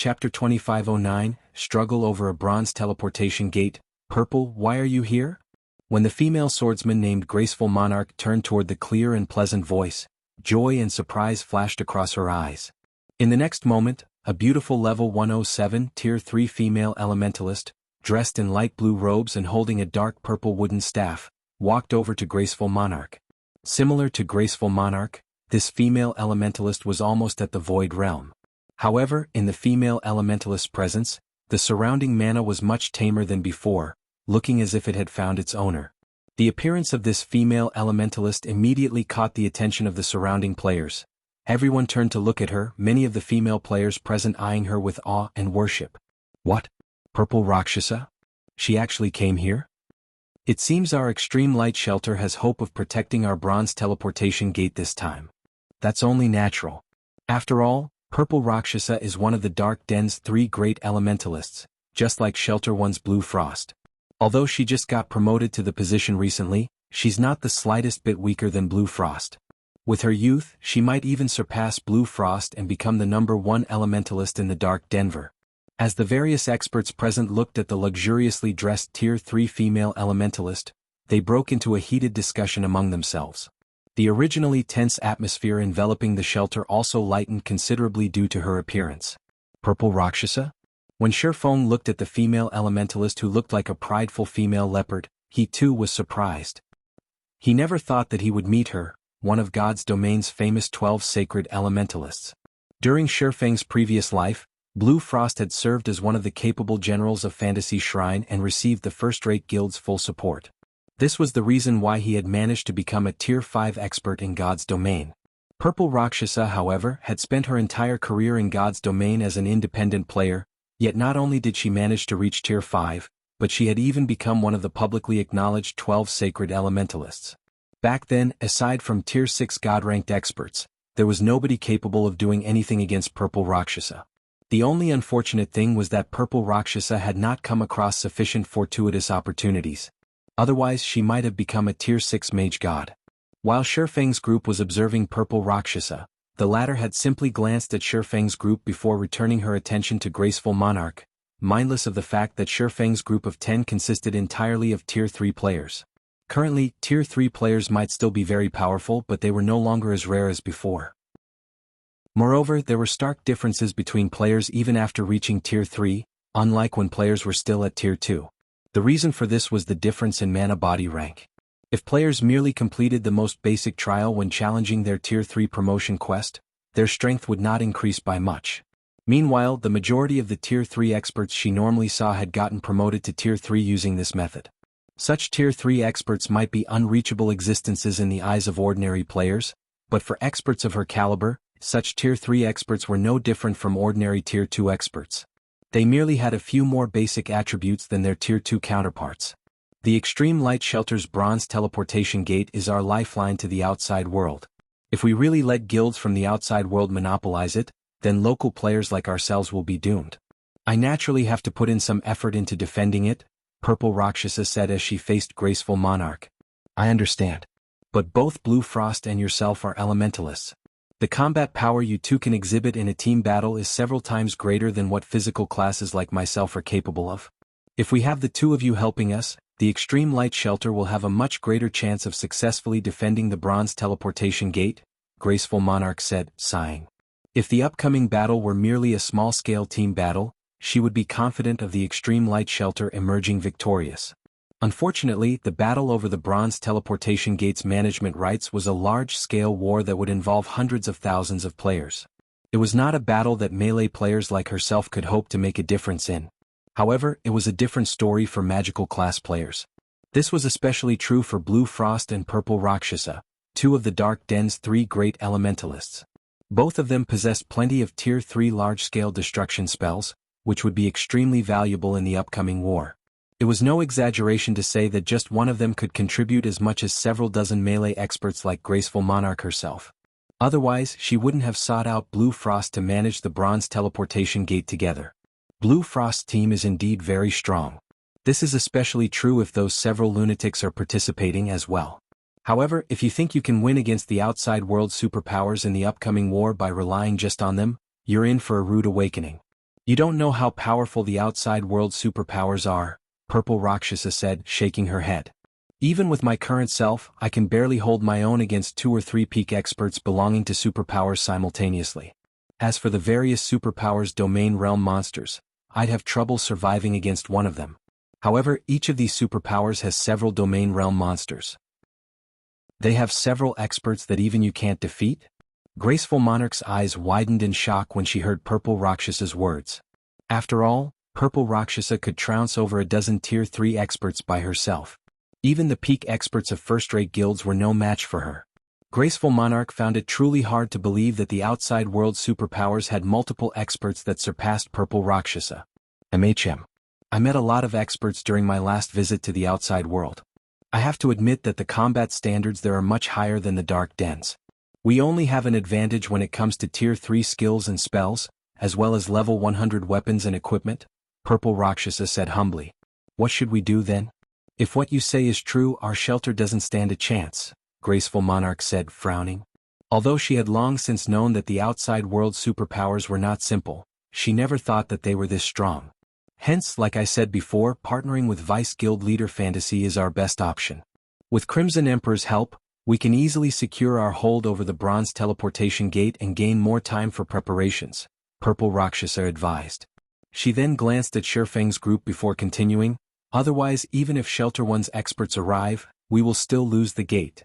Chapter 2509, Struggle over a Bronze Teleportation Gate. Purple, why are you here? When the female swordsman named Graceful Monarch turned toward the clear and pleasant voice, joy and surprise flashed across her eyes. In the next moment, a beautiful level 107 Tier 3 female elementalist, dressed in light blue robes and holding a dark purple wooden staff, walked over to Graceful Monarch. Similar to Graceful Monarch, this female elementalist was almost at the Void Realm. However, in the female elementalist's presence, the surrounding mana was much tamer than before, looking as if it had found its owner. The appearance of this female elementalist immediately caught the attention of the surrounding players. Everyone turned to look at her, many of the female players present eyeing her with awe and worship. What? Purple Rakshasa? She actually came here? It seems our extreme light shelter has hope of protecting our bronze teleportation gate this time. That's only natural. After all, Purple Rakshasa is one of the Dark Den's 3 great elementalists, just like Shelter One's Blue Frost. Although she just got promoted to the position recently, she's not the slightest bit weaker than Blue Frost. With her youth, she might even surpass Blue Frost and become the #1 elementalist in the Dark Denver. As the various experts present looked at the luxuriously dressed Tier 3 female elementalist, they broke into a heated discussion among themselves. The originally tense atmosphere enveloping the shelter also lightened considerably due to her appearance. Purple Rakshasa? When Shurfeng looked at the female elementalist who looked like a prideful female leopard, he too was surprised. He never thought that he would meet her, one of God's domain's famous 12 sacred elementalists. During Shurfeng's previous life, Blue Frost had served as one of the capable generals of Fantasy Shrine and received the first-rate guild's full support. This was the reason why he had managed to become a Tier 5 expert in God's domain. Purple Rakshasa, however, had spent her entire career in God's domain as an independent player, yet not only did she manage to reach Tier 5, but she had even become one of the publicly acknowledged 12 sacred elementalists. Back then, aside from Tier 6 God-ranked experts, there was nobody capable of doing anything against Purple Rakshasa. The only unfortunate thing was that Purple Rakshasa had not come across sufficient fortuitous opportunities. Otherwise she might have become a Tier 6 mage god. While Shurfeng's group was observing Purple Rakshasa, the latter had simply glanced at Shurfeng's group before returning her attention to Graceful Monarch, mindless of the fact that Shurfeng's group of 10 consisted entirely of Tier 3 players. Currently, Tier 3 players might still be very powerful, but they were no longer as rare as before. Moreover, there were stark differences between players even after reaching Tier 3, unlike when players were still at Tier 2. The reason for this was the difference in mana body rank. If players merely completed the most basic trial when challenging their Tier 3 promotion quest, their strength would not increase by much. Meanwhile, the majority of the Tier 3 experts she normally saw had gotten promoted to Tier 3 using this method. Such Tier 3 experts might be unreachable existences in the eyes of ordinary players, but for experts of her caliber, such Tier 3 experts were no different from ordinary Tier 2 experts. They merely had a few more basic attributes than their Tier 2 counterparts. The Extreme Light Shelter's Bronze Teleportation Gate is our lifeline to the outside world. If we really let guilds from the outside world monopolize it, then local players like ourselves will be doomed. I naturally have to put in some effort into defending it, Purple Rakshasa said as she faced Graceful Monarch. I understand. But both Blue Frost and yourself are elementalists. The combat power you two can exhibit in a team battle is several times greater than what physical classes like myself are capable of. If we have the two of you helping us, the Extreme Light Shelter will have a much greater chance of successfully defending the Bronze Teleportation Gate, Graceful Monarch said, sighing. If the upcoming battle were merely a small-scale team battle, she would be confident of the Extreme Light Shelter emerging victorious. Unfortunately, the battle over the Bronze Teleportation Gate's management rights was a large-scale war that would involve hundreds of thousands of players. It was not a battle that melee players like herself could hope to make a difference in. However, it was a different story for magical class players. This was especially true for Blue Frost and Purple Rakshasa, two of the Dark Den's 3 great elementalists. Both of them possessed plenty of Tier 3 large-scale destruction spells, which would be extremely valuable in the upcoming war. It was no exaggeration to say that just one of them could contribute as much as several dozen melee experts like Graceful Monarch herself. Otherwise, she wouldn't have sought out Blue Frost to manage the Bronze Teleportation Gate together. Blue Frost's team is indeed very strong. This is especially true if those several lunatics are participating as well. However, if you think you can win against the outside world superpowers in the upcoming war by relying just on them, you're in for a rude awakening. You don't know how powerful the outside world superpowers are, Purple Rakshasa said, shaking her head. Even with my current self, I can barely hold my own against 2 or 3 peak experts belonging to superpowers simultaneously. As for the various superpowers domain realm monsters, I'd have trouble surviving against one of them. However, each of these superpowers has several domain realm monsters. They have several experts that even you can't defeat? Graceful Monarch's eyes widened in shock when she heard Purple Rakshasa's words. After all, Purple Rakshasa could trounce over a dozen Tier 3 experts by herself. Even the peak experts of first-rate guilds were no match for her. Graceful Monarch found it truly hard to believe that the outside world superpowers had multiple experts that surpassed Purple Rakshasa. I met a lot of experts during my last visit to the outside world. I have to admit that the combat standards there are much higher than the Dark Dens. We only have an advantage when it comes to Tier 3 skills and spells, as well as level 100 weapons and equipment, Purple Rakshasa said humbly. What should we do then? If what you say is true, our shelter doesn't stand a chance, Graceful Monarch said, frowning. Although she had long since known that the outside world superpowers were not simple, she never thought that they were this strong. Hence, like I said before, partnering with Vice Guild Leader Fantasy is our best option. With Crimson Emperor's help, we can easily secure our hold over the Bronze Teleportation Gate and gain more time for preparations, Purple Rakshasa advised. She then glanced at Shurfeng's group before continuing, otherwise even if Shelter One's experts arrive, we will still lose the gate.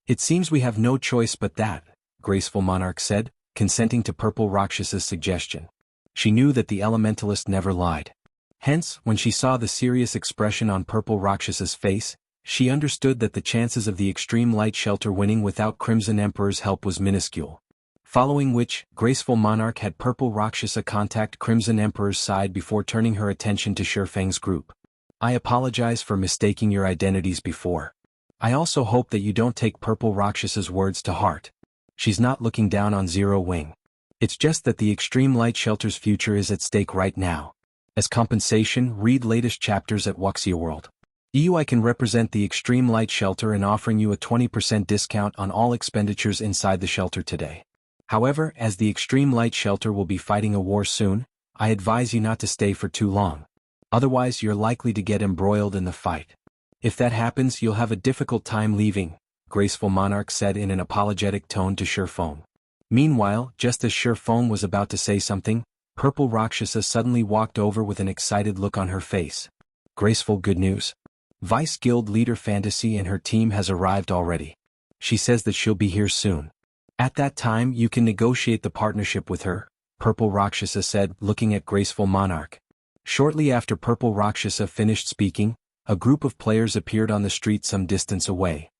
It seems we have no choice but that, Graceful Monarch said, consenting to Purple Rakshasa's suggestion. She knew that the Elementalist never lied. Hence, when she saw the serious expression on Purple Rakshasa's face, she understood that the chances of the Extreme Light Shelter winning without Crimson Emperor's help was minuscule. Following which, Graceful Monarch had Purple Rakshasa contact Crimson Emperor's side before turning her attention to Shurfeng's group. I apologize for mistaking your identities before. I also hope that you don't take Purple Rakshasa's words to heart. She's not looking down on Zero Wing. It's just that the Extreme Light Shelter's future is at stake right now. As compensation, read latest chapters at Wuxia World. I can represent the Extreme Light Shelter in offering you a 20% discount on all expenditures inside the shelter today. However, as the Extreme Light Shelter will be fighting a war soon, I advise you not to stay for too long. Otherwise you're likely to get embroiled in the fight. If that happens, you'll have a difficult time leaving, Graceful Monarch said in an apologetic tone to Shurfeng. Meanwhile, just as Shurfeng was about to say something, Purple Rakshasa suddenly walked over with an excited look on her face. Graceful, good news. Vice Guild Leader Fantasy and her team has arrived already. She says that she'll be here soon. At that time you can negotiate the partnership with her, Purple Rakshasa said, looking at Graceful Monarch. Shortly after Purple Rakshasa finished speaking, a group of players appeared on the street some distance away.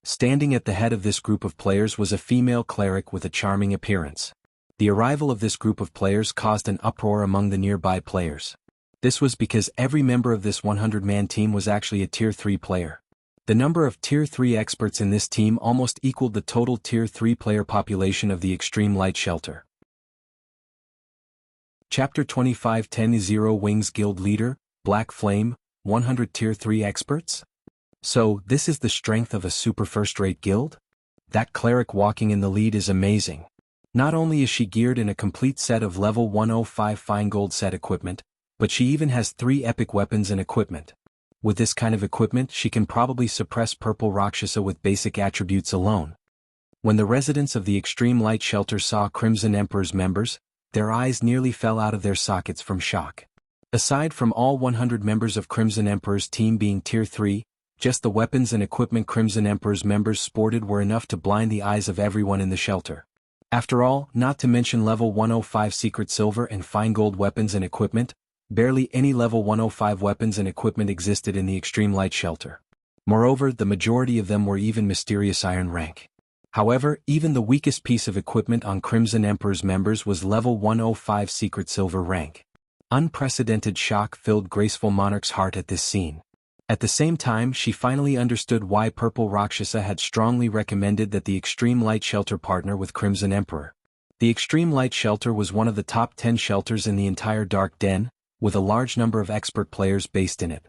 Standing at the head of this group of players was a female cleric with a charming appearance. The arrival of this group of players caused an uproar among the nearby players. This was because every member of this 100-man team was actually a Tier 3 player. The number of Tier 3 experts in this team almost equaled the total Tier 3 player population of the Extreme Light Shelter. Chapter 25:10 Zero Wings Guild Leader, Black Flame, 100 Tier 3 experts? So, this is the strength of a super first-rate guild? That cleric walking in the lead is amazing. Not only is she geared in a complete set of level 105 fine gold set equipment, but she even has 3 epic weapons and equipment. With this kind of equipment she can probably suppress Purple Rakshasa with basic attributes alone. When the residents of the Extreme Light Shelter saw Crimson Emperor's members, their eyes nearly fell out of their sockets from shock. Aside from all 100 members of Crimson Emperor's team being Tier 3, just the weapons and equipment Crimson Emperor's members sported were enough to blind the eyes of everyone in the shelter. After all, not to mention level 105 secret silver and fine gold weapons and equipment, barely any level 105 weapons and equipment existed in the Extreme Light Shelter. Moreover, the majority of them were even mysterious iron rank. However, even the weakest piece of equipment on Crimson Emperor's members was level 105 secret silver rank. Unprecedented shock filled Graceful Monarch's heart at this scene. At the same time, she finally understood why Purple Rakshasa had strongly recommended that the Extreme Light Shelter partner with Crimson Emperor. The Extreme Light Shelter was one of the top 10 shelters in the entire Dark Den, with a large number of expert players based in it.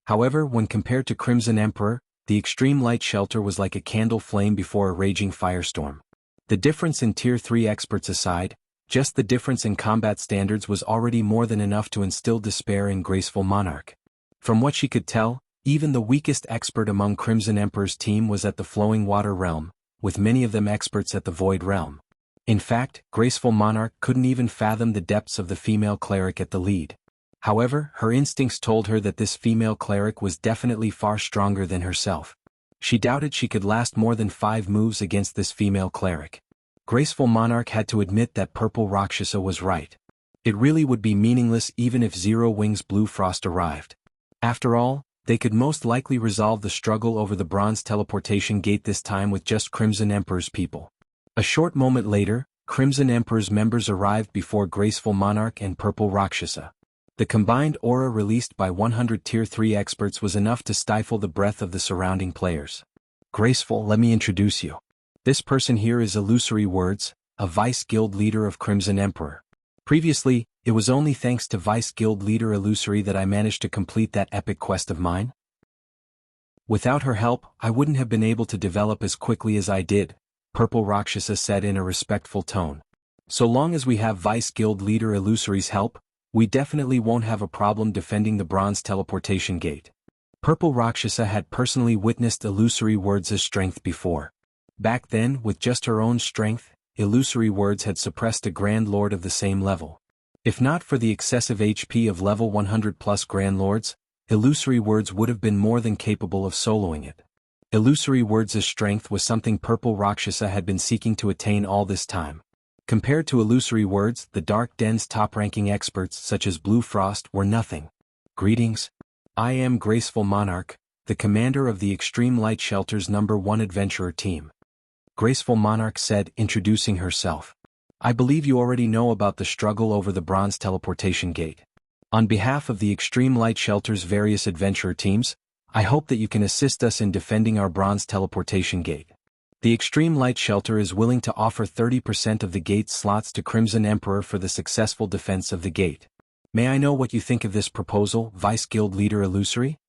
However, when compared to Crimson Emperor, the Extreme Light Shelter was like a candle flame before a raging firestorm. The difference in Tier 3 experts aside, Just the difference in combat standards was already more than enough to instill despair in Graceful Monarch. From what she could tell, even the weakest expert among Crimson Emperor's team was at the Flowing Water Realm, with many of them experts at the Void Realm. In fact, Graceful Monarch couldn't even fathom the depths of the female cleric at the lead. However, her instincts told her that this female cleric was definitely far stronger than herself. She doubted she could last more than 5 moves against this female cleric. Graceful Monarch had to admit that Purple Rakshasa was right. It really would be meaningless even if Zero Wings Blue Frost arrived. After all, they could most likely resolve the struggle over the Bronze Teleportation Gate this time with just Crimson Emperor's people. A short moment later, Crimson Emperor's members arrived before Graceful Monarch and Purple Rakshasa. The combined aura released by 100 Tier 3 experts was enough to stifle the breath of the surrounding players. Graceful, let me introduce you. This person here is Illusory Words, a Vice Guild leader of Crimson Emperor. Previously, it was only thanks to Vice Guild leader Illusory that I managed to complete that epic quest of mine. Without her help, I wouldn't have been able to develop as quickly as I did, Purple Rakshasa said in a respectful tone. So long as we have Vice Guild leader Illusory's help, we definitely won't have a problem defending the Bronze Teleportation Gate. Purple Rakshasa had personally witnessed Illusory Words' strength before. Back then, with just her own strength, Illusory Words had suppressed a Grand Lord of the same level. If not for the excessive HP of level 100 plus Grand Lords, Illusory Words would have been more than capable of soloing it. Illusory Words' strength was something Purple Rakshasa had been seeking to attain all this time. Compared to Illusory Words, the Dark Den's top-ranking experts such as Blue Frost were nothing. Greetings. I am Graceful Monarch, the commander of the Extreme Light Shelter's #1 adventurer team. Graceful Monarch said, introducing herself. I believe you already know about the struggle over the Bronze Teleportation Gate. On behalf of the Extreme Light Shelter's various adventurer teams, I hope that you can assist us in defending our Bronze Teleportation Gate. The Extreme Light Shelter is willing to offer 30% of the gate slots to Crimson Emperor for the successful defense of the gate. May I know what you think of this proposal, Vice Guild Leader Illusory?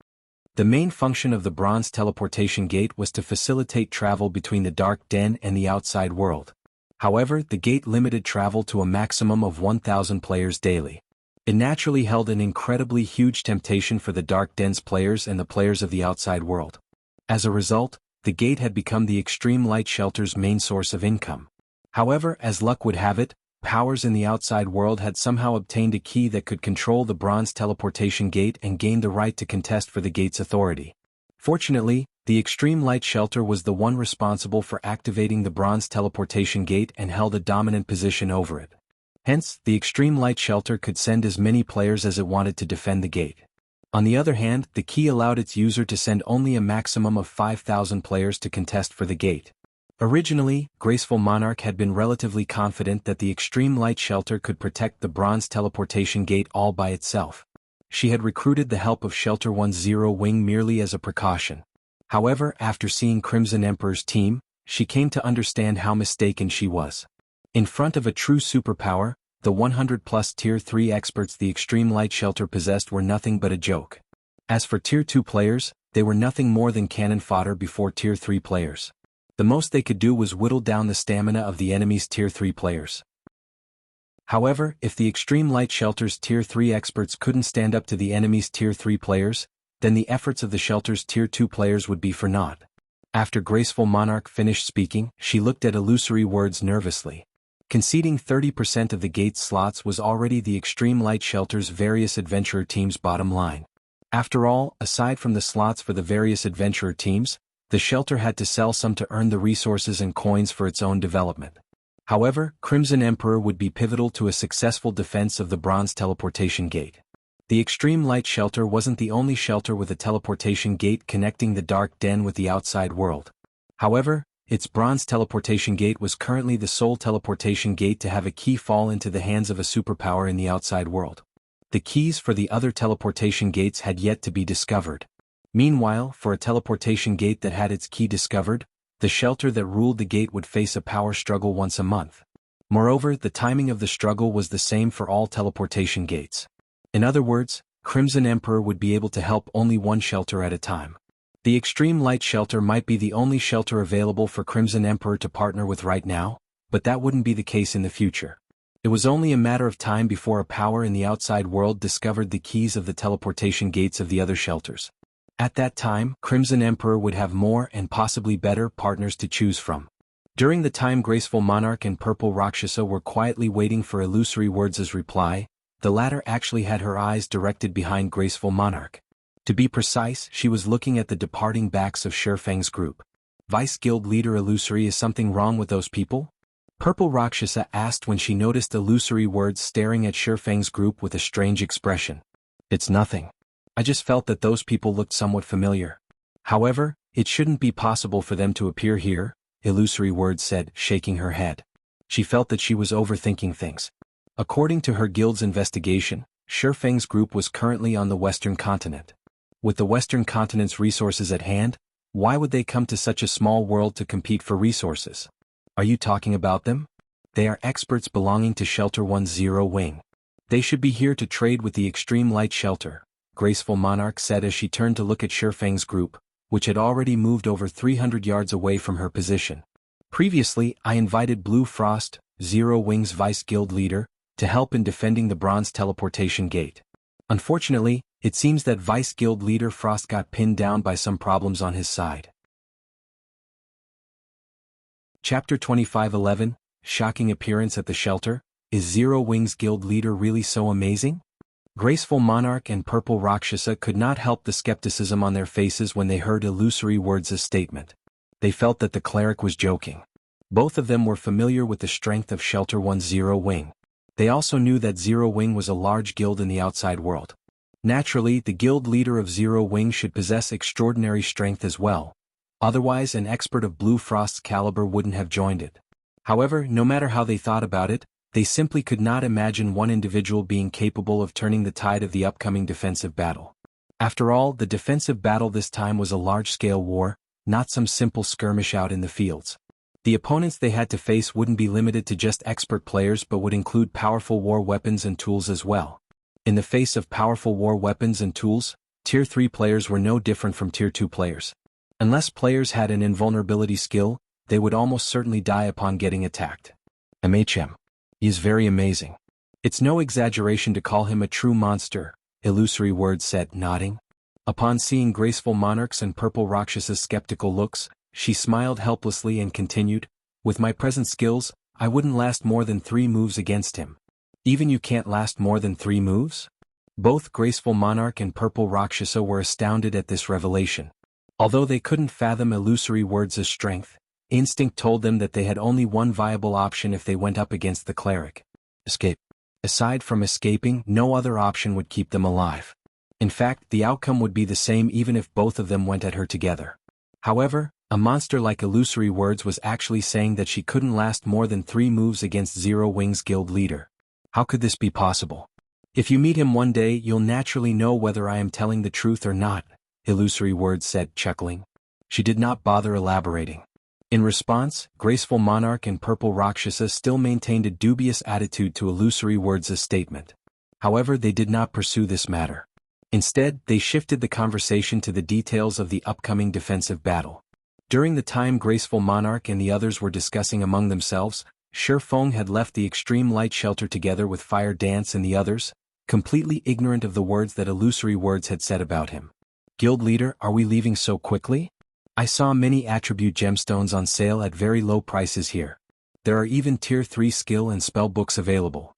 The main function of the Bronze Teleportation Gate was to facilitate travel between the Dark Den and the outside world. However, the gate limited travel to a maximum of 1,000 players daily. It naturally held an incredibly huge temptation for the Dark Den's players and the players of the outside world. As a result, the gate had become the Extreme Light Shelter's main source of income. However, as luck would have it, powers in the outside world had somehow obtained a key that could control the Bronze Teleportation Gate and gained the right to contest for the gate's authority. Fortunately, the Extreme Light Shelter was the one responsible for activating the Bronze Teleportation Gate and held a dominant position over it. Hence, the Extreme Light Shelter could send as many players as it wanted to defend the gate. On the other hand, the key allowed its user to send only a maximum of 5,000 players to contest for the gate. Originally, Graceful Monarch had been relatively confident that the Extreme Light Shelter could protect the Bronze Teleportation Gate all by itself. She had recruited the help of Shelter 1's Zero Wing merely as a precaution. However, after seeing Crimson Emperor's team, she came to understand how mistaken she was. In front of a true superpower, the 100-plus Tier 3 experts the Extreme Light Shelter possessed were nothing but a joke. As for Tier 2 players, they were nothing more than cannon fodder before Tier 3 players. The most they could do was whittle down the stamina of the enemy's Tier 3 players. However, if the Extreme Light Shelter's Tier 3 experts couldn't stand up to the enemy's Tier 3 players, then the efforts of the Shelter's Tier 2 players would be for naught. After Graceful Monarch finished speaking, she looked at Illusory Words nervously. Conceding 30% of the gate's slots was already the Extreme Light Shelter's various adventurer teams' bottom line. After all, aside from the slots for the various adventurer teams, the shelter had to sell some to earn the resources and coins for its own development. However, Crimson Emperor would be pivotal to a successful defense of the Bronze Teleportation Gate. The Extreme Light Shelter wasn't the only shelter with a teleportation gate connecting the Dark Den with the outside world. However, its Bronze Teleportation Gate was currently the sole teleportation gate to have a key fall into the hands of a superpower in the outside world. The keys for the other teleportation gates had yet to be discovered. Meanwhile, for a teleportation gate that had its key discovered, the shelter that ruled the gate would face a power struggle once a month. Moreover, the timing of the struggle was the same for all teleportation gates. In other words, Crimson Emperor would be able to help only one shelter at a time. The Extreme Light Shelter might be the only shelter available for Crimson Emperor to partner with right now, but that wouldn't be the case in the future. It was only a matter of time before a power in the outside world discovered the keys of the teleportation gates of the other shelters. At that time, Crimson Emperor would have more and possibly better partners to choose from. During the time Graceful Monarch and Purple Rakshasa were quietly waiting for Illusory Words' reply, the latter actually had her eyes directed behind Graceful Monarch. To be precise, she was looking at the departing backs of Shurfeng's group. Vice Guild Leader Illusory, is something wrong with those people? Purple Rakshasa asked when she noticed Illusory Words staring at Shurfeng's group with a strange expression. It's nothing. I just felt that those people looked somewhat familiar. However, it shouldn't be possible for them to appear here, Illusory Words said, shaking her head. She felt that she was overthinking things. According to her guild's investigation, Shurfeng's group was currently on the Western continent. With the Western continent's resources at hand, why would they come to such a small world to compete for resources? Are you talking about them? They are experts belonging to Shelter 10 Wing. They should be here to trade with the Extreme Light Shelter, Graceful Monarch said as she turned to look at Shurfeng's group, which had already moved over 300 yards away from her position. Previously, I invited Blue Frost, Zero Wing's Vice Guild Leader, to help in defending the Bronze Teleportation Gate. Unfortunately, it seems that Vice Guild Leader Frost got pinned down by some problems on his side. Chapter 25:11, Shocking Appearance at the Shelter. Is Zero Wing's Guild Leader really so amazing? Graceful Monarch and Purple Rakshasa could not help the skepticism on their faces when they heard Illusory Words' statement. They felt that the cleric was joking. Both of them were familiar with the strength of Shelter 10 Wing. They also knew that Zero Wing was a large guild in the outside world. Naturally, the guild leader of Zero Wing should possess extraordinary strength as well. Otherwise, an expert of Blue Frost's caliber wouldn't have joined it. However, no matter how they thought about it, they simply could not imagine one individual being capable of turning the tide of the upcoming defensive battle. After all, the defensive battle this time was a large-scale war, not some simple skirmish out in the fields. The opponents they had to face wouldn't be limited to just expert players but would include powerful war weapons and tools as well. In the face of powerful war weapons and tools, Tier 3 players were no different from Tier 2 players. Unless players had an invulnerability skill, they would almost certainly die upon getting attacked. MHM. He is very amazing. It's no exaggeration to call him a true monster, Illusory Words said, nodding. Upon seeing Graceful Monarch's and Purple Rakshasa's skeptical looks, she smiled helplessly and continued, with my present skills, I wouldn't last more than 3 moves against him. Even you can't last more than 3 moves? Both Graceful Monarch and Purple Rakshasa were astounded at this revelation. Although they couldn't fathom Illusory Words' strength, instinct told them that they had only one viable option if they went up against the cleric. Escape. Aside from escaping, no other option would keep them alive. In fact, the outcome would be the same even if both of them went at her together. However, a monster like Illusory Words was actually saying that she couldn't last more than 3 moves against Zero Wing's guild leader. How could this be possible? If you meet him one day, you'll naturally know whether I am telling the truth or not, Illusory Words said, chuckling. She did not bother elaborating. In response, Graceful Monarch and Purple Rakshasa still maintained a dubious attitude to Illusory Words' statement. However, they did not pursue this matter. Instead, they shifted the conversation to the details of the upcoming defensive battle. During the time Graceful Monarch and the others were discussing among themselves, Shurfeng had left the Extreme Light Shelter together with Fire Dance and the others, completely ignorant of the words that Illusory Words had said about him. Guild leader, are we leaving so quickly? I saw many attribute gemstones on sale at very low prices here. There are even Tier 3 skill and spell books available.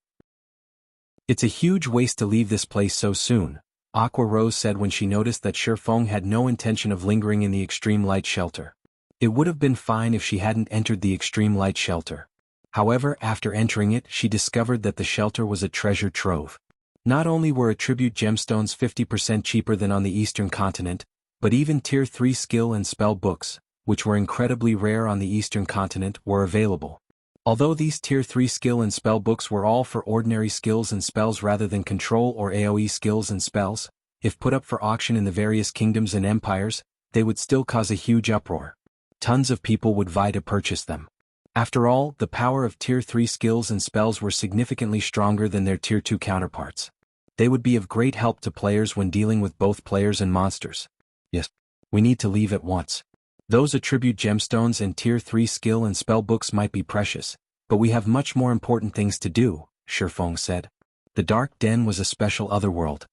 It's a huge waste to leave this place so soon, Aqua Rose said when she noticed that Shurfeng had no intention of lingering in the Extreme Light Shelter. It would have been fine if she hadn't entered the Extreme Light Shelter. However, after entering it, she discovered that the shelter was a treasure trove. Not only were attribute gemstones 50% cheaper than on the Eastern continent, but even Tier 3 skill and spell books, which were incredibly rare on the Eastern continent, were available. Although these Tier 3 skill and spell books were all for ordinary skills and spells rather than control or AoE skills and spells, if put up for auction in the various kingdoms and empires, they would still cause a huge uproar. Tons of people would vie to purchase them. After all, the power of Tier 3 skills and spells were significantly stronger than their Tier 2 counterparts. They would be of great help to players when dealing with both players and monsters. Yes, we need to leave at once. Those attribute gemstones and Tier 3 skill and spell books might be precious, but we have much more important things to do, Shifeng said. The Dark Den was a special otherworld.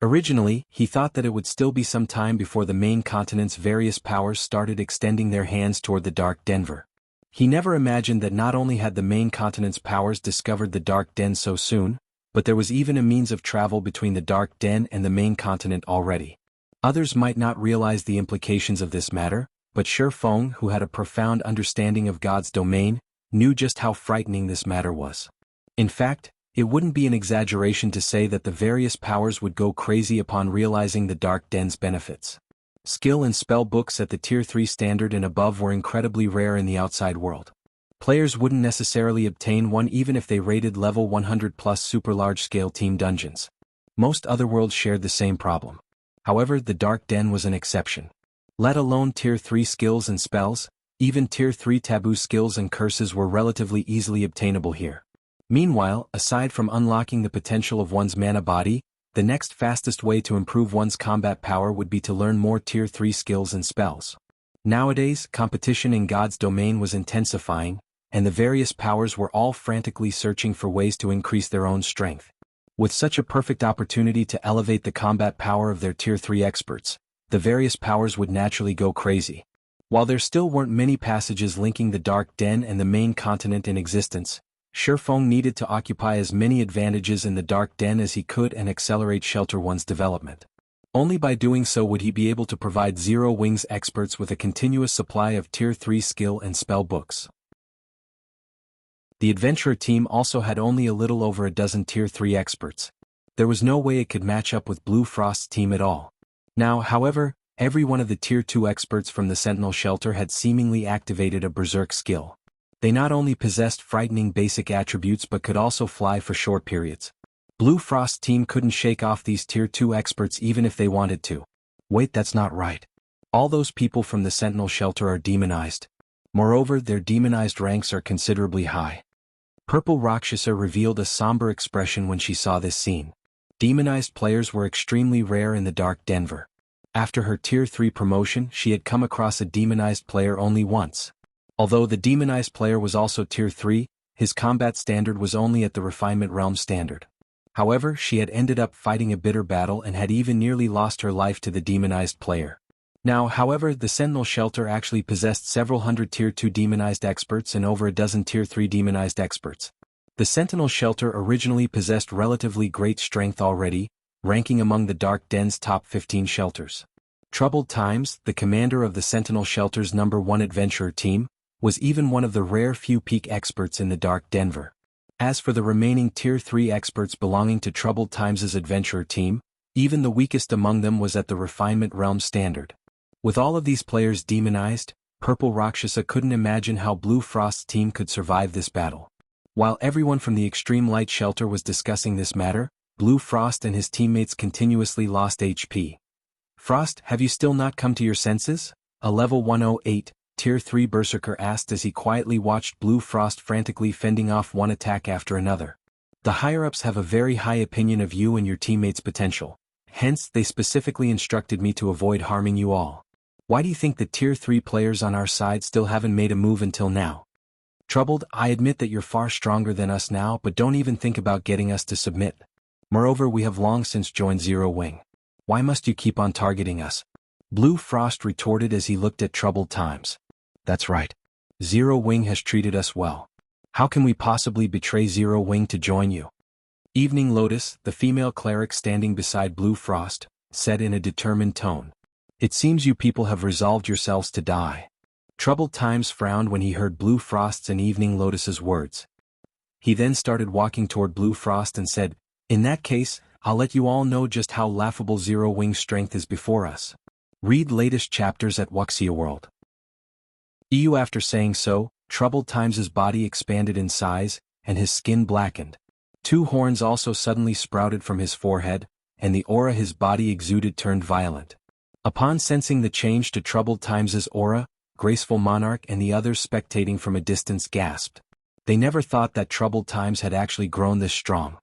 Originally, he thought that it would still be some time before the main continent's various powers started extending their hands toward the Dark Denver. He never imagined that not only had the main continent's powers discovered the Dark Den so soon, but there was even a means of travel between the Dark Den and the main continent already. Others might not realize the implications of this matter, but Shifeng, who had a profound understanding of God's domain, knew just how frightening this matter was. In fact, it wouldn't be an exaggeration to say that the various powers would go crazy upon realizing the Dark Den's benefits. Skill and spell books at the Tier 3 standard and above were incredibly rare in the outside world. Players wouldn't necessarily obtain one even if they rated level 100 plus super large-scale team dungeons. Most other worlds shared the same problem. However, the Dark Den was an exception. Let alone Tier 3 skills and spells, even Tier 3 taboo skills and curses were relatively easily obtainable here. Meanwhile, aside from unlocking the potential of one's mana body, the next fastest way to improve one's combat power would be to learn more Tier 3 skills and spells. Nowadays, competition in God's domain was intensifying, and the various powers were all frantically searching for ways to increase their own strength. With such a perfect opportunity to elevate the combat power of their Tier 3 experts, the various powers would naturally go crazy. While there still weren't many passages linking the Dark Den and the main continent in existence, Shifeng needed to occupy as many advantages in the Dark Den as he could and accelerate Shelter One's development. Only by doing so would he be able to provide Zero Wings experts with a continuous supply of Tier 3 skill and spell books. The Adventurer team also had only a little over a dozen Tier 3 experts. There was no way it could match up with Blue Frost's team at all. Now, however, every one of the Tier 2 experts from the Sentinel Shelter had seemingly activated a Berserk skill. They not only possessed frightening basic attributes but could also fly for short periods. Blue Frost's team couldn't shake off these Tier 2 experts even if they wanted to. Wait, that's not right. All those people from the Sentinel Shelter are demonized. Moreover, their demonized ranks are considerably high. Purple Rakshasa revealed a somber expression when she saw this scene. Demonized players were extremely rare in the Dark Denver. After her Tier 3 promotion, she had come across a demonized player only once. Although the demonized player was also Tier 3, his combat standard was only at the Refinement Realm standard. However, she had ended up fighting a bitter battle and had even nearly lost her life to the demonized player. Now, however, the Sentinel Shelter actually possessed several hundred Tier 2 demonized experts and over a dozen Tier 3 demonized experts. The Sentinel Shelter originally possessed relatively great strength already, ranking among the Dark Den's top 15 shelters. Troubled Times, the commander of the Sentinel Shelter's #1 adventurer team, was even one of the rare few peak experts in the Dark Denver. As for the remaining Tier 3 experts belonging to Troubled Times' adventurer team, even the weakest among them was at the Refinement Realm standard. With all of these players demonized, Purple Rakshasa couldn't imagine how Blue Frost's team could survive this battle. While everyone from the Extreme Light Shelter was discussing this matter, Blue Frost and his teammates continuously lost HP. Frost, have you still not come to your senses? A level 108, Tier 3 Berserker asked as he quietly watched Blue Frost frantically fending off one attack after another. The higher-ups have a very high opinion of you and your teammates' potential. Hence, they specifically instructed me to avoid harming you all. Why do you think the Tier 3 players on our side still haven't made a move until now? Troubled, I admit that you're far stronger than us now, but don't even think about getting us to submit. Moreover, we have long since joined Zero Wing. Why must you keep on targeting us? Blue Frost retorted as he looked at Troubled Times. That's right. Zero Wing has treated us well. How can we possibly betray Zero Wing to join you? Evening Lotus, the female cleric standing beside Blue Frost, said in a determined tone. It seems you people have resolved yourselves to die. Troubled Times frowned when he heard Blue Frost's and Evening Lotus's words. He then started walking toward Blue Frost and said, In that case, I'll let you all know just how laughable Zero Wing's strength is before us. Read latest chapters at Wuxia World. After saying so, Troubled Times' body expanded in size, and his skin blackened. 2 horns also suddenly sprouted from his forehead, and the aura his body exuded turned violent. Upon sensing the change to Troubled Times' aura, Graceful Monarch and the others spectating from a distance gasped. They never thought that Troubled Times had actually grown this strong.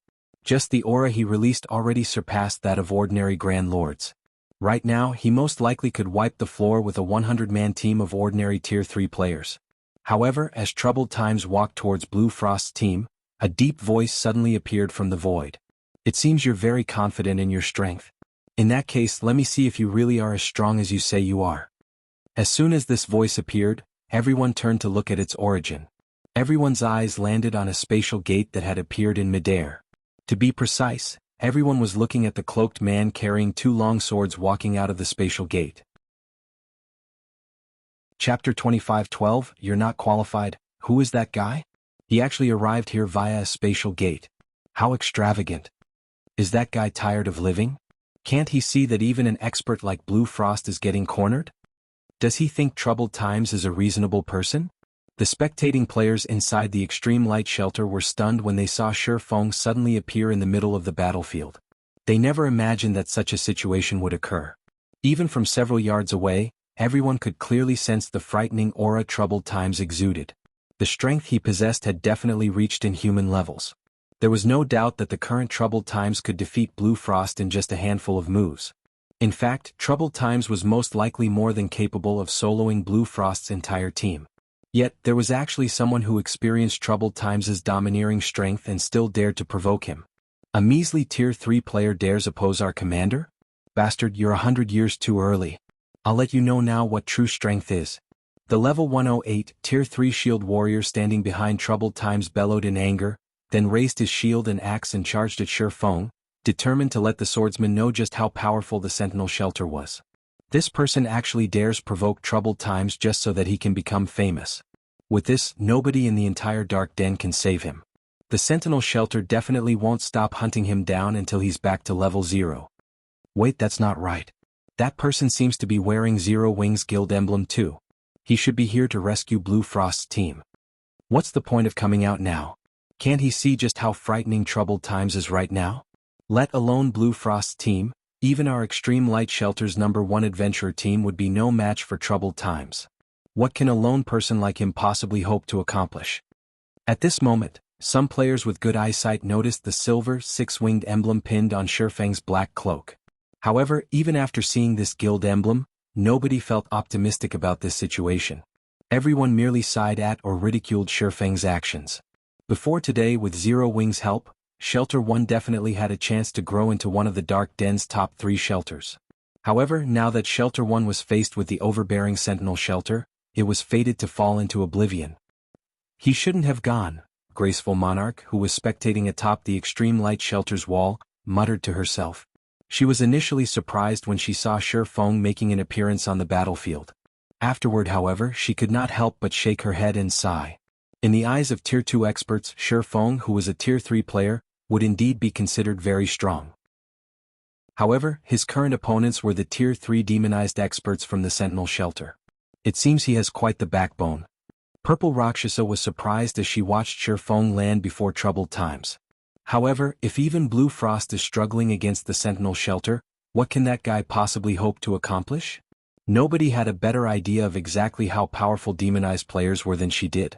Just the aura he released already surpassed that of ordinary Grand Lords. Right now, he most likely could wipe the floor with a 100-man team of ordinary Tier 3 players. However, as Troubled Times walked towards Blue Frost's team, A deep voice suddenly appeared from the void. It seems you're very confident in your strength. In that case, let me see if you really are as strong as you say you are. As soon as this voice appeared, everyone turned to look at its origin. Everyone's eyes landed on a spatial gate that had appeared in midair. To be precise, everyone was looking at the cloaked man carrying two long swords walking out of the spatial gate. Chapter 25:12 You're not qualified. Who is that guy? He actually arrived here via a spatial gate. How extravagant. Is that guy tired of living? Can't he see that even an expert like Blue Frost is getting cornered? Does he think Troubled Times is a reasonable person? The spectating players inside the extreme light shelter were stunned when they saw Shi Feng suddenly appear in the middle of the battlefield. They never imagined that such a situation would occur. Even from several yards away, everyone could clearly sense the frightening aura Troubled Times exuded. The strength he possessed had definitely reached inhuman levels. There was no doubt that the current Troubled Times could defeat Blue Frost in just a handful of moves. In fact, Troubled Times was most likely more than capable of soloing Blue Frost's entire team. Yet, there was actually someone who experienced Troubled Times' domineering strength and still dared to provoke him. A measly Tier 3 player dares oppose our commander? Bastard, you're 100 years too early. I'll let you know now what true strength is. The level 108, Tier 3 shield warrior standing behind Troubled Times bellowed in anger, then raised his shield and axe and charged at Shi Feng, determined to let the swordsman know just how powerful the sentinel shelter was. This person actually dares provoke Troubled Times just so that he can become famous. With this, nobody in the entire Dark Den can save him. The sentinel shelter definitely won't stop hunting him down until he's back to level 0. Wait, that's not right. That person seems to be wearing Zero Wings Guild emblem too. He should be here to rescue Blue Frost's team. What's the point of coming out now? Can't he see just how frightening Troubled Times is right now? Let alone Blue Frost's team, even our Extreme Light Shelter's #1 adventurer team would be no match for Troubled Times. What can a lone person like him possibly hope to accomplish? At this moment, some players with good eyesight noticed the silver six-winged emblem pinned on Shi Feng's black cloak. However, even after seeing this guild emblem, nobody felt optimistic about this situation. Everyone merely sighed at or ridiculed Shi Feng's actions. Before today, with Zero Wings' help, Shelter 1 definitely had a chance to grow into one of the Dark Den's top 3 shelters. However, now that Shelter 1 was faced with the overbearing Sentinel Shelter, it was fated to fall into oblivion. He shouldn't have gone, Graceful Monarch, who was spectating atop the Extreme Light Shelter's wall, muttered to herself. She was initially surprised when she saw Shi Feng making an appearance on the battlefield. Afterward, however, she could not help but shake her head and sigh. In the eyes of Tier 2 experts, Shi Feng, who was a Tier 3 player, would indeed be considered very strong. However, his current opponents were the Tier 3 demonized experts from the Sentinel Shelter. It seems he has quite the backbone. Purple Rakshasa was surprised as she watched Shi Feng land before Troubled Times. However, if even Blue Frost is struggling against the Sentinel Shelter, what can that guy possibly hope to accomplish? Nobody had a better idea of exactly how powerful demonized players were than she did.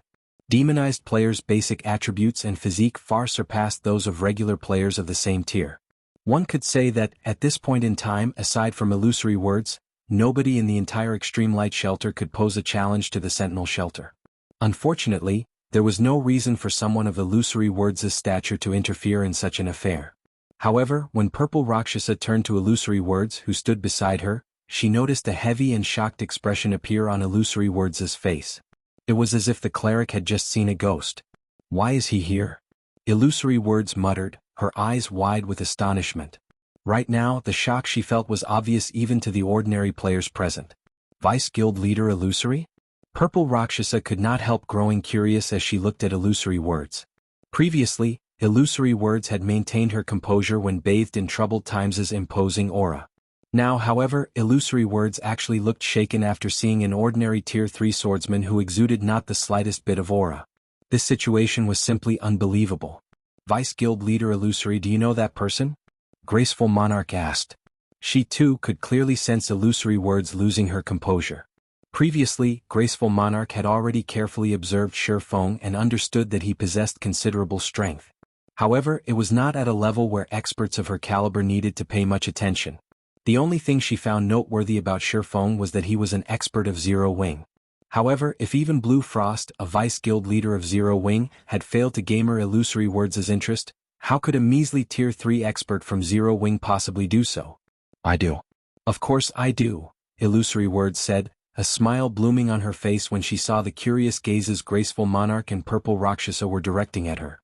Demonized players' basic attributes and physique far surpassed those of regular players of the same tier. One could say that, at this point in time, aside from illusory words, nobody in the entire Extreme Light Shelter could pose a challenge to the Sentinel Shelter. Unfortunately, there was no reason for someone of illusory words' stature to interfere in such an affair. However, when Purple Rakshasa turned to Illusory Words, who stood beside her, she noticed a heavy and shocked expression appear on Illusory Words' face. It was as if the cleric had just seen a ghost. Why is he here? Illusory Words muttered, her eyes wide with astonishment. Right now, the shock she felt was obvious even to the ordinary players present. Vice Guild Leader Illusory? Purple Rakshasa could not help growing curious as she looked at Illusory Words. Previously, Illusory Words had maintained her composure when bathed in Troubled Times' imposing aura. Now, however, Illusory Words actually looked shaken after seeing an ordinary Tier 3 swordsman who exuded not the slightest bit of aura. This situation was simply unbelievable. Vice Guild Leader Illusory, do you know that person? Graceful Monarch asked. She too could clearly sense Illusory Words losing her composure. Previously, Graceful Monarch had already carefully observed Shi Feng and understood that he possessed considerable strength. However, it was not at a level where experts of her caliber needed to pay much attention. The only thing she found noteworthy about Shi Feng was that he was an expert of Zero Wing. However, if even Blue Frost, a vice guild leader of Zero Wing, had failed to gamer Illusory Words' interest, how could a measly Tier 3 expert from Zero Wing possibly do so? I do. Of course I do, Illusory Words said, a smile blooming on her face when she saw the curious gazes Graceful Monarch and Purple Rakshasa were directing at her.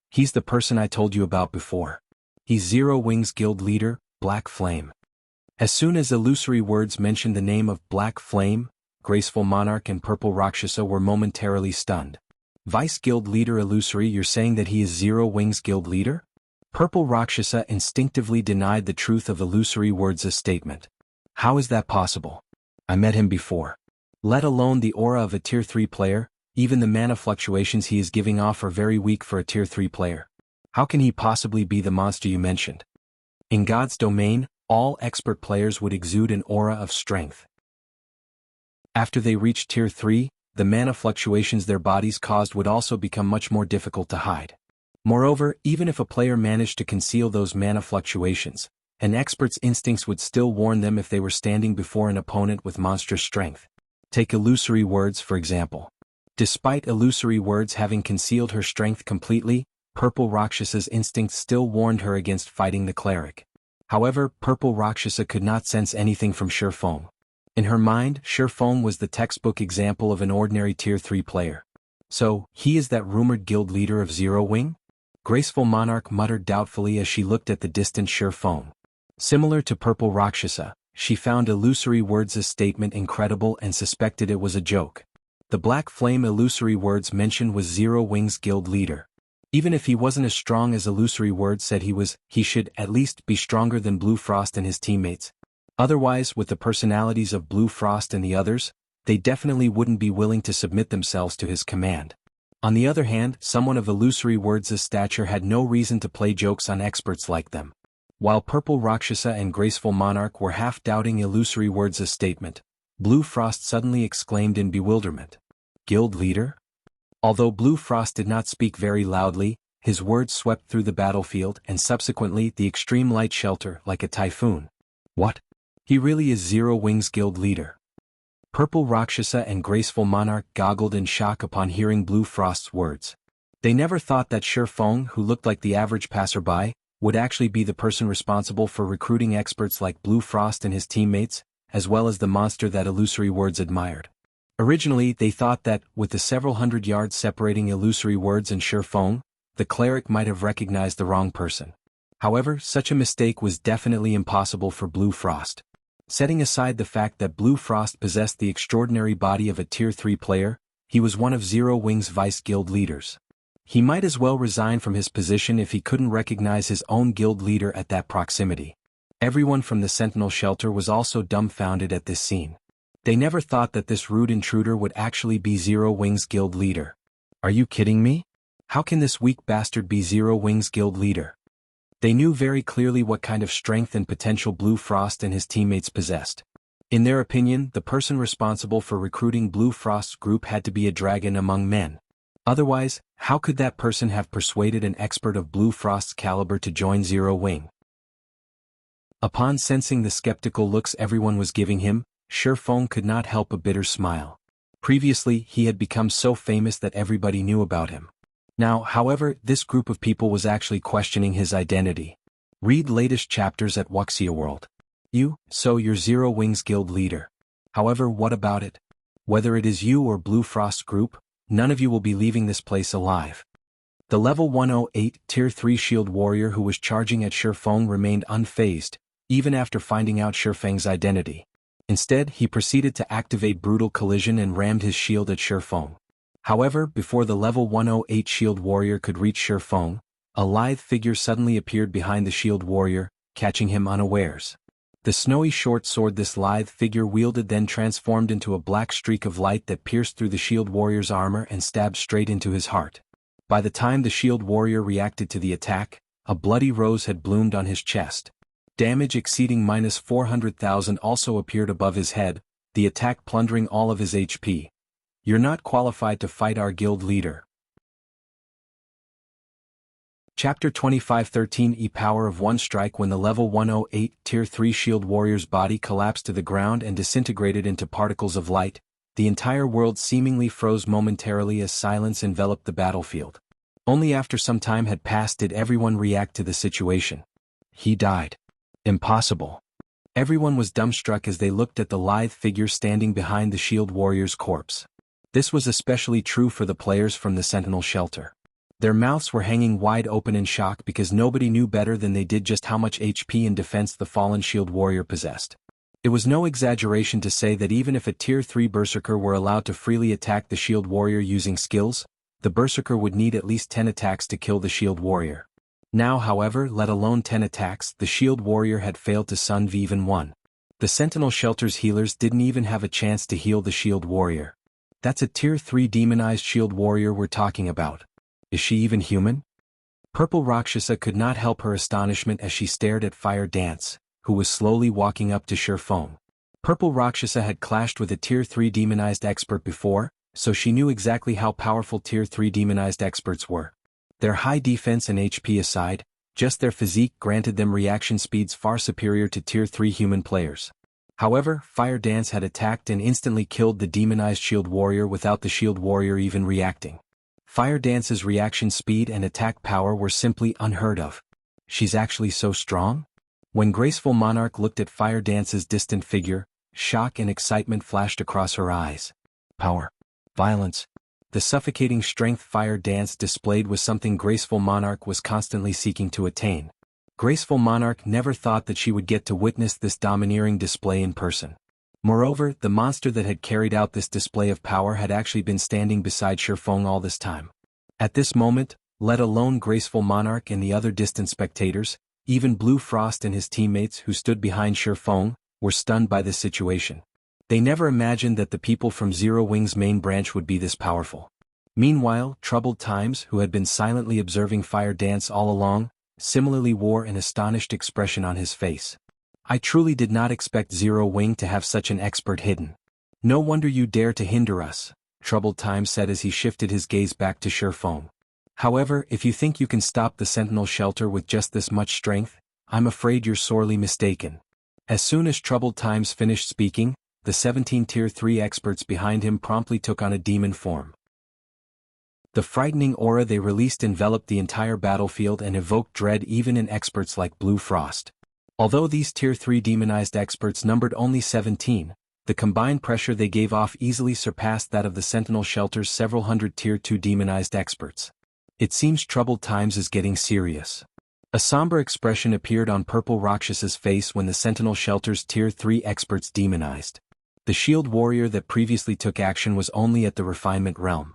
He's the person I told you about before. He's Zero Wing's guild leader, Black Flame. As soon as Illusory Words mentioned the name of Black Flame, Graceful Monarch and Purple Rakshasa were momentarily stunned. Vice Guild Leader Illusory, you're saying that he is Zero Wing's guild leader? Purple Rakshasa instinctively denied the truth of Illusory Words' statement. How is that possible? I met him before. Let alone the aura of a Tier 3 player, even the mana fluctuations he is giving off are very weak for a Tier 3 player. How can he possibly be the monster you mentioned? In God's domain, all expert players would exude an aura of strength. After they reached Tier 3, the mana fluctuations their bodies caused would also become much more difficult to hide. Moreover, even if a player managed to conceal those mana fluctuations, an expert's instincts would still warn them if they were standing before an opponent with monstrous strength. Take Illusory Words for example. Despite Illusory Words having concealed her strength completely, Purple Rakshasa's instincts still warned her against fighting the cleric. However, Purple Rakshasa could not sense anything from Shurfeng. In her mind, Shurfeng was the textbook example of an ordinary Tier 3 player. So, he is that rumored guild leader of Zero Wing? Graceful Monarch muttered doubtfully as she looked at the distant Shurfeng. Similar to Purple Rakshasa, she found Illusory Words' statement incredible and suspected it was a joke. The Black Flame Illusory Words mentioned was Zero Wing's guild leader. Even if he wasn't as strong as Illusory Words said he should at least be stronger than Blue Frost and his teammates. Otherwise, with the personalities of Blue Frost and the others, they definitely wouldn't be willing to submit themselves to his command. On the other hand, someone of Illusory Words' stature had no reason to play jokes on experts like them. While Purple Rakshasa and Graceful Monarch were half-doubting Illusory Words' statement, Blue Frost suddenly exclaimed in bewilderment. Guild leader? Although Blue Frost did not speak very loudly, his words swept through the battlefield and subsequently the extreme light shelter like a typhoon. What? He really is Zero Wing's guild leader. Purple Rakshasa and Graceful Monarch goggled in shock upon hearing Blue Frost's words. They never thought that Shurfeng, who looked like the average passerby, would actually be the person responsible for recruiting experts like Blue Frost and his teammates, as well as the monster that Illusory Words admired. Originally, they thought that, with the several hundred yards separating Illusory Words and Shurfeng, the cleric might have recognized the wrong person. However, such a mistake was definitely impossible for Blue Frost. Setting aside the fact that Blue Frost possessed the extraordinary body of a Tier 3 player, he was one of Zero Wing's vice guild leaders. He might as well resign from his position if he couldn't recognize his own guild leader at that proximity. Everyone from the Sentinel shelter was also dumbfounded at this scene. They never thought that this rude intruder would actually be Zero Wing's guild leader. Are you kidding me? How can this weak bastard be Zero Wing's guild leader? They knew very clearly what kind of strength and potential Blue Frost and his teammates possessed. In their opinion, the person responsible for recruiting Blue Frost's group had to be a dragon among men. Otherwise, how could that person have persuaded an expert of Blue Frost's caliber to join Zero Wing? Upon sensing the skeptical looks everyone was giving him, Shurfeng could not help a bitter smile. Previously, he had become so famous that everybody knew about him. Now, however, this group of people was actually questioning his identity. Read latest chapters at Wuxia World. So you're Zero Wing's guild leader. However, what about it? Whether it is you or Blue Frost's group, none of you will be leaving this place alive. The level 108 Tier 3 shield warrior who was charging at Shurfeng remained unfazed, even after finding out Shurfeng's identity. Instead, he proceeded to activate Brutal Collision and rammed his shield at Shurfeng. However, before the level 108 shield warrior could reach Shurfeng, a lithe figure suddenly appeared behind the shield warrior, catching him unawares. The snowy short sword this lithe figure wielded then transformed into a black streak of light that pierced through the shield warrior's armor and stabbed straight into his heart. By the time the shield warrior reacted to the attack, a bloody rose had bloomed on his chest. Damage exceeding -400,000 also appeared above his head, the attack plundering all of his HP. You're not qualified to fight our guild leader. Chapter 25:13 E-Power of One Strike. When the level 108 Tier 3 shield warrior's body collapsed to the ground and disintegrated into particles of light, The entire world seemingly froze momentarily as silence enveloped the battlefield. Only after some time had passed did everyone react to the situation. He died. Impossible. Everyone was dumbstruck as they looked at the lithe figure standing behind the shield warrior's corpse. This was especially true for the players from the Sentinel shelter. Their mouths were hanging wide open in shock because nobody knew better than they did just how much HP and defense the fallen shield warrior possessed. It was no exaggeration to say that even if a Tier 3 Berserker were allowed to freely attack the shield warrior using skills, the Berserker would need at least 10 attacks to kill the shield warrior. Now, however, let alone 10 attacks, the shield warrior had failed to sunv even one. The Sentinel shelter's healers didn't even have a chance to heal the shield warrior. That's a Tier 3 demonized shield warrior we're talking about. Is she even human? Purple Rakshasa could not help her astonishment as she stared at Fire Dance, who was slowly walking up to Shurfeng. Purple Rakshasa had clashed with a Tier 3 demonized expert before, so she knew exactly how powerful Tier 3 demonized experts were. Their high defense and HP aside, just their physique granted them reaction speeds far superior to Tier 3 human players. However, Fire Dance had attacked and instantly killed the demonized shield warrior without the shield warrior even reacting. Fire Dance's reaction speed and attack power were simply unheard of. She's actually so strong? When Graceful Monarch looked at Fire Dance's distant figure, shock and excitement flashed across her eyes. Power. Violence. The suffocating strength Fire Dance displayed was something Graceful Monarch was constantly seeking to attain. Graceful Monarch never thought that she would get to witness this domineering display in person. Moreover, the monster that had carried out this display of power had actually been standing beside Shurfeng all this time. At this moment, let alone Graceful Monarch and the other distant spectators, even Blue Frost and his teammates who stood behind Shurfeng, were stunned by this situation. They never imagined that the people from Zero Wing's main branch would be this powerful. Meanwhile, Troubled Times, who had been silently observing Fire Dance all along, similarly wore an astonished expression on his face. I truly did not expect Zero Wing to have such an expert hidden. No wonder you dare to hinder us, Troubled Times said as he shifted his gaze back to Shurfeng. However, if you think you can stop the Sentinel shelter with just this much strength, I'm afraid you're sorely mistaken. As soon as Troubled Times finished speaking, the 17 Tier 3 experts behind him promptly took on a demon form. The frightening aura they released enveloped the entire battlefield and evoked dread even in experts like Blue Frost. Although these Tier 3 demonized experts numbered only 17, the combined pressure they gave off easily surpassed that of the Sentinel shelter's several hundred Tier 2 demonized experts. It seems Troubled Times is getting serious. A somber expression appeared on Purple Rakshasa's face when the Sentinel shelter's Tier 3 experts demonized. The shield warrior that previously took action was only at the refinement realm.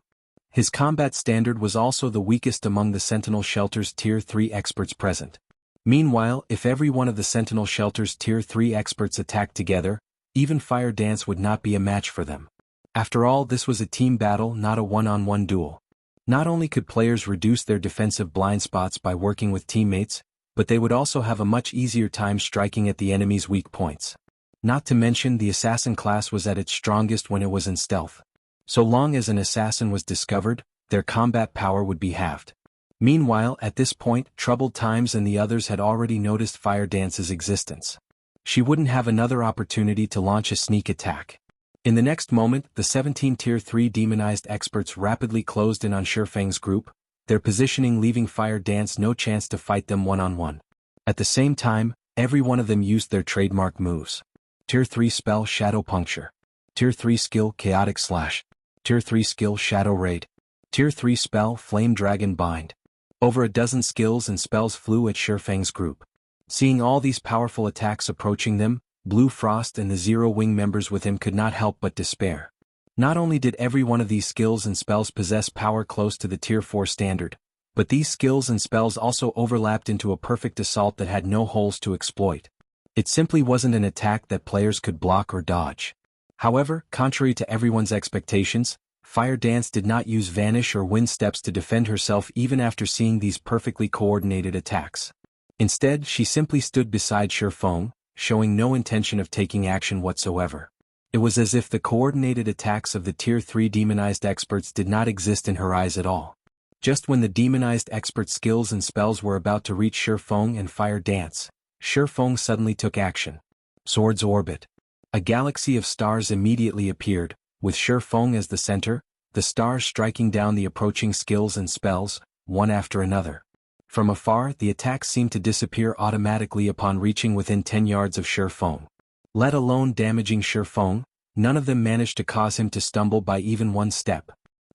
His combat standard was also the weakest among the Sentinel shelter's Tier 3 experts present. Meanwhile, if every one of the Sentinel shelter's Tier 3 experts attacked together, even Fire Dance would not be a match for them. After all, this was a team battle, not a one-on-one duel. Not only could players reduce their defensive blind spots by working with teammates, but they would also have a much easier time striking at the enemy's weak points. Not to mention the assassin class was at its strongest when it was in stealth. So long as an assassin was discovered, their combat power would be halved. Meanwhile, at this point, Troubled Times and the others had already noticed Fire Dance's existence. She wouldn't have another opportunity to launch a sneak attack. In the next moment, the 17 Tier 3 demonized experts rapidly closed in on Shurfeng's group, their positioning leaving Fire Dance no chance to fight them one-on-one. At the same time, every one of them used their trademark moves. Tier 3 spell Shadow Puncture. Tier 3 skill Chaotic Slash. Tier 3 skill Shadow Raid. Tier 3 spell Flame Dragon Bind. Over a dozen skills and spells flew at Shurfeng's group. Seeing all these powerful attacks approaching them, Blue Frost and the Zero Wing members with him could not help but despair. Not only did every one of these skills and spells possess power close to the Tier 4 standard, but these skills and spells also overlapped into a perfect assault that had no holes to exploit. It simply wasn't an attack that players could block or dodge. However, contrary to everyone's expectations, Fire Dance did not use Vanish or Wind Steps to defend herself even after seeing these perfectly coordinated attacks. Instead, she simply stood beside Shurfeng, showing no intention of taking action whatsoever. It was as if the coordinated attacks of the Tier 3 demonized experts did not exist in her eyes at all. Just when the demonized expert skills and spells were about to reach Shurfeng and Fire Dance, Shurfeng suddenly took action. Swords Orbit. A galaxy of stars immediately appeared, with Shifeng as the center, the stars striking down the approaching skills and spells, one after another. From afar, the attacks seemed to disappear automatically upon reaching within 10 yards of Shifeng. Let alone damaging Shifeng, none of them managed to cause him to stumble by even one step.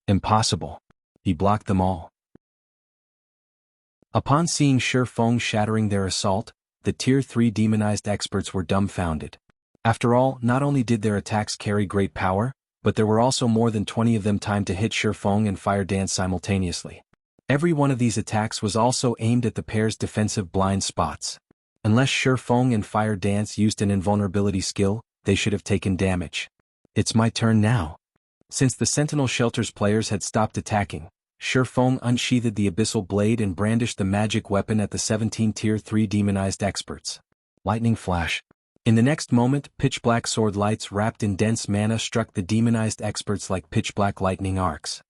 Impossible. He blocked them all. Upon seeing Shifeng shattering their assault, the Tier 3 demonized experts were dumbfounded. After all, not only did their attacks carry great power, but there were also more than 20 of them timed to hit Shifeng and Fire Dance simultaneously. Every one of these attacks was also aimed at the pair's defensive blind spots. Unless Shifeng and Fire Dance used an invulnerability skill, they should have taken damage. It's my turn now. Since the Sentinel Shelter's players had stopped attacking, Shifeng unsheathed the Abyssal Blade and brandished the magic weapon at the 17 Tier 3 demonized experts. Lightning flash. In the next moment, pitch-black sword lights wrapped in dense mana struck the demonized experts like pitch-black lightning arcs.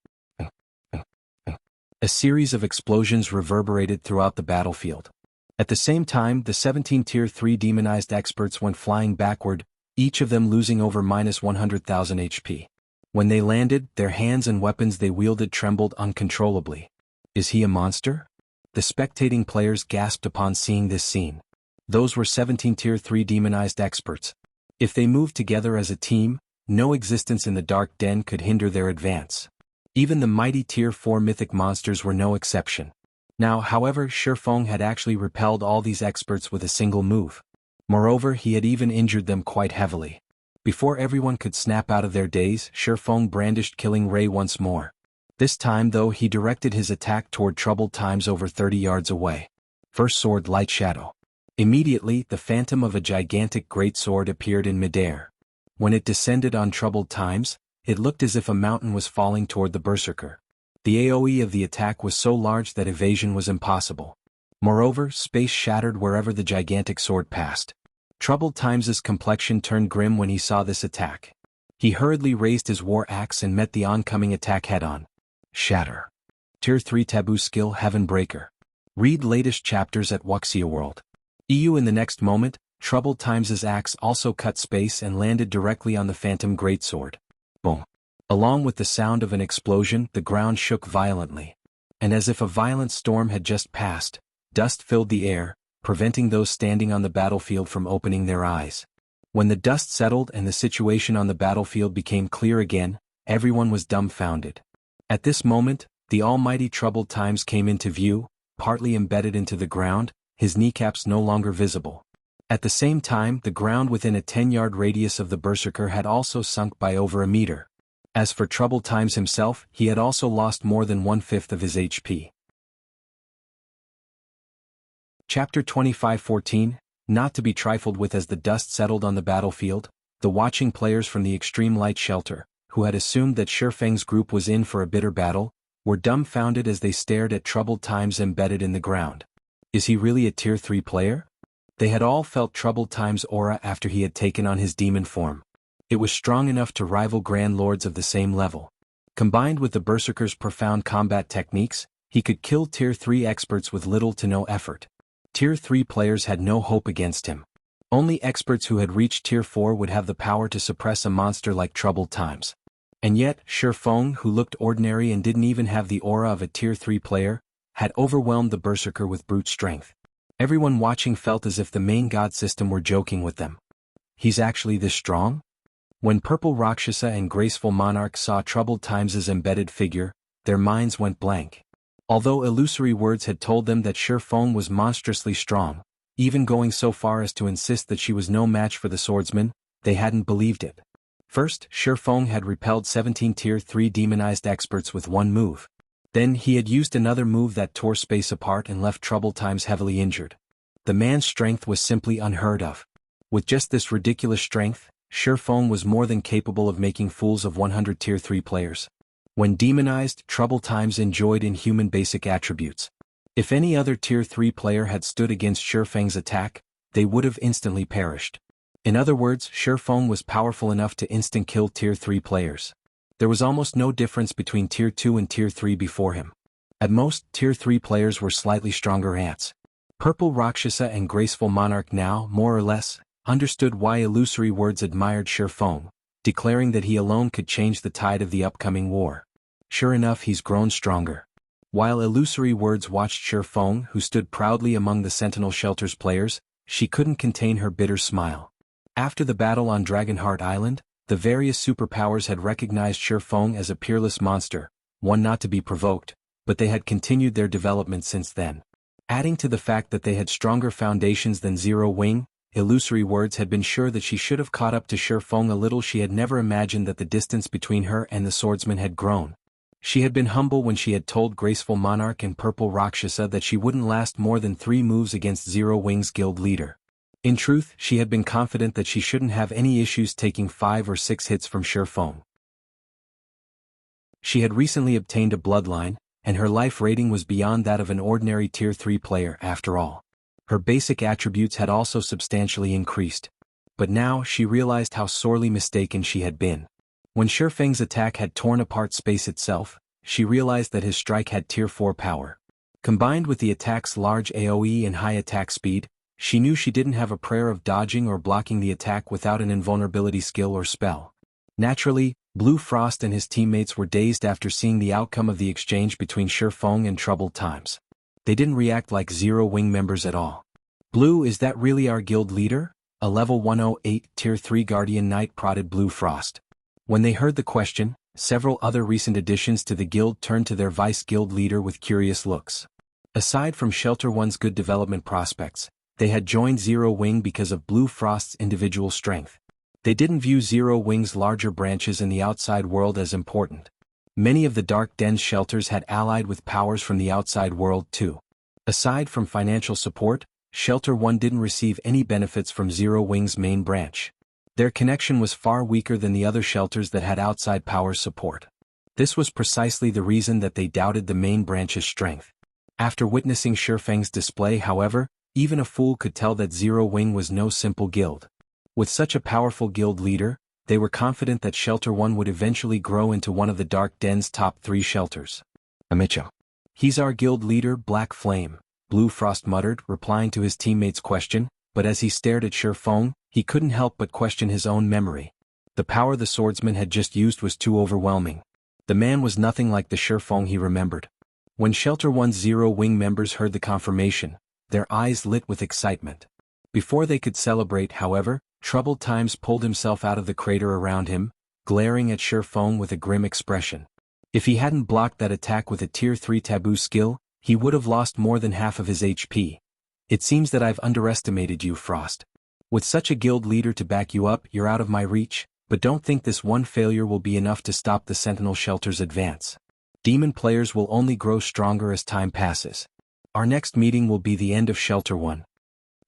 A series of explosions reverberated throughout the battlefield. At the same time, the 17 Tier 3 demonized experts went flying backward, each of them losing over -100,000 HP. When they landed, their hands and weapons they wielded trembled uncontrollably. Is he a monster? The spectating players gasped upon seeing this scene. Those were 17 Tier 3 demonized experts. If they moved together as a team, no existence in the dark den could hinder their advance. Even the mighty Tier 4 mythic monsters were no exception. Now, however, Shifeng had actually repelled all these experts with a single move. Moreover, he had even injured them quite heavily. Before everyone could snap out of their daze, Shifeng brandished Killing Ray once more. This time, though, he directed his attack toward Troubled Times over 30 yards away. First sword Light Shadow. Immediately, the phantom of a gigantic greatsword appeared in midair. When it descended on Troubled Times, it looked as if a mountain was falling toward the berserker. The AoE of the attack was so large that evasion was impossible. Moreover, space shattered wherever the gigantic sword passed. Troubled Times's complexion turned grim when he saw this attack. He hurriedly raised his war axe and met the oncoming attack head-on. Shatter. Tier 3 taboo skill Heaven Breaker. Read latest chapters at Wuxia World. EU. In the next moment, Troubled Times's axe also cut space and landed directly on the phantom greatsword. Boom. Along with the sound of an explosion, the ground shook violently. And as if a violent storm had just passed, dust filled the air, preventing those standing on the battlefield from opening their eyes. When the dust settled and the situation on the battlefield became clear again, everyone was dumbfounded. At this moment, the almighty Troubled Times came into view, partly embedded into the ground, his kneecaps no longer visible. At the same time, the ground within a 10-yard radius of the berserker had also sunk by over a meter. As for Troubled Times himself, he had also lost more than 1/5 of his HP. Chapter 25:14, Not to be trifled with. As the dust settled on the battlefield, the watching players from the Extreme Light Shelter, who had assumed that Shifeng's group was in for a bitter battle, were dumbfounded as they stared at Troubled Times embedded in the ground. Is he really a Tier 3 player? They had all felt Troubled Times' aura after he had taken on his demon form. It was strong enough to rival Grand Lords of the same level. Combined with the Berserker's profound combat techniques, he could kill Tier 3 experts with little to no effort. Tier 3 players had no hope against him. Only experts who had reached Tier 4 would have the power to suppress a monster like Troubled Times. And yet, Shifeng, who looked ordinary and didn't even have the aura of a Tier 3 player, had overwhelmed the Berserker with brute strength. Everyone watching felt as if the main god system were joking with them. He's actually this strong? When Purple Rakshasa and Graceful Monarch saw Troubled Times' embedded figure, their minds went blank. Although illusory words had told them that Shifeng was monstrously strong, even going so far as to insist that she was no match for the swordsman, they hadn't believed it. First, Shifeng had repelled 17 Tier 3 demonized experts with one move. Then he had used another move that tore space apart and left Troubled Times heavily injured. The man's strength was simply unheard of. With just this ridiculous strength, Shifeng was more than capable of making fools of 100 Tier 3 players. When demonized, Troubled Times enjoyed inhuman basic attributes. If any other Tier 3 player had stood against Shifeng's attack, they would have instantly perished. In other words, Shifeng was powerful enough to instant-kill Tier 3 players. There was almost no difference between Tier 2 and Tier 3 before him. At most, Tier 3 players were slightly stronger ants. Purple Rakshasa and Graceful Monarch now, more or less, understood why illusory words admired Shifeng, declaring that he alone could change the tide of the upcoming war. Sure enough, he's grown stronger. While illusory words watched Shi Feng, who stood proudly among the Sentinel Shelter's players, she couldn't contain her bitter smile. After the battle on Dragonheart Island, the various superpowers had recognized Shi Feng as a peerless monster, one not to be provoked, but they had continued their development since then. Adding to the fact that they had stronger foundations than Zero Wing, illusory words had been sure that she should have caught up to Shi Feng a little. She had never imagined that the distance between her and the swordsman had grown. She had been humble when she had told Graceful Monarch and Purple Rakshasa that she wouldn't last more than 3 moves against Zero Wing's guild leader. In truth, she had been confident that she shouldn't have any issues taking 5 or 6 hits from Shi Feng. She had recently obtained a bloodline, and her life rating was beyond that of an ordinary Tier 3 player after all. Her basic attributes had also substantially increased. But now she realized how sorely mistaken she had been. When Shi Feng's attack had torn apart space itself, she realized that his strike had Tier 4 power. Combined with the attack's large AoE and high attack speed, she knew she didn't have a prayer of dodging or blocking the attack without an invulnerability skill or spell. Naturally, Blue Frost and his teammates were dazed after seeing the outcome of the exchange between Shi Feng and Troubled Times. They didn't react like Zero Wing members at all. "Blue, is that really our guild leader?" A level 108 Tier 3 Guardian Knight prodded Blue Frost. When they heard the question, several other recent additions to the guild turned to their vice-guild leader with curious looks. Aside from Shelter One's good development prospects, they had joined Zero Wing because of Blue Frost's individual strength. They didn't view Zero Wing's larger branches in the outside world as important. Many of the Dark Den's shelters had allied with powers from the outside world too. Aside from financial support, Shelter 1 didn't receive any benefits from Zero Wing's main branch. Their connection was far weaker than the other shelters that had outside powers support. This was precisely the reason that they doubted the main branch's strength. After witnessing Shi Feng's display, however, even a fool could tell that Zero Wing was no simple guild. With such a powerful guild leader, they were confident that Shelter 1 would eventually grow into one of the Dark Den's top 3 shelters. "Amicho. He's our guild leader, Black Flame," Blue Frost muttered, replying to his teammate's question, but as he stared at Shi Feng, he couldn't help but question his own memory. The power the swordsman had just used was too overwhelming. The man was nothing like the Shi Feng he remembered. When Shelter 1's Zero Wing members heard the confirmation, their eyes lit with excitement. Before they could celebrate, however, Troubled Times pulled himself out of the crater around him, glaring at Shi Feng with a grim expression. If he hadn't blocked that attack with a Tier 3 taboo skill, he would have lost more than half of his HP. "It seems that I've underestimated you, Frost. With such a guild leader to back you up, you're out of my reach, but don't think this one failure will be enough to stop the Sentinel Shelter's advance. Demon players will only grow stronger as time passes. Our next meeting will be the end of Shelter 1.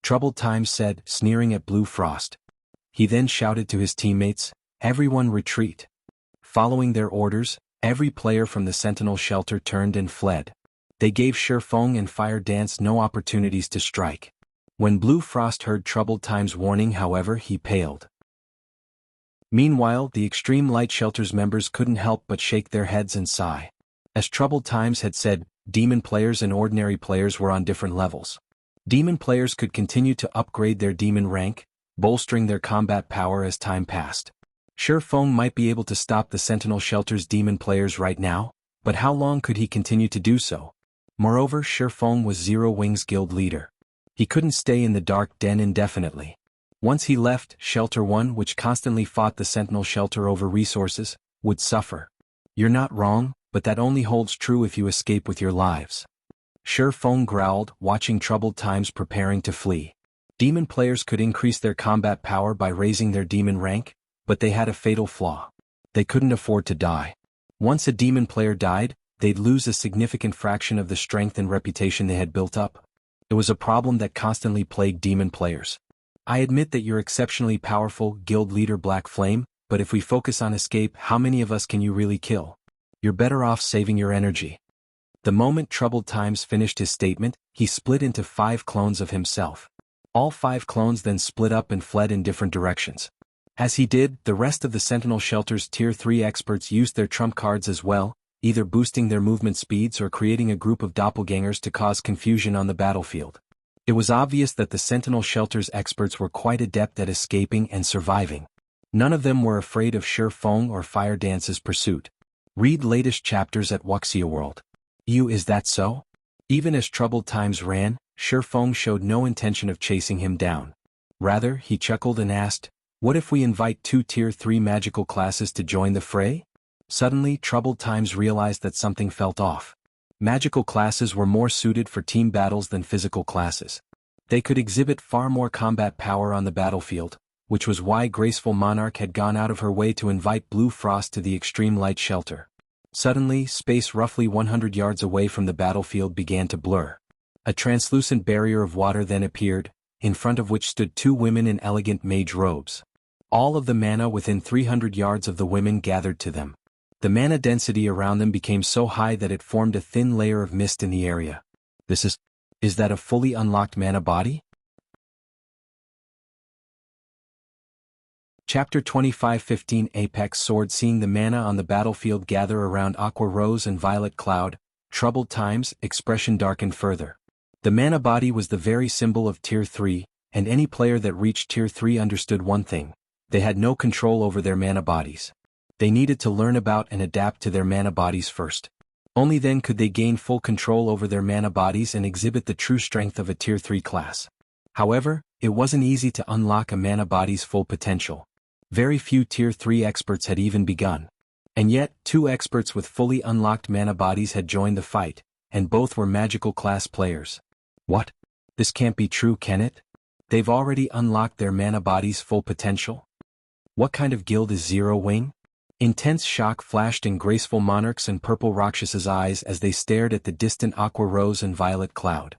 Troubled Times said, sneering at Blue Frost. He then shouted to his teammates, "Everyone retreat." Following their orders, every player from the Sentinel Shelter turned and fled. They gave Shi Feng and Fire Dance no opportunities to strike. When Blue Frost heard Troubled Times' warning, however, he paled. Meanwhile, the Extreme Light Shelter's members couldn't help but shake their heads and sigh. As Troubled Times had said, demon players and ordinary players were on different levels. Demon players could continue to upgrade their demon rank, bolstering their combat power as time passed. Shi Feng might be able to stop the Sentinel Shelter's demon players right now, but how long could he continue to do so? Moreover, Shi Feng was Zero Wing's guild leader. He couldn't stay in the Dark Den indefinitely. Once he left, Shelter 1, which constantly fought the Sentinel Shelter over resources, would suffer. You're not wrong, but that only holds true if you escape with your lives. Shi Feng growled, watching Troubled Times preparing to flee. Demon players could increase their combat power by raising their demon rank, but they had a fatal flaw. They couldn't afford to die. Once a demon player died, they'd lose a significant fraction of the strength and reputation they had built up. It was a problem that constantly plagued demon players. I admit that you're exceptionally powerful, guild leader Black Flame, but if we focus on escape, how many of us can you really kill? You're better off saving your energy. The moment Troubled Times finished his statement, he split into 5 clones of himself. All 5 clones then split up and fled in different directions. As he did, the rest of the Sentinel Shelter's Tier 3 experts used their trump cards as well, either boosting their movement speeds or creating a group of doppelgangers to cause confusion on the battlefield. It was obvious that the Sentinel Shelter's experts were quite adept at escaping and surviving. None of them were afraid of Shi Feng or Fire Dance's pursuit. Read latest chapters at Wuxia World. Is that so? Even as troubled times ran, Shi Feng showed no intention of chasing him down. Rather, he chuckled and asked, "What if we invite 2 Tier 3 magical classes to join the fray?" Suddenly, troubled times realized that something felt off. Magical classes were more suited for team battles than physical classes. They could exhibit far more combat power on the battlefield, which was why Graceful Monarch had gone out of her way to invite Blue Frost to the extreme light shelter. Suddenly, space roughly 100 yards away from the battlefield began to blur. A translucent barrier of water then appeared, in front of which stood 2 women in elegant mage robes. All of the mana within 300 yards of the women gathered to them. The mana density around them became so high that it formed a thin layer of mist in the area. Is that a fully unlocked mana body? Chapter 25-15 Apex Sword. Seeing the mana on the battlefield gather around Aqua Rose and Violet Cloud, troubled times, expression darkened further. The mana body was the very symbol of Tier 3, and any player that reached Tier 3 understood one thing: they had no control over their mana bodies. They needed to learn about and adapt to their mana bodies first. Only then could they gain full control over their mana bodies and exhibit the true strength of a Tier 3 class. However, it wasn't easy to unlock a mana body's full potential. Very few Tier 3 experts had even begun. And yet, 2 experts with fully unlocked mana bodies had joined the fight, and both were magical class players. What? This can't be true, can it? They've already unlocked their mana body's full potential? What kind of guild is Zero Wing? Intense shock flashed in Graceful Monarch's and Purple Rakshas's eyes as they stared at the distant Aqua Rose and Violet Cloud.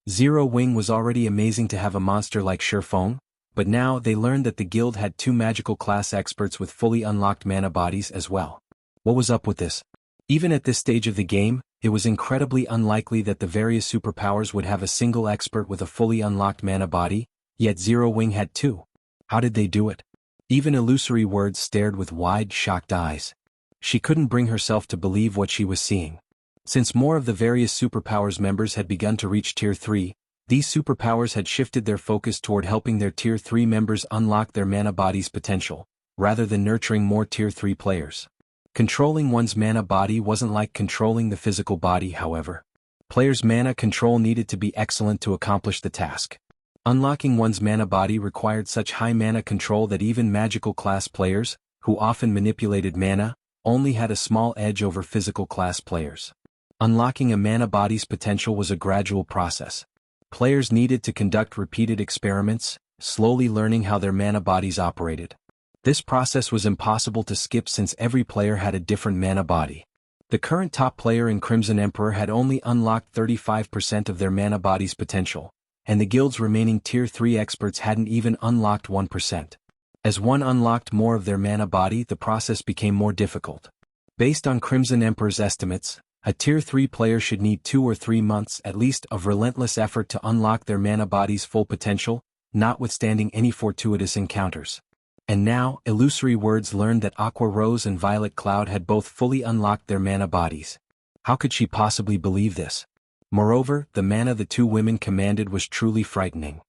Zero Wing was already amazing to have a monster like Shi Feng, but now they learned that the guild had 2 magical class experts with fully unlocked mana bodies as well. What was up with this? Even at this stage of the game, it was incredibly unlikely that the various superpowers would have a single expert with a fully unlocked mana body, yet Zero Wing had 2. How did they do it? Even Illusory Words stared with wide, shocked eyes. She couldn't bring herself to believe what she was seeing. Since more of the various superpowers members had begun to reach Tier 3, these superpowers had shifted their focus toward helping their Tier 3 members unlock their mana body's potential, rather than nurturing more Tier 3 players. Controlling one's mana body wasn't like controlling the physical body, however. Players' mana control needed to be excellent to accomplish the task. Unlocking one's mana body required such high mana control that even magical class players, who often manipulated mana, only had a small edge over physical class players. Unlocking a mana body's potential was a gradual process. Players needed to conduct repeated experiments, slowly learning how their mana bodies operated. This process was impossible to skip since every player had a different mana body. The current top player in Crimson Emperor had only unlocked 35% of their mana body's potential, and the guild's remaining Tier 3 experts hadn't even unlocked 1%. As one unlocked more of their mana body, the process became more difficult. Based on Crimson Emperor's estimates, a Tier 3 player should need 2 or 3 months at least of relentless effort to unlock their mana body's full potential, notwithstanding any fortuitous encounters. And now, Illusory Words learned that Aqua Rose and Violet Cloud had both fully unlocked their mana bodies. How could she possibly believe this? Moreover, the mana the 2 women commanded was truly frightening.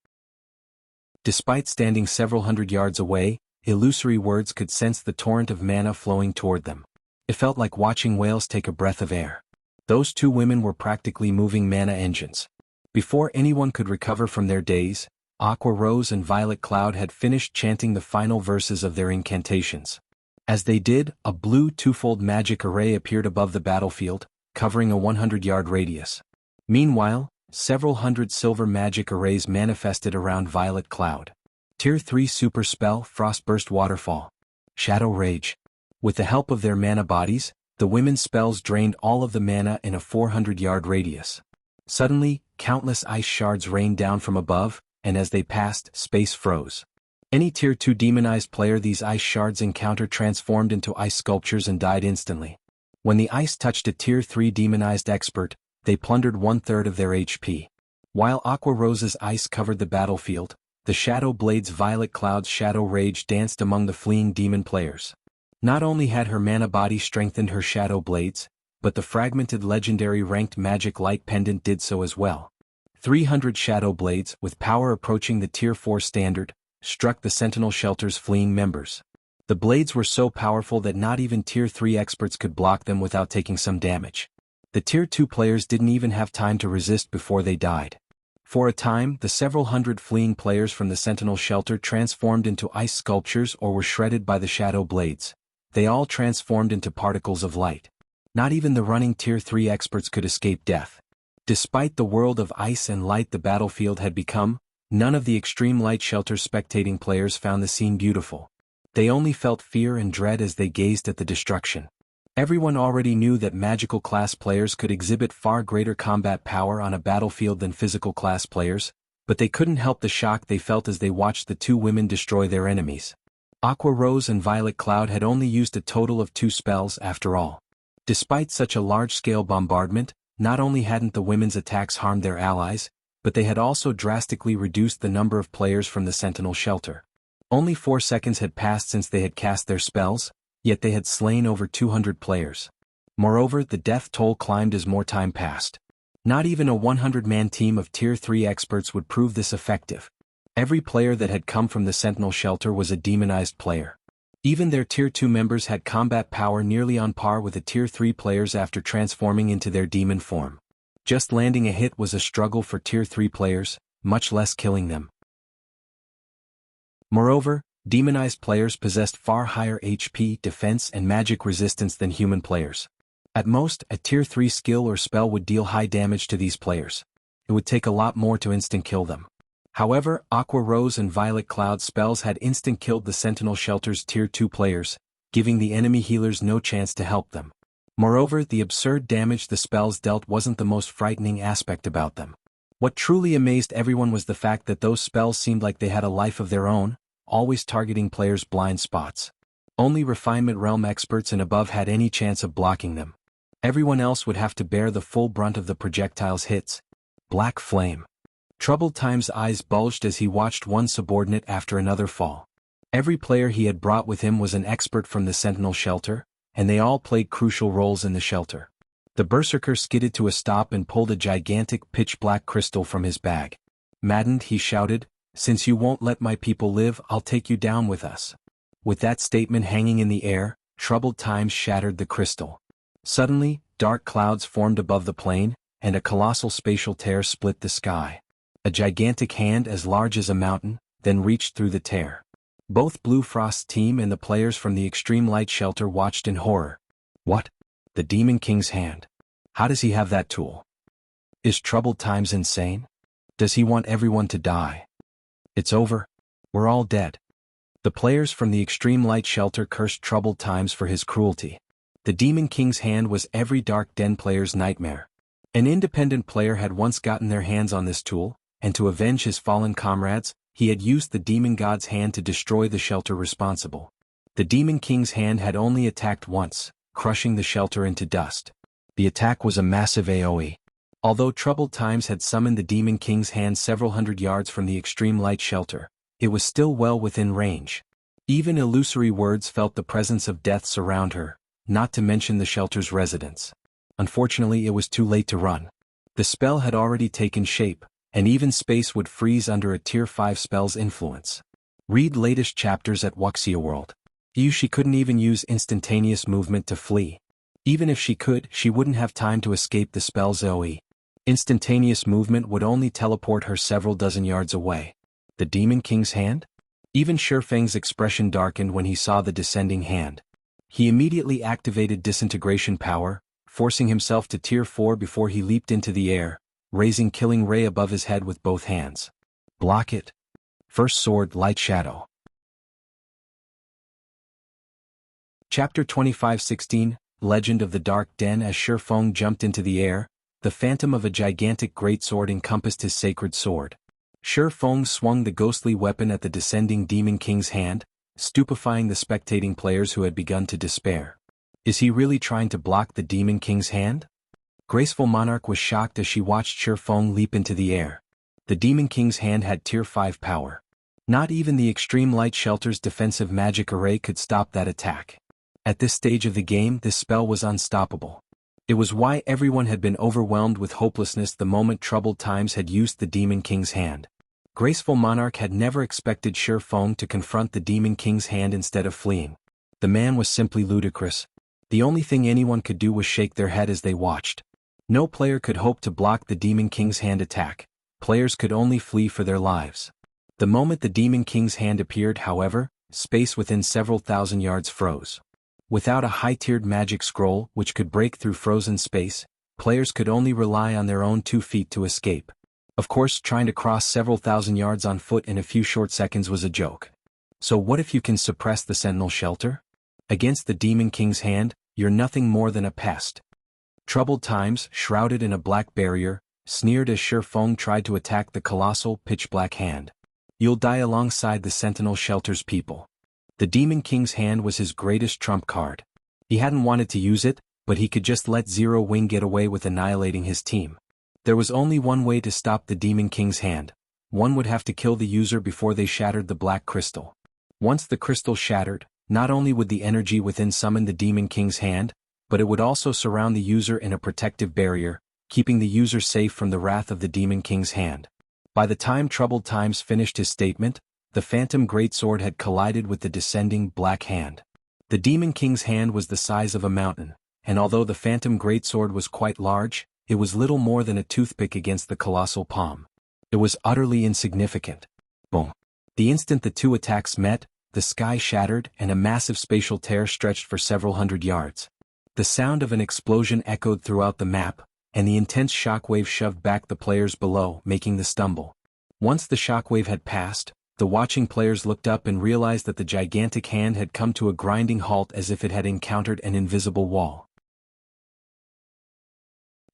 Despite standing several hundred yards away, Illusory Words could sense the torrent of mana flowing toward them. It felt like watching whales take a breath of air. Those 2 women were practically moving mana engines. Before anyone could recover from their daze, Aqua Rose and Violet Cloud had finished chanting the final verses of their incantations. As they did, a blue 2-fold magic array appeared above the battlefield, covering a 100-yard radius. Meanwhile, several hundred silver magic arrays manifested around Violet Cloud. Tier 3 super spell, Frostburst Waterfall. Shadow Rage. With the help of their mana bodies, the women's spells drained all of the mana in a 400-yard radius. Suddenly, countless ice shards rained down from above, and as they passed, space froze. Any Tier 2 demonized player these ice shards encountered transformed into ice sculptures and died instantly. When the ice touched a Tier 3 demonized expert, they plundered 1/3 of their HP. While Aqua Rose's ice covered the battlefield, the Shadow Blade's Violet Cloud's Shadow Rage danced among the fleeing demon players. Not only had her mana body strengthened her Shadow Blades, but the fragmented legendary ranked magic light pendant did so as well. 300 Shadow Blades, with power approaching the Tier 4 standard, struck the Sentinel Shelter's fleeing members. The blades were so powerful that not even Tier 3 experts could block them without taking some damage. The Tier 2 players didn't even have time to resist before they died. For a time, the several hundred fleeing players from the Sentinel shelter transformed into ice sculptures or were shredded by the shadow blades. They all transformed into particles of light. Not even the running Tier 3 experts could escape death. Despite the world of ice and light the battlefield had become, none of the extreme light shelter's spectating players found the scene beautiful. They only felt fear and dread as they gazed at the destruction. Everyone already knew that magical class players could exhibit far greater combat power on a battlefield than physical class players, but they couldn't help the shock they felt as they watched the two women destroy their enemies. Aqua Rose and Violet Cloud had only used a total of 2 spells after all. Despite such a large-scale bombardment, not only hadn't the women's attacks harmed their allies, but they had also drastically reduced the number of players from the Sentinel shelter. Only 4 seconds had passed since they had cast their spells, yet they had slain over 200 players. Moreover, the death toll climbed as more time passed. Not even a 100-man team of Tier 3 experts would prove this effective. Every player that had come from the Sentinel shelter was a demonized player. Even their Tier 2 members had combat power nearly on par with the Tier 3 players after transforming into their demon form. Just landing a hit was a struggle for Tier 3 players, much less killing them. Moreover, demonized players possessed far higher HP, defense and magic resistance than human players. At most, a Tier 3 skill or spell would deal high damage to these players. It would take a lot more to instant kill them. However, Aqua Rose and Violet Cloud spells had instant killed the Sentinel shelter's Tier 2 players, giving the enemy healers no chance to help them. Moreover, the absurd damage the spells dealt wasn't the most frightening aspect about them. What truly amazed everyone was the fact that those spells seemed like they had a life of their own, always targeting players' blind spots. Only Refinement Realm experts and above had any chance of blocking them. Everyone else would have to bear the full brunt of the projectile's hits. Black Flame. Troubled Time's eyes bulged as he watched one subordinate after another fall. Every player he had brought with him was an expert from the Sentinel shelter, and they all played crucial roles in the shelter. The Berserker skidded to a stop and pulled a gigantic pitch-black crystal from his bag. Maddened, he shouted, "Since you won't let my people live, I'll take you down with us." With that statement hanging in the air, Troubled Times shattered the crystal. Suddenly, dark clouds formed above the plain, and a colossal spatial tear split the sky. A gigantic hand as large as a mountain, then reached through the tear. Both Blue Frost's team and the players from the Extreme Light Shelter watched in horror. What? The Demon King's hand. How does he have that tool? Is Troubled Times insane? Does he want everyone to die? It's over. We're all dead. The players from the Extreme Light Shelter cursed Troubled Times for his cruelty. The Demon King's hand was every Dark Den player's nightmare. An independent player had once gotten their hands on this tool, and to avenge his fallen comrades, he had used the Demon God's hand to destroy the shelter responsible. The Demon King's hand had only attacked once, crushing the shelter into dust. The attack was a massive AoE. Although Troubled Times had summoned the Demon King's hand several hundred yards from the Extreme Light Shelter, it was still well within range. Even illusory words felt the presence of death surround her, not to mention the shelter's residents. Unfortunately, it was too late to run. The spell had already taken shape, and even space would freeze under a Tier 5 spell's influence. Read latest chapters at Wuxia World. She couldn't even use instantaneous movement to flee. Even if she could, she wouldn't have time to escape the spell's AoE. Instantaneous movement would only teleport her several dozen yards away. The Demon King's hand? Even Shifeng's expression darkened when he saw the descending hand. He immediately activated disintegration power, forcing himself to Tier 4 before he leaped into the air, raising Killing Ray above his head with both hands. Block it. First Sword, Light Shadow. Chapter 25:16, Legend of the Dark Den. As Shifeng jumped into the air, the phantom of a gigantic greatsword encompassed his sacred sword. Shifeng swung the ghostly weapon at the descending Demon King's hand, stupefying the spectating players who had begun to despair. Is he really trying to block the Demon King's hand? Graceful Monarch was shocked as she watched Shifeng leap into the air. The Demon King's hand had Tier 5 power. Not even the Extreme Light Shelter's defensive magic array could stop that attack. At this stage of the game, this spell was unstoppable. It was why everyone had been overwhelmed with hopelessness the moment Troubled Times had used the Demon King's hand. Graceful Monarch had never expected Shi Feng to confront the Demon King's hand instead of fleeing. The man was simply ludicrous. The only thing anyone could do was shake their head as they watched. No player could hope to block the Demon King's hand attack. Players could only flee for their lives. The moment the Demon King's hand appeared, however, space within several thousand yards froze. Without a high-tiered magic scroll which could break through frozen space, players could only rely on their own 2 feet to escape. Of course, trying to cross several thousand yards on foot in a few short seconds was a joke. So what if you can suppress the Sentinel Shelter? Against the Demon King's hand, you're nothing more than a pest. Troubled Times, shrouded in a black barrier, sneered as Shi Feng tried to attack the colossal, pitch-black hand. You'll die alongside the Sentinel Shelter's people. The Demon King's hand was his greatest trump card. He hadn't wanted to use it, but he could just let Zero Wing get away with annihilating his team. There was only one way to stop the Demon King's hand. One would have to kill the user before they shattered the black crystal. Once the crystal shattered, not only would the energy within summon the Demon King's hand, but it would also surround the user in a protective barrier, keeping the user safe from the wrath of the Demon King's hand. By the time Troubled Times finished his statement, the Phantom Greatsword had collided with the descending black hand. The Demon King's hand was the size of a mountain, and although the Phantom Greatsword was quite large, it was little more than a toothpick against the colossal palm. It was utterly insignificant. Boom. The instant the two attacks met, the sky shattered and a massive spatial tear stretched for several hundred yards. The sound of an explosion echoed throughout the map, and the intense shockwave shoved back the players below, making them stumble. Once the shockwave had passed, the watching players looked up and realized that the gigantic hand had come to a grinding halt as if it had encountered an invisible wall.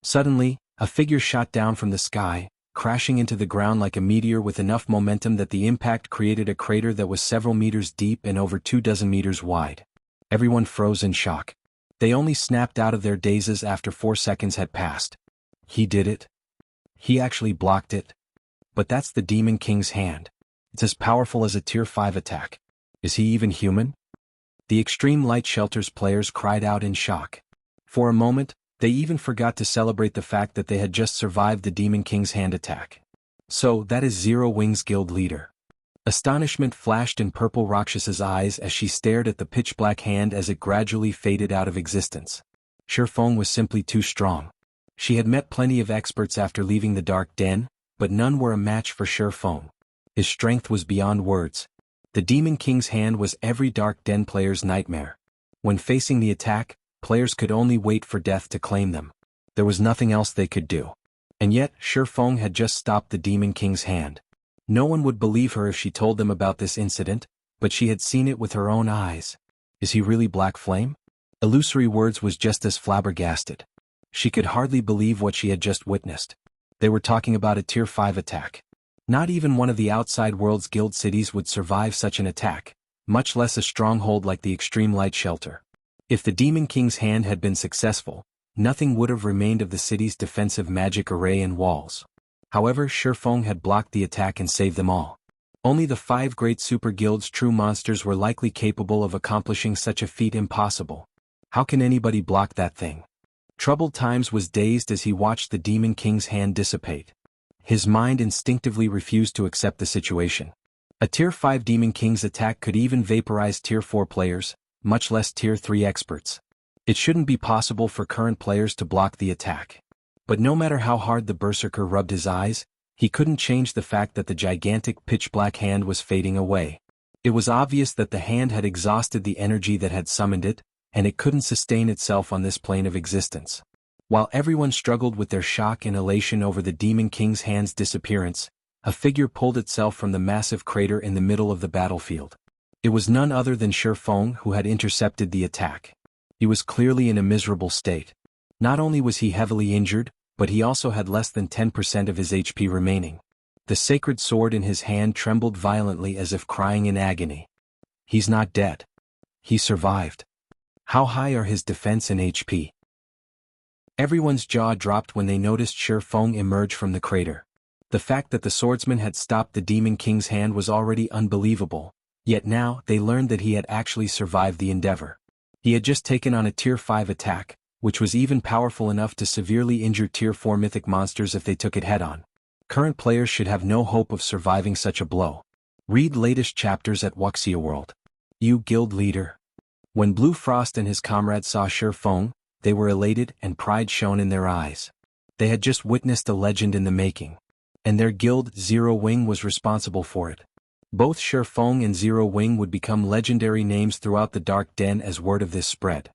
Suddenly, a figure shot down from the sky, crashing into the ground like a meteor with enough momentum that the impact created a crater that was several meters deep and over 24 meters wide. Everyone froze in shock. They only snapped out of their dazes after 4 seconds had passed. He did it. He actually blocked it. But that's the Demon King's hand. It's as powerful as a Tier 5 attack. Is he even human? The Extreme Light Shelter's players cried out in shock. For a moment, they even forgot to celebrate the fact that they had just survived the Demon King's hand attack. So, that is Zero Wing's guild leader. Astonishment flashed in Purple Rakshas's eyes as she stared at the pitch-black hand as it gradually faded out of existence. Shi Feng was simply too strong. She had met plenty of experts after leaving the Dark Den, but none were a match for Shi Feng. His strength was beyond words. The Demon King's hand was every Dark Den player's nightmare. When facing the attack, players could only wait for death to claim them. There was nothing else they could do. And yet, Shi Feng had just stopped the Demon King's hand. No one would believe her if she told them about this incident, but she had seen it with her own eyes. Is he really Black Flame? Illusory Words was just as flabbergasted. She could hardly believe what she had just witnessed. They were talking about a Tier 5 attack. Not even one of the outside world's guild cities would survive such an attack, much less a stronghold like the Extreme Light Shelter. If the Demon King's hand had been successful, nothing would have remained of the city's defensive magic array and walls. However, Shi Feng had blocked the attack and saved them all. Only the 5 great super guild's true monsters were likely capable of accomplishing such a feat impossible. How can anybody block that thing? Troubled Times was dazed as he watched the Demon King's hand dissipate. His mind instinctively refused to accept the situation. A Tier 5 Demon King's attack could even vaporize Tier 4 players, much less Tier 3 experts. It shouldn't be possible for current players to block the attack. But no matter how hard the Berserker rubbed his eyes, he couldn't change the fact that the gigantic pitch-black hand was fading away. It was obvious that the hand had exhausted the energy that had summoned it, and it couldn't sustain itself on this plane of existence. While everyone struggled with their shock and elation over the Demon King's hand's disappearance, a figure pulled itself from the massive crater in the middle of the battlefield. It was none other than Shi Feng who had intercepted the attack. He was clearly in a miserable state. Not only was he heavily injured, but he also had less than 10% of his HP remaining. The sacred sword in his hand trembled violently as if crying in agony. He's not dead. He survived. How high are his defense and HP? Everyone's jaw dropped when they noticed Shi Feng emerge from the crater. The fact that the swordsman had stopped the Demon King's hand was already unbelievable, yet now they learned that he had actually survived the endeavor. He had just taken on a Tier 5 attack, which was even powerful enough to severely injure Tier 4 mythic monsters if they took it head-on. Current players should have no hope of surviving such a blow. Read latest chapters at Wuxia World. You guild leader. When Blue Frost and his comrades saw Shi Feng, they were elated and pride shone in their eyes. They had just witnessed a legend in the making. And their guild, Zero Wing, was responsible for it. Both Shi Feng and Zero Wing would become legendary names throughout the Dark Den as word of this spread.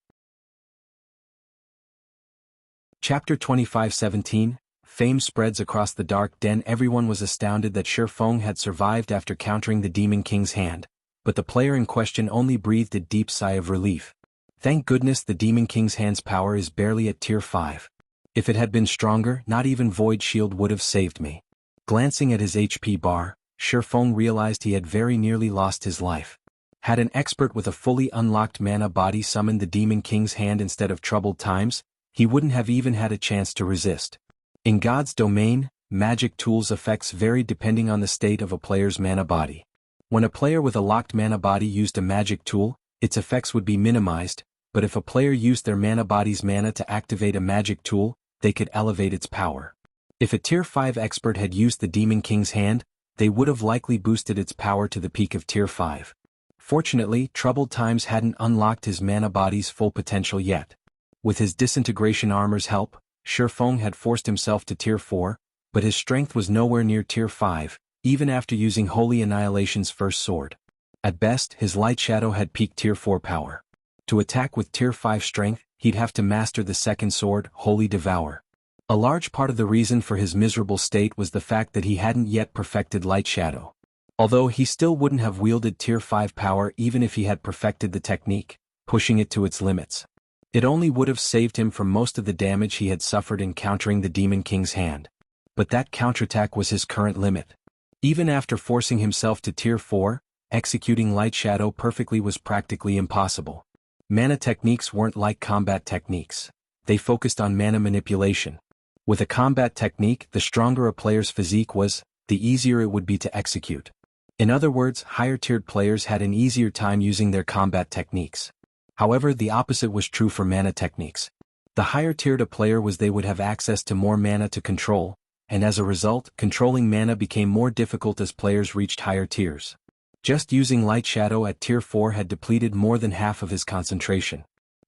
Chapter 25:17. Fame spreads across the Dark Den. Everyone was astounded that Shi Feng had survived after countering the Demon King's hand, but the player in question only breathed a deep sigh of relief. Thank goodness the Demon King's hand's power is barely at tier 5. If it had been stronger, not even Void Shield would have saved me. Glancing at his HP bar, Shi Feng realized he had very nearly lost his life. Had an expert with a fully unlocked mana body summoned the Demon King's hand instead of Troubled Times, he wouldn't have even had a chance to resist. In God's domain, magic tools' effects vary depending on the state of a player's mana body. When a player with a locked mana body used a magic tool, its effects would be minimized, but if a player used their mana body's mana to activate a magic tool, they could elevate its power. If a tier 5 expert had used the Demon King's hand, they would have likely boosted its power to the peak of tier 5. Fortunately, Troubled Times hadn't unlocked his mana body's full potential yet. With his disintegration armor's help, Shi Feng had forced himself to tier 4, but his strength was nowhere near tier 5, even after using Holy Annihilation's first sword. At best, his Light Shadow had peaked tier 4 power. To attack with tier 5 strength, he'd have to master the second sword, Holy Devour. A large part of the reason for his miserable state was the fact that he hadn't yet perfected Light Shadow. Although he still wouldn't have wielded tier 5 power even if he had perfected the technique, pushing it to its limits. It only would have saved him from most of the damage he had suffered in countering the Demon King's hand. But that counterattack was his current limit. Even after forcing himself to tier 4, executing Light Shadow perfectly was practically impossible. Mana techniques weren't like combat techniques. They focused on mana manipulation. With a combat technique, the stronger a player's physique was, the easier it would be to execute. In other words, higher-tiered players had an easier time using their combat techniques. However, the opposite was true for mana techniques. The higher-tiered a player was, they would have access to more mana to control, and as a result, controlling mana became more difficult as players reached higher tiers. Just using Light Shadow at tier 4 had depleted more than half of his concentration.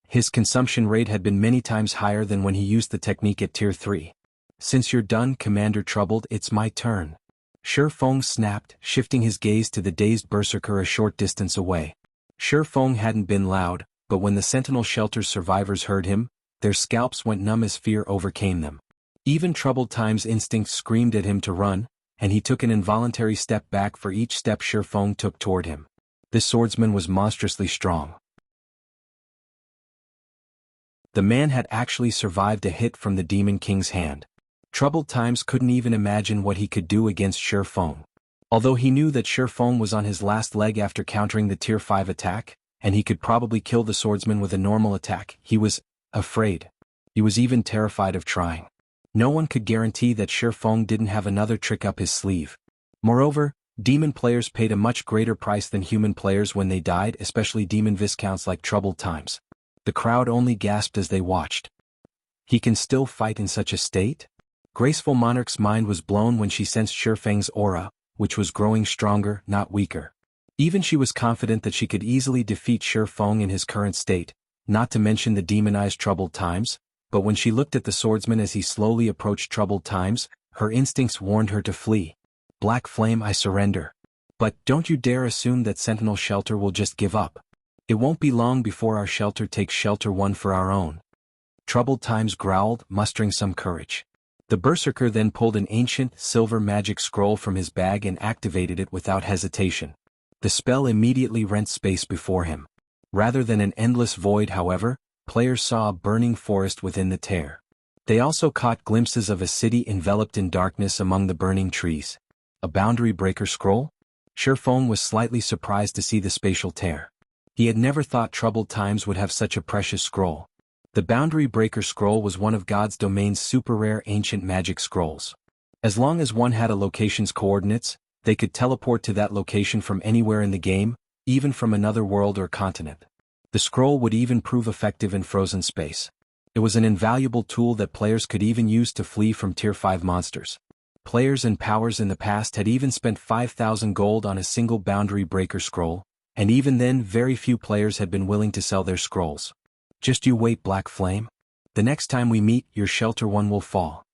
His consumption rate had been many times higher than when he used the technique at tier 3. Since you're done, Commander Troubled, it's my turn. Shi Feng snapped, shifting his gaze to the dazed berserker a short distance away. Shi Feng hadn't been loud, but when the Sentinel Shelter's survivors heard him, their scalps went numb as fear overcame them. Even Troubled Times' instincts screamed at him to run, and he took an involuntary step back for each step Shi Feng took toward him. This swordsman was monstrously strong. The man had actually survived a hit from the Demon King's hand. Troubled Times couldn't even imagine what he could do against Shi Feng. Although he knew that Shi Feng was on his last leg after countering the tier 5 attack, and he could probably kill the swordsman with a normal attack, he was afraid. He was even terrified of trying. No one could guarantee that Shi Feng didn't have another trick up his sleeve. Moreover, demon players paid a much greater price than human players when they died, especially demon viscounts like Troubled Times. The crowd only gasped as they watched. He can still fight in such a state? Graceful Monarch's mind was blown when she sensed Shi Feng's aura, which was growing stronger, not weaker. Even she was confident that she could easily defeat Shi Feng in his current state, not to mention the demonized Troubled Times, but when she looked at the swordsman as he slowly approached Troubled Times, her instincts warned her to flee. Black Flame, I surrender. But don't you dare assume that Sentinel Shelter will just give up. It won't be long before our shelter takes Shelter 1 for our own. Troubled Times growled, mustering some courage. The Berserker then pulled an ancient, silver magic scroll from his bag and activated it without hesitation. The spell immediately rent space before him. Rather than an endless void, however, players saw a burning forest within the tear. They also caught glimpses of a city enveloped in darkness among the burning trees. A boundary breaker scroll? Shi Feng was slightly surprised to see the spatial tear. He had never thought Troubled Times would have such a precious scroll. The Boundary Breaker Scroll was one of God's domain's super-rare ancient magic scrolls. As long as one had a location's coordinates, they could teleport to that location from anywhere in the game, even from another world or continent. The scroll would even prove effective in frozen space. It was an invaluable tool that players could even use to flee from Tier 5 monsters. Players and powers in the past had even spent 5,000 gold on a single boundary breaker scroll, and even then very few players had been willing to sell their scrolls. Just you wait, Black Flame. The next time we meet, your Shelter One will fall.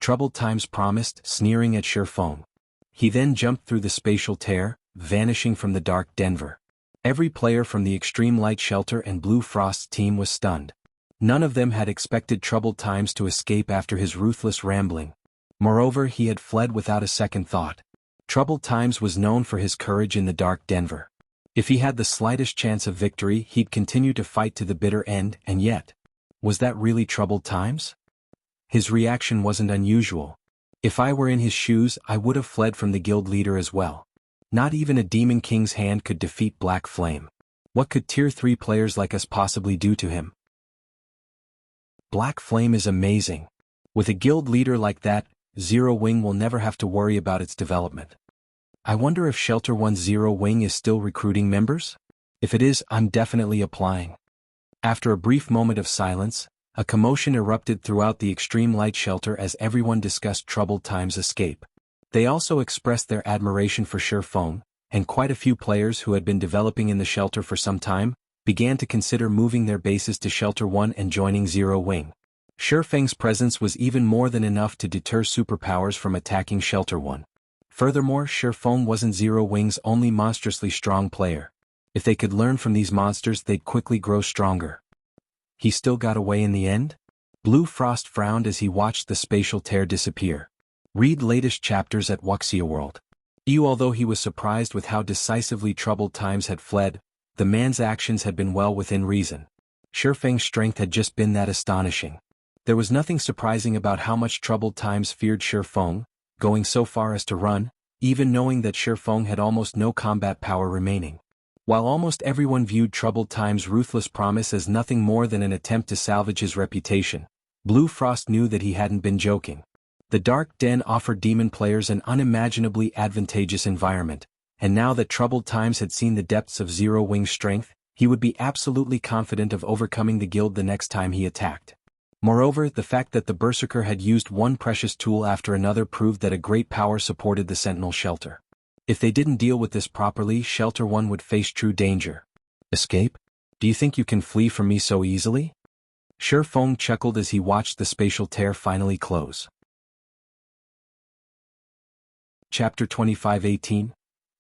Troubled Times promised, sneering at Shifeng. He then jumped through the spatial tear, vanishing from the dark Denver. Every player from the Extreme Light Shelter and Blue Frost's team was stunned. None of them had expected Troubled Times to escape after his ruthless rambling. Moreover, he had fled without a second thought. Troubled Times was known for his courage in the dark Denver. If he had the slightest chance of victory, he'd continue to fight to the bitter end, and yet, was that really Troubled Times? His reaction wasn't unusual. If I were in his shoes, I would have fled from the guild leader as well. Not even a Demon King's hand could defeat Black Flame. What could Tier 3 players like us possibly do to him? Black Flame is amazing. With a guild leader like that, Zero Wing will never have to worry about its development. I wonder if Shelter 1 Zero Wing is still recruiting members? If it is, I'm definitely applying. After a brief moment of silence, a commotion erupted throughout the Extreme Light Shelter as everyone discussed Troubled Times' escape. They also expressed their admiration for Shifeng, and quite a few players who had been developing in the shelter for some time began to consider moving their bases to Shelter 1 and joining Zero Wing. Shifeng's presence was even more than enough to deter superpowers from attacking Shelter 1. Furthermore, Shifeng wasn't Zero Wing's only monstrously strong player. If they could learn from these monsters, they'd quickly grow stronger. He still got away in the end? Blue Frost frowned as he watched the spatial tear disappear. Read latest chapters at Wuxia World. Although he was surprised with how decisively Troubled Times had fled, the man's actions had been well within reason. Shifeng's strength had just been that astonishing. There was nothing surprising about how much Troubled Times feared Shifeng, going so far as to run, even knowing that Shifeng had almost no combat power remaining. While almost everyone viewed Troubled Times' ruthless promise as nothing more than an attempt to salvage his reputation, Blue Frost knew that he hadn't been joking. The Dark Den offered demon players an unimaginably advantageous environment, and now that Troubled Times had seen the depths of Zero Wing's strength, he would be absolutely confident of overcoming the guild the next time he attacked. Moreover, the fact that the Berserker had used one precious tool after another proved that a great power supported the Sentinel Shelter. If they didn't deal with this properly, Shelter 1 would face true danger. Escape? Do you think you can flee from me so easily? Shifeng chuckled as he watched the spatial tear finally close. Chapter 25:18.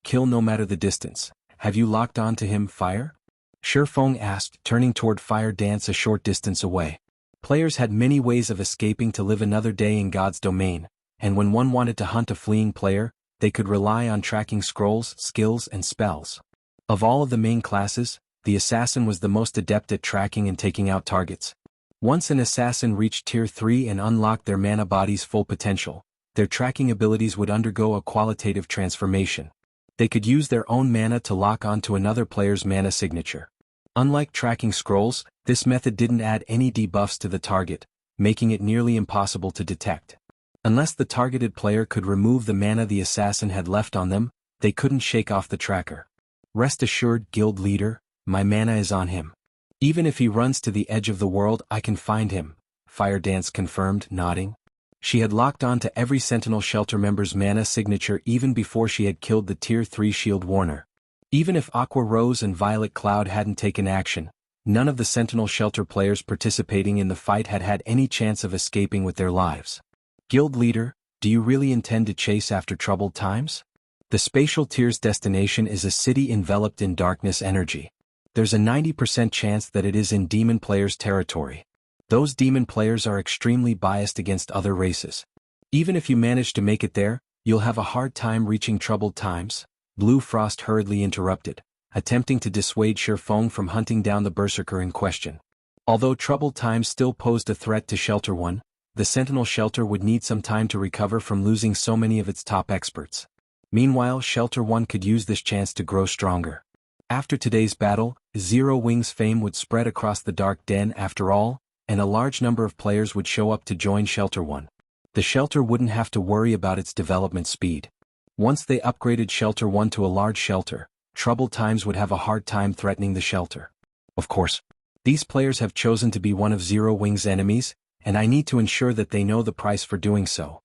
Kill no matter the distance. Have you locked on to him, Fire? Shifeng asked, turning toward Fire Dance a short distance away. Players had many ways of escaping to live another day in God's domain, and when one wanted to hunt a fleeing player, they could rely on tracking scrolls, skills, and spells. Of all of the main classes, the assassin was the most adept at tracking and taking out targets. Once an assassin reached Tier 3 and unlocked their mana body's full potential, their tracking abilities would undergo a qualitative transformation. They could use their own mana to lock onto another player's mana signature. Unlike tracking scrolls, this method didn't add any debuffs to the target, making it nearly impossible to detect. Unless the targeted player could remove the mana the assassin had left on them, they couldn't shake off the tracker. Rest assured, guild leader, my mana is on him. Even if he runs to the edge of the world, I can find him, Fire Dance confirmed, nodding. She had locked on to every Sentinel Shelter member's mana signature even before she had killed the Tier 3 Shield Warner. Even if Aqua Rose and Violet Cloud hadn't taken action, none of the Sentinel Shelter players participating in the fight had had any chance of escaping with their lives. Guild leader, do you really intend to chase after Troubled Times? The spatial tier's destination is a city enveloped in darkness energy. There's a 90% chance that it is in demon players' territory. Those demon players are extremely biased against other races. Even if you manage to make it there, you'll have a hard time reaching Troubled Times, Blue Frost hurriedly interrupted, attempting to dissuade Shifeng from hunting down the Berserker in question. Although Troubled Times still posed a threat to Shelter 1, the Sentinel Shelter would need some time to recover from losing so many of its top experts. Meanwhile, Shelter 1 could use this chance to grow stronger. After today's battle, Zero Wing's fame would spread across the Dark Den after all, and a large number of players would show up to join Shelter 1. The shelter wouldn't have to worry about its development speed. Once they upgraded Shelter 1 to a large shelter, Troubled Times would have a hard time threatening the shelter. Of course, these players have chosen to be one of Zero Wing's enemies, and I need to ensure that they know the price for doing so.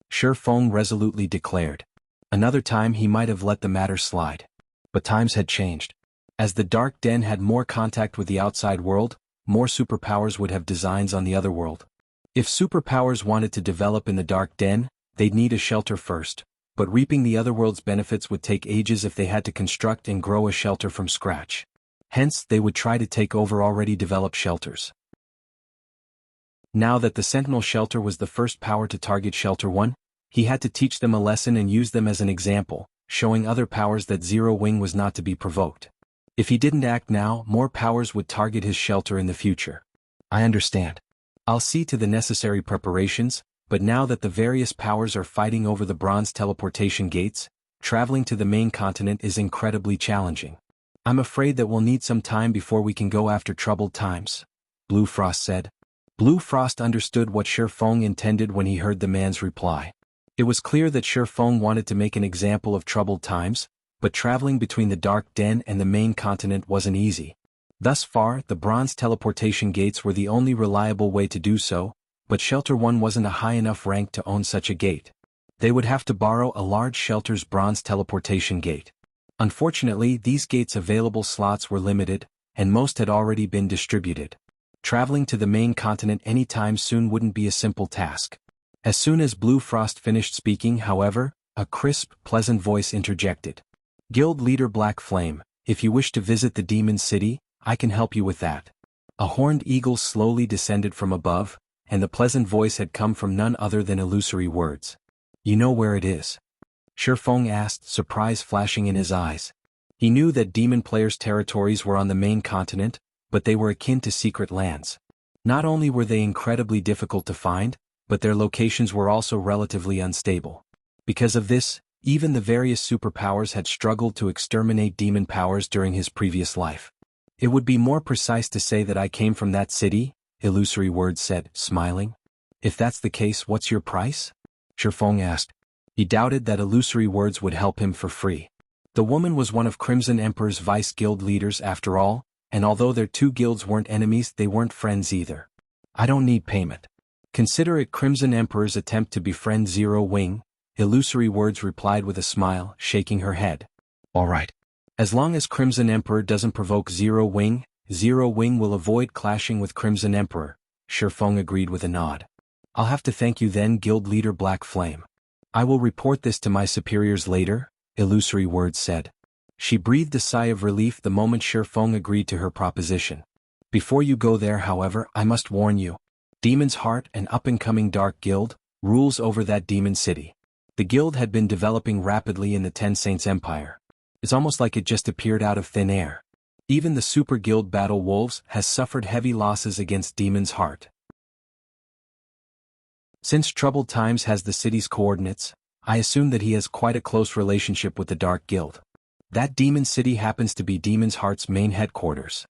Shi Feng resolutely declared. Another time he might have let the matter slide. But times had changed. As the Dark Den had more contact with the outside world, more superpowers would have designs on the other world. If superpowers wanted to develop in the Dark Den, they'd need a shelter first, but reaping the other world's benefits would take ages if they had to construct and grow a shelter from scratch. Hence, they would try to take over already developed shelters. Now that the Sentinel Shelter was the first power to target Shelter 1, he had to teach them a lesson and use them as an example, showing other powers that Zero Wing was not to be provoked. If he didn't act now, more powers would target his shelter in the future. I understand. I'll see to the necessary preparations, but now that the various powers are fighting over the bronze teleportation gates, traveling to the main continent is incredibly challenging. I'm afraid that we'll need some time before we can go after troubled times, Blue Frost said. Blue Frost understood what Shi Feng intended when he heard the man's reply. It was clear that Shi Feng wanted to make an example of troubled times, but traveling between the Dark Den and the main continent wasn't easy. Thus far, the bronze teleportation gates were the only reliable way to do so, but Shelter 1 wasn't a high enough rank to own such a gate. They would have to borrow a large shelter's bronze teleportation gate. Unfortunately, these gates' available slots were limited, and most had already been distributed. Traveling to the main continent anytime soon wouldn't be a simple task. As soon as Blue Frost finished speaking, however, a crisp, pleasant voice interjected. Guild Leader Black Flame, if you wish to visit the Demon City, I can help you with that. A horned eagle slowly descended from above, and the pleasant voice had come from none other than Illusory Words. You know where it is? Shi Feng asked, surprise flashing in his eyes. He knew that demon players' territories were on the main continent, but they were akin to secret lands. Not only were they incredibly difficult to find, but their locations were also relatively unstable. Because of this, even the various superpowers had struggled to exterminate demon powers during his previous life. It would be more precise to say that I came from that city, Illusory Words said, smiling. If that's the case, what's your price? Shi Feng asked. He doubted that Illusory Words would help him for free. The woman was one of Crimson Emperor's vice guild leaders after all, and although their two guilds weren't enemies, they weren't friends either. I don't need payment. Consider it Crimson Emperor's attempt to befriend Zero Wing, Illusory Words replied with a smile, shaking her head. All right. As long as Crimson Emperor doesn't provoke Zero Wing will avoid clashing with Crimson Emperor, Shi Feng agreed with a nod. I'll have to thank you then, Guild Leader Black Flame. I will report this to my superiors later, Illusory Words said. She breathed a sigh of relief the moment Shi Feng agreed to her proposition. Before you go there, however, I must warn you. Demon's Heart, an up-and-coming dark guild, rules over that demon city. The guild had been developing rapidly in the Ten Saints Empire. It's almost like it just appeared out of thin air. Even the Super Guild Battle Wolves has suffered heavy losses against Demon's Heart. Since Troubled Times has the city's coordinates, I assume that he has quite a close relationship with the Dark Guild. That demon city happens to be Demon's Heart's main headquarters.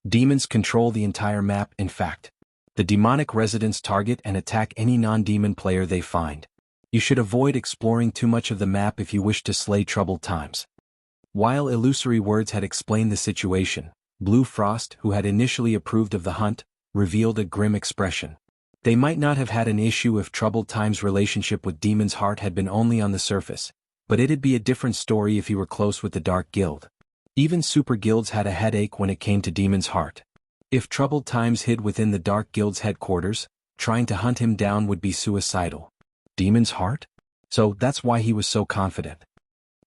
Demons control the entire map, in fact. The demonic residents target and attack any non-demon player they find. You should avoid exploring too much of the map if you wish to slay Troubled Times. While Illusory Words had explained the situation, Blue Frost, who had initially approved of the hunt, revealed a grim expression. They might not have had an issue if Troubled Times' relationship with Demon's Heart had been only on the surface, but it'd be a different story if he were close with the Dark Guild. Even super guilds had a headache when it came to Demon's Heart. If Troubled Times hid within the Dark Guild's headquarters, trying to hunt him down would be suicidal. Demon's Heart? So that's why he was so confident.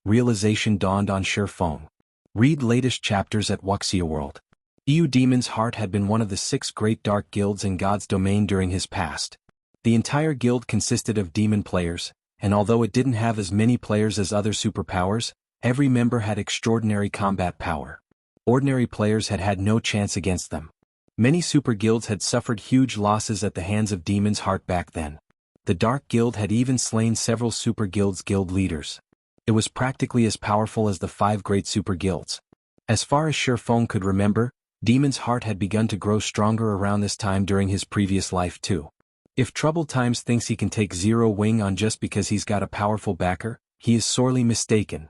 Realization dawned on Shi Feng. Read latest chapters at Wuxia World. Demon's Heart had been one of the 6 great dark guilds in God's domain during his past. The entire guild consisted of demon players, and although it didn't have as many players as other superpowers, every member had extraordinary combat power. Ordinary players had had no chance against them. Many super guilds had suffered huge losses at the hands of Demon's Heart back then. The Dark Guild had even slain several super guilds' guild leaders. It was practically as powerful as the 5 great super guilds. As far as Shi Feng could remember, Demon's Heart had begun to grow stronger around this time during his previous life too. If Troubled Times thinks he can take Zero Wing on just because he's got a powerful backer, he is sorely mistaken.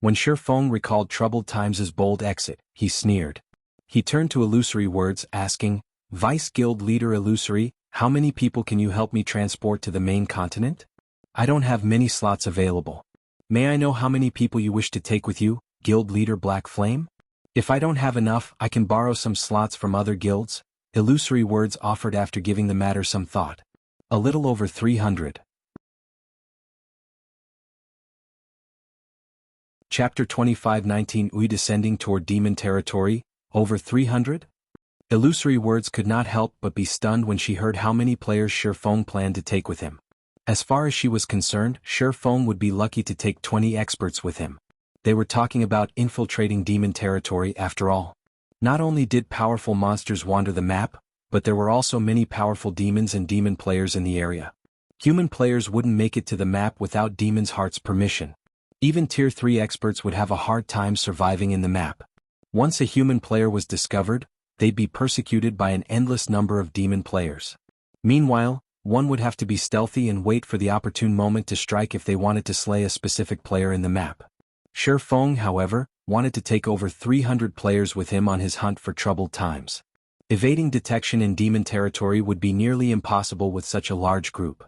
When Shi Feng recalled Troubled Times' bold exit, he sneered. He turned to Illusory Words, asking, Vice Guild Leader Illusory, how many people can you help me transport to the main continent? I don't have many slots available. May I know how many people you wish to take with you, Guild Leader Black Flame? If I don't have enough, I can borrow some slots from other guilds, Illusory Words offered after giving the matter some thought. A little over 300. Chapter 25-19 Ui descending toward demon territory, over 300? Illusory Words could not help but be stunned when she heard how many players Shifeng planned to take with him. As far as she was concerned, Shifeng would be lucky to take 20 experts with him. They were talking about infiltrating demon territory after all. Not only did powerful monsters wander the map, but there were also many powerful demons and demon players in the area. Human players wouldn't make it to the map without Demon's Heart's permission. Even Tier 3 experts would have a hard time surviving in the map. Once a human player was discovered, they'd be persecuted by an endless number of demon players. Meanwhile, one would have to be stealthy and wait for the opportune moment to strike if they wanted to slay a specific player in the map. Shifeng, however, wanted to take over 300 players with him on his hunt for troubled times. Evading detection in demon territory would be nearly impossible with such a large group.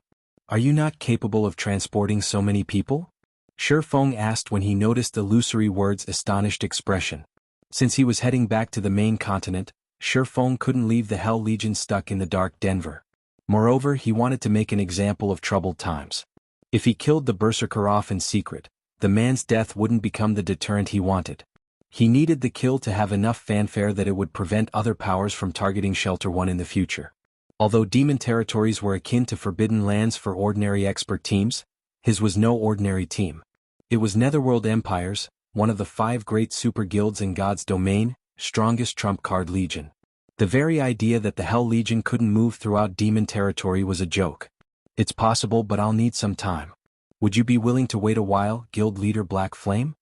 Are you not capable of transporting so many people? Shifeng asked when he noticed Illusory Words' astonished expression. Since he was heading back to the main continent, Shifeng couldn't leave the Hell Legion stuck in the Dark Denver. Moreover, he wanted to make an example of troubled times. If he killed the Berserker off in secret, the man's death wouldn't become the deterrent he wanted. He needed the kill to have enough fanfare that it would prevent other powers from targeting Shelter 1 in the future. Although demon territories were akin to forbidden lands for ordinary expert teams, his was no ordinary team. It was Netherworld Empires, one of the 5 great super guilds in God's domain, strongest trump card legion. The very idea that the Hell Legion couldn't move throughout demon territory was a joke. It's possible, but I'll need some time. Would you be willing to wait a while, Guild Leader Black Flame?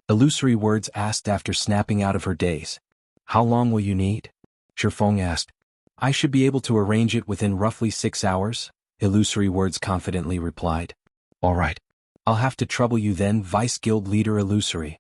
Illusory Words asked after snapping out of her daze. How long will you need? Shifeng asked. I should be able to arrange it within roughly 6 hours, Illusory Words confidently replied. All right. I'll have to trouble you then, Vice Guild Leader Illusory.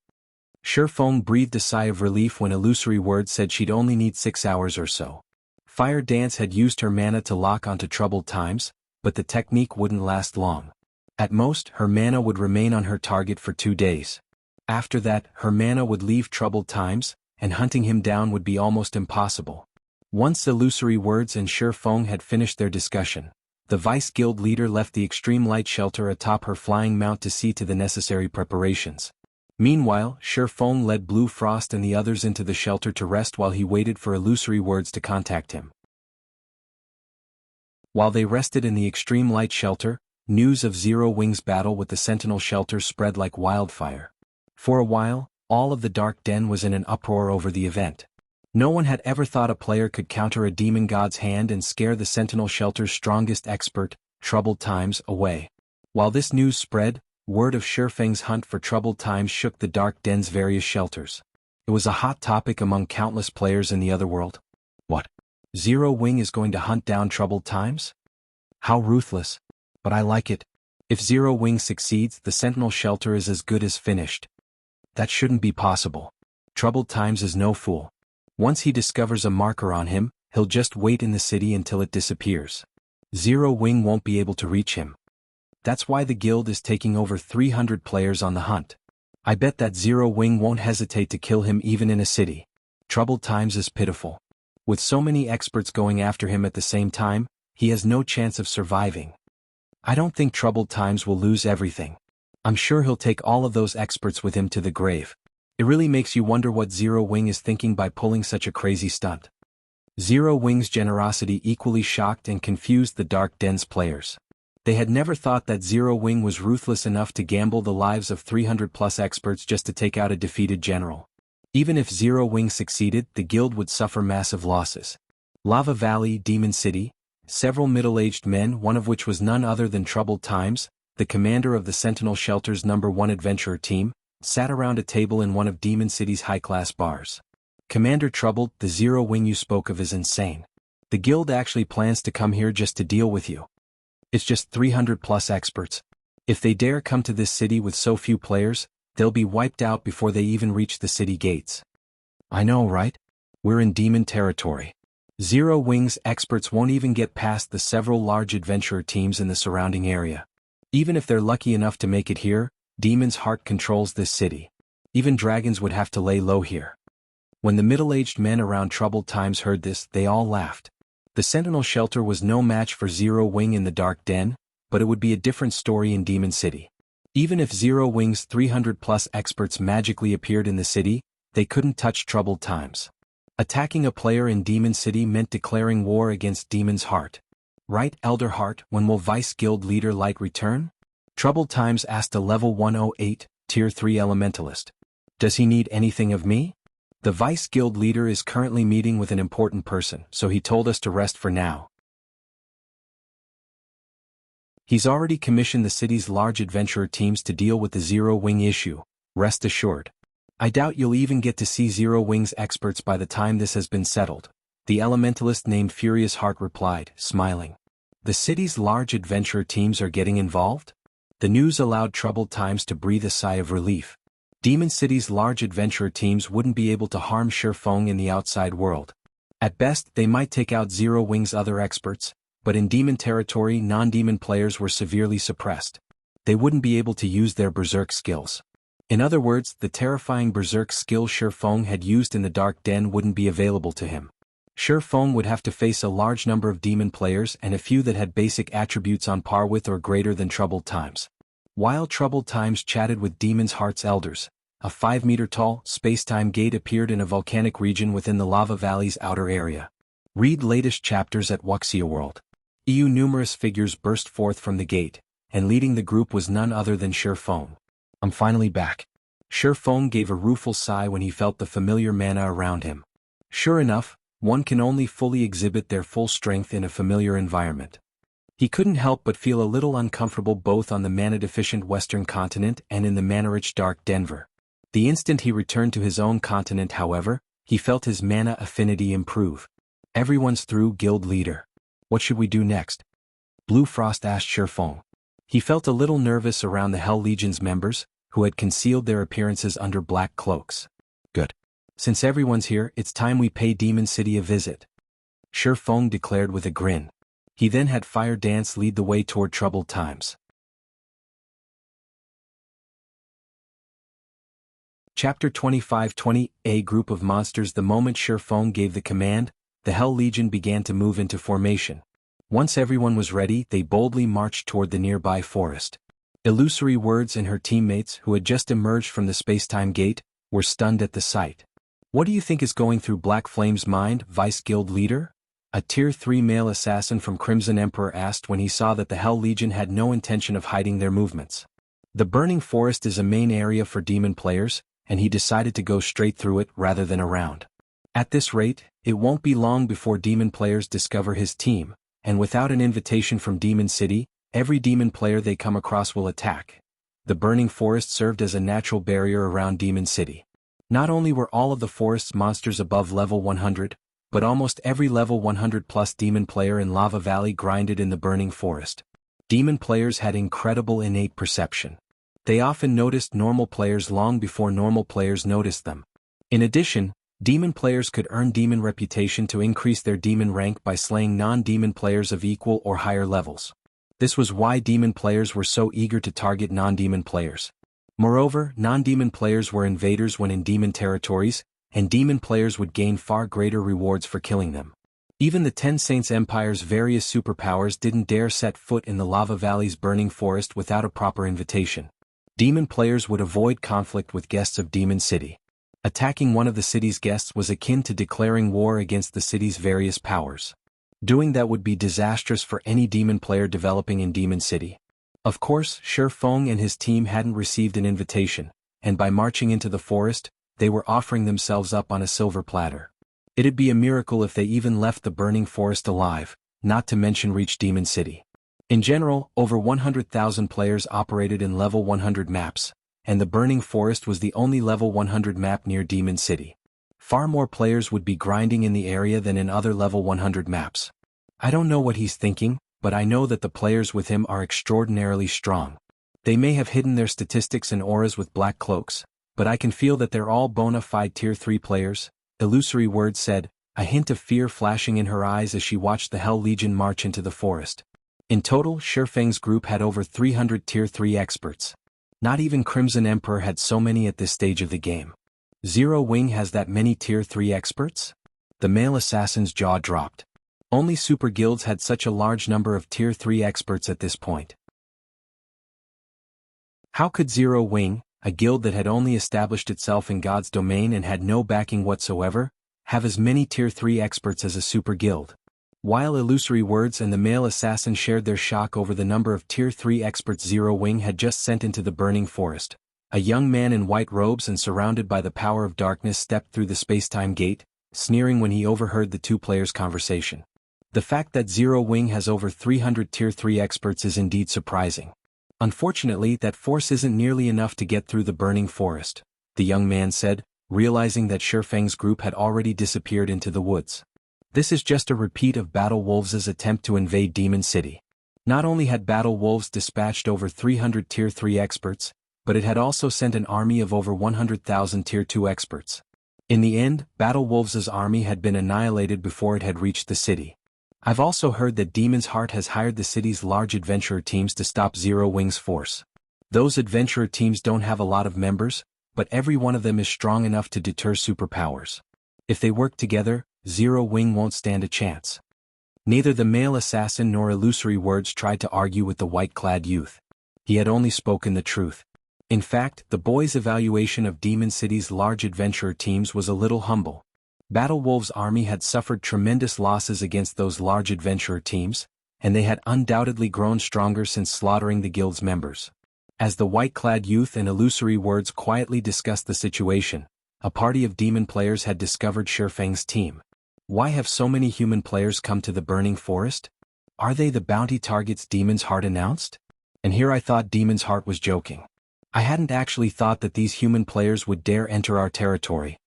Shifeng breathed a sigh of relief when Illusory Words said she'd only need 6 hours or so. Fire Dance had used her mana to lock onto troubled times, but the technique wouldn't last long. At most, her mana would remain on her target for 2 days. After that, her mana would leave troubled times, and hunting him down would be almost impossible. Once Illusory Words and Shifeng had finished their discussion, the Vice Guild Leader left the extreme light shelter atop her flying mount to see to the necessary preparations. Meanwhile, Shifeng led Blue Frost and the others into the shelter to rest while he waited for Illusory Words to contact him. While they rested in the extreme light shelter, news of Zero Wing's battle with the Sentinel shelter spread like wildfire. For a while, all of the Dark Den was in an uproar over the event. No one had ever thought a player could counter a demon god's hand and scare the Sentinel shelter's strongest expert, Troubled Times, away. While this news spread, word of Shifeng's hunt for Troubled Times shook the Dark Den's various shelters. It was a hot topic among countless players in the otherworld. What? Zero Wing is going to hunt down Troubled Times? How ruthless. But I like it. If Zero Wing succeeds, the Sentinel shelter is as good as finished. That shouldn't be possible. Troubled Times is no fool. Once he discovers a marker on him, he'll just wait in the city until it disappears. Zero Wing won't be able to reach him. That's why the guild is taking over 300 players on the hunt. I bet that Zero Wing won't hesitate to kill him even in a city. Troubled Times is pitiful. With so many experts going after him at the same time, he has no chance of surviving. I don't think Troubled Times will lose everything. I'm sure he'll take all of those experts with him to the grave. It really makes you wonder what Zero Wing is thinking by pulling such a crazy stunt. Zero Wing's generosity equally shocked and confused the Dark Den's players. They had never thought that Zero Wing was ruthless enough to gamble the lives of 300+ experts just to take out a defeated general. Even if Zero Wing succeeded, the guild would suffer massive losses. Lava Valley, Demon City, several middle-aged men, one of which was none other than Troubled Times, the commander of the Sentinel Shelter's #1 adventurer team, sat around a table in one of Demon City's high-class bars. Commander Troubled, the Zero Wing you spoke of is insane. The guild actually plans to come here just to deal with you. It's just 300+ experts. If they dare come to this city with so few players, they'll be wiped out before they even reach the city gates. I know, right? We're in demon territory. Zero Wing's experts won't even get past the several large adventurer teams in the surrounding area. Even if they're lucky enough to make it here, Demon's heart controls this city. Even dragons would have to lay low here. When the middle-aged men around Troubled Times heard this, they all laughed. The Sentinel shelter was no match for Zero Wing in the Dark Den, but it would be a different story in Demon City. Even if Zero Wing's 300-plus experts magically appeared in the city, they couldn't touch Troubled Times. Attacking a player in Demon City meant declaring war against Demon's heart. Right, Elder Heart, when will Vice Guild Leader Light return? Troubled Times asked a level 108, Tier 3 Elementalist. Does he need anything of me? The Vice Guild Leader is currently meeting with an important person, so he told us to rest for now. He's already commissioned the city's large adventurer teams to deal with the Zero Wing issue, rest assured. I doubt you'll even get to see Zero Wing's experts by the time this has been settled, the elementalist named Furious Heart replied, smiling. The city's large adventurer teams are getting involved? The news allowed Troubled Times to breathe a sigh of relief. Demon City's large adventurer teams wouldn't be able to harm Shifeng in the outside world. At best, they might take out Zero Wing's other experts, but in demon territory non-demon players were severely suppressed. They wouldn't be able to use their berserk skills. In other words, the terrifying berserk skill Shifeng had used in the Dark Den wouldn't be available to him. Shifeng would have to face a large number of demon players and a few that had basic attributes on par with or greater than Troubled Times. While Troubled Times chatted with Demon's Heart's elders, a 5-meter-tall, space-time gate appeared in a volcanic region within the lava valley's outer area. Read latest chapters at Wuxia World. Numerous figures burst forth from the gate, and leading the group was none other than Shifeng. I'm finally back. Shifeng gave a rueful sigh when he felt the familiar mana around him. Sure enough, one can only fully exhibit their full strength in a familiar environment. He couldn't help but feel a little uncomfortable both on the mana-deficient Western continent and in the mana-rich Dark Denver. The instant he returned to his own continent, however, he felt his mana affinity improve. Everyone's through, guild leader. What should we do next? Blue Frost asked Shifeng. He felt a little nervous around the Hell Legion's members, who had concealed their appearances under black cloaks. Good. Since everyone's here, it's time we pay Demon City a visit. Shifeng declared with a grin. He then had Fire Dance lead the way toward Troubled Times. Chapter 25-20 A group of monsters. The moment Shifeng gave the command, the Hell Legion began to move into formation. Once everyone was ready, they boldly marched toward the nearby forest. Illusory Words and her teammates, who had just emerged from the space-time gate, were stunned at the sight. What do you think is going through Black Flame's mind, Vice Guild Leader? A Tier 3 male assassin from Crimson Emperor asked when he saw that the Hell Legion had no intention of hiding their movements. The Burning Forest is a main area for demon players, and he decided to go straight through it rather than around. At this rate, it won't be long before demon players discover his team, and without an invitation from Demon City, every demon player they come across will attack. The Burning Forest served as a natural barrier around Demon City. Not only were all of the forest's monsters above level 100, but almost every level 100-plus demon player in Lava Valley grinded in the Burning Forest. Demon players had incredible innate perception. They often noticed normal players long before normal players noticed them. In addition, demon players could earn demon reputation to increase their demon rank by slaying non-demon players of equal or higher levels. This was why demon players were so eager to target non-demon players. Moreover, non-demon players were invaders when in demon territories, and demon players would gain far greater rewards for killing them. Even the Ten Saints Empire's various superpowers didn't dare set foot in the Lava Valley's Burning Forest without a proper invitation. Demon players would avoid conflict with guests of Demon City. Attacking one of the city's guests was akin to declaring war against the city's various powers. Doing that would be disastrous for any demon player developing in Demon City. Of course, Shifeng and his team hadn't received an invitation, and by marching into the forest, they were offering themselves up on a silver platter. It'd be a miracle if they even left the Burning Forest alive, not to mention reach Demon City. In general, over 100,000 players operated in level 100 maps, and the Burning Forest was the only level 100 map near Demon City. Far more players would be grinding in the area than in other level 100 maps. I don't know what he's thinking, but I know that the players with him are extraordinarily strong. They may have hidden their statistics and auras with black cloaks, but I can feel that they're all bona fide Tier 3 players, Illusory Words said, a hint of fear flashing in her eyes as she watched the Hell Legion march into the forest. In total, Shifeng's group had over 300 Tier 3 experts. Not even Crimson Emperor had so many at this stage of the game. Zero Wing has that many Tier 3 experts? The male assassin's jaw dropped. Only super guilds had such a large number of Tier 3 experts at this point. How could Zero Wing, a guild that had only established itself in God's domain and had no backing whatsoever, have as many Tier 3 experts as a super guild? While Illusory Words and the male assassin shared their shock over the number of Tier 3 experts Zero Wing had just sent into the burning forest, a young man in white robes and surrounded by the power of darkness stepped through the space-time gate, sneering when he overheard the two players' conversation. The fact that Zero Wing has over 300 Tier 3 experts is indeed surprising. Unfortunately, that force isn't nearly enough to get through the burning forest, the young man said, realizing that Shifeng's group had already disappeared into the woods. This is just a repeat of Battle Wolves' attempt to invade Demon City. Not only had Battle Wolves dispatched over 300 Tier 3 experts, but it had also sent an army of over 100,000 Tier 2 experts. In the end, Battle Wolves' army had been annihilated before it had reached the city. I've also heard that Demon's Heart has hired the city's large adventurer teams to stop Zero Wing's force. Those adventurer teams don't have a lot of members, but every one of them is strong enough to deter superpowers. If they work together, Zero Wing won't stand a chance. Neither the male assassin nor Illusory Words tried to argue with the white-clad youth. He had only spoken the truth. In fact, the boy's evaluation of Demon City's large adventurer teams was a little humble. Battle Wolves' army had suffered tremendous losses against those large adventurer teams, and they had undoubtedly grown stronger since slaughtering the guild's members. As the white-clad youth and Illusory Words quietly discussed the situation, a party of demon players had discovered Shifeng's team. Why have so many human players come to the burning forest? Are they the bounty targets Demon's Heart announced? And here I thought Demon's Heart was joking. I hadn't actually thought that these human players would dare enter our territory.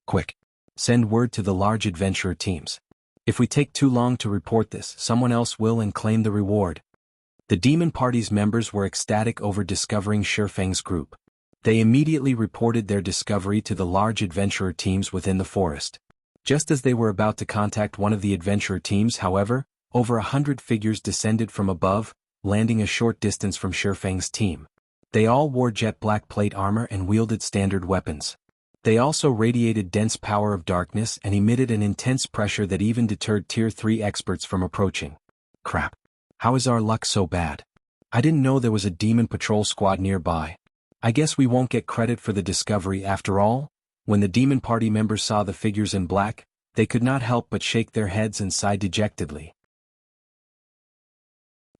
Quick! Send word to the large adventurer teams. If we take too long to report this, someone else will and claim the reward. The demon party's members were ecstatic over discovering Shifeng's group. They immediately reported their discovery to the large adventurer teams within the forest. Just as they were about to contact one of the adventurer teams, however, over 100 figures descended from above, landing a short distance from Shifeng's team. They all wore jet black plate armor and wielded standard weapons. They also radiated dense power of darkness and emitted an intense pressure that even deterred Tier 3 experts from approaching. Crap. How is our luck so bad? I didn't know there was a demon patrol squad nearby. I guess we won't get credit for the discovery after all. When the demon party members saw the figures in black, they could not help but shake their heads and sigh dejectedly.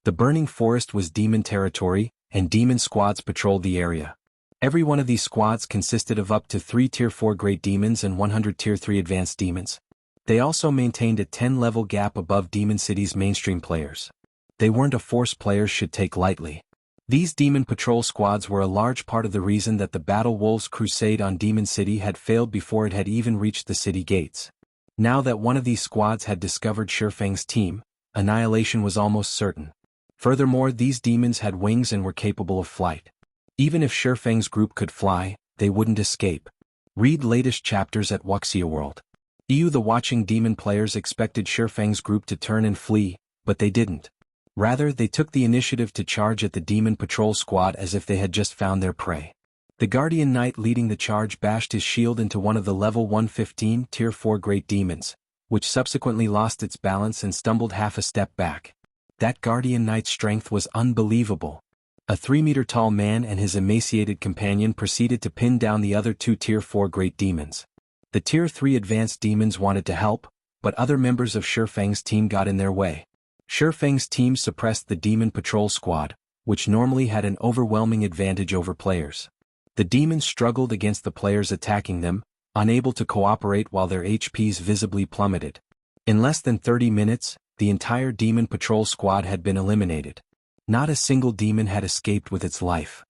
The burning forest was demon territory, and demon squads patrolled the area. Every one of these squads consisted of up to 3 Tier 4 Great Demons and 100 Tier 3 Advanced Demons. They also maintained a 10-level gap above Demon City's mainstream players. They weren't a force players should take lightly. These demon patrol squads were a large part of the reason that the Battle Wolves' crusade on Demon City had failed before it had even reached the city gates. Now that one of these squads had discovered Shifeng's team, annihilation was almost certain. Furthermore, these demons had wings and were capable of flight. Even if Shifeng's group could fly, they wouldn't escape. Read latest chapters at Wuxia World. The watching demon players expected Shifeng's group to turn and flee, but they didn't. Rather, they took the initiative to charge at the demon patrol squad as if they had just found their prey. The Guardian Knight leading the charge bashed his shield into one of the level 115 Tier 4 Great Demons, which subsequently lost its balance and stumbled half a step back. That Guardian Knight's strength was unbelievable. A 3-meter-tall man and his emaciated companion proceeded to pin down the other 2 Tier 4 Great Demons. The Tier 3 Advanced Demons wanted to help, but other members of Shifeng's team got in their way. Shifeng's team suppressed the Demon Patrol Squad, which normally had an overwhelming advantage over players. The demons struggled against the players attacking them, unable to cooperate while their HPs visibly plummeted. In less than 30 minutes, the entire Demon Patrol Squad had been eliminated. Not a single demon had escaped with its life.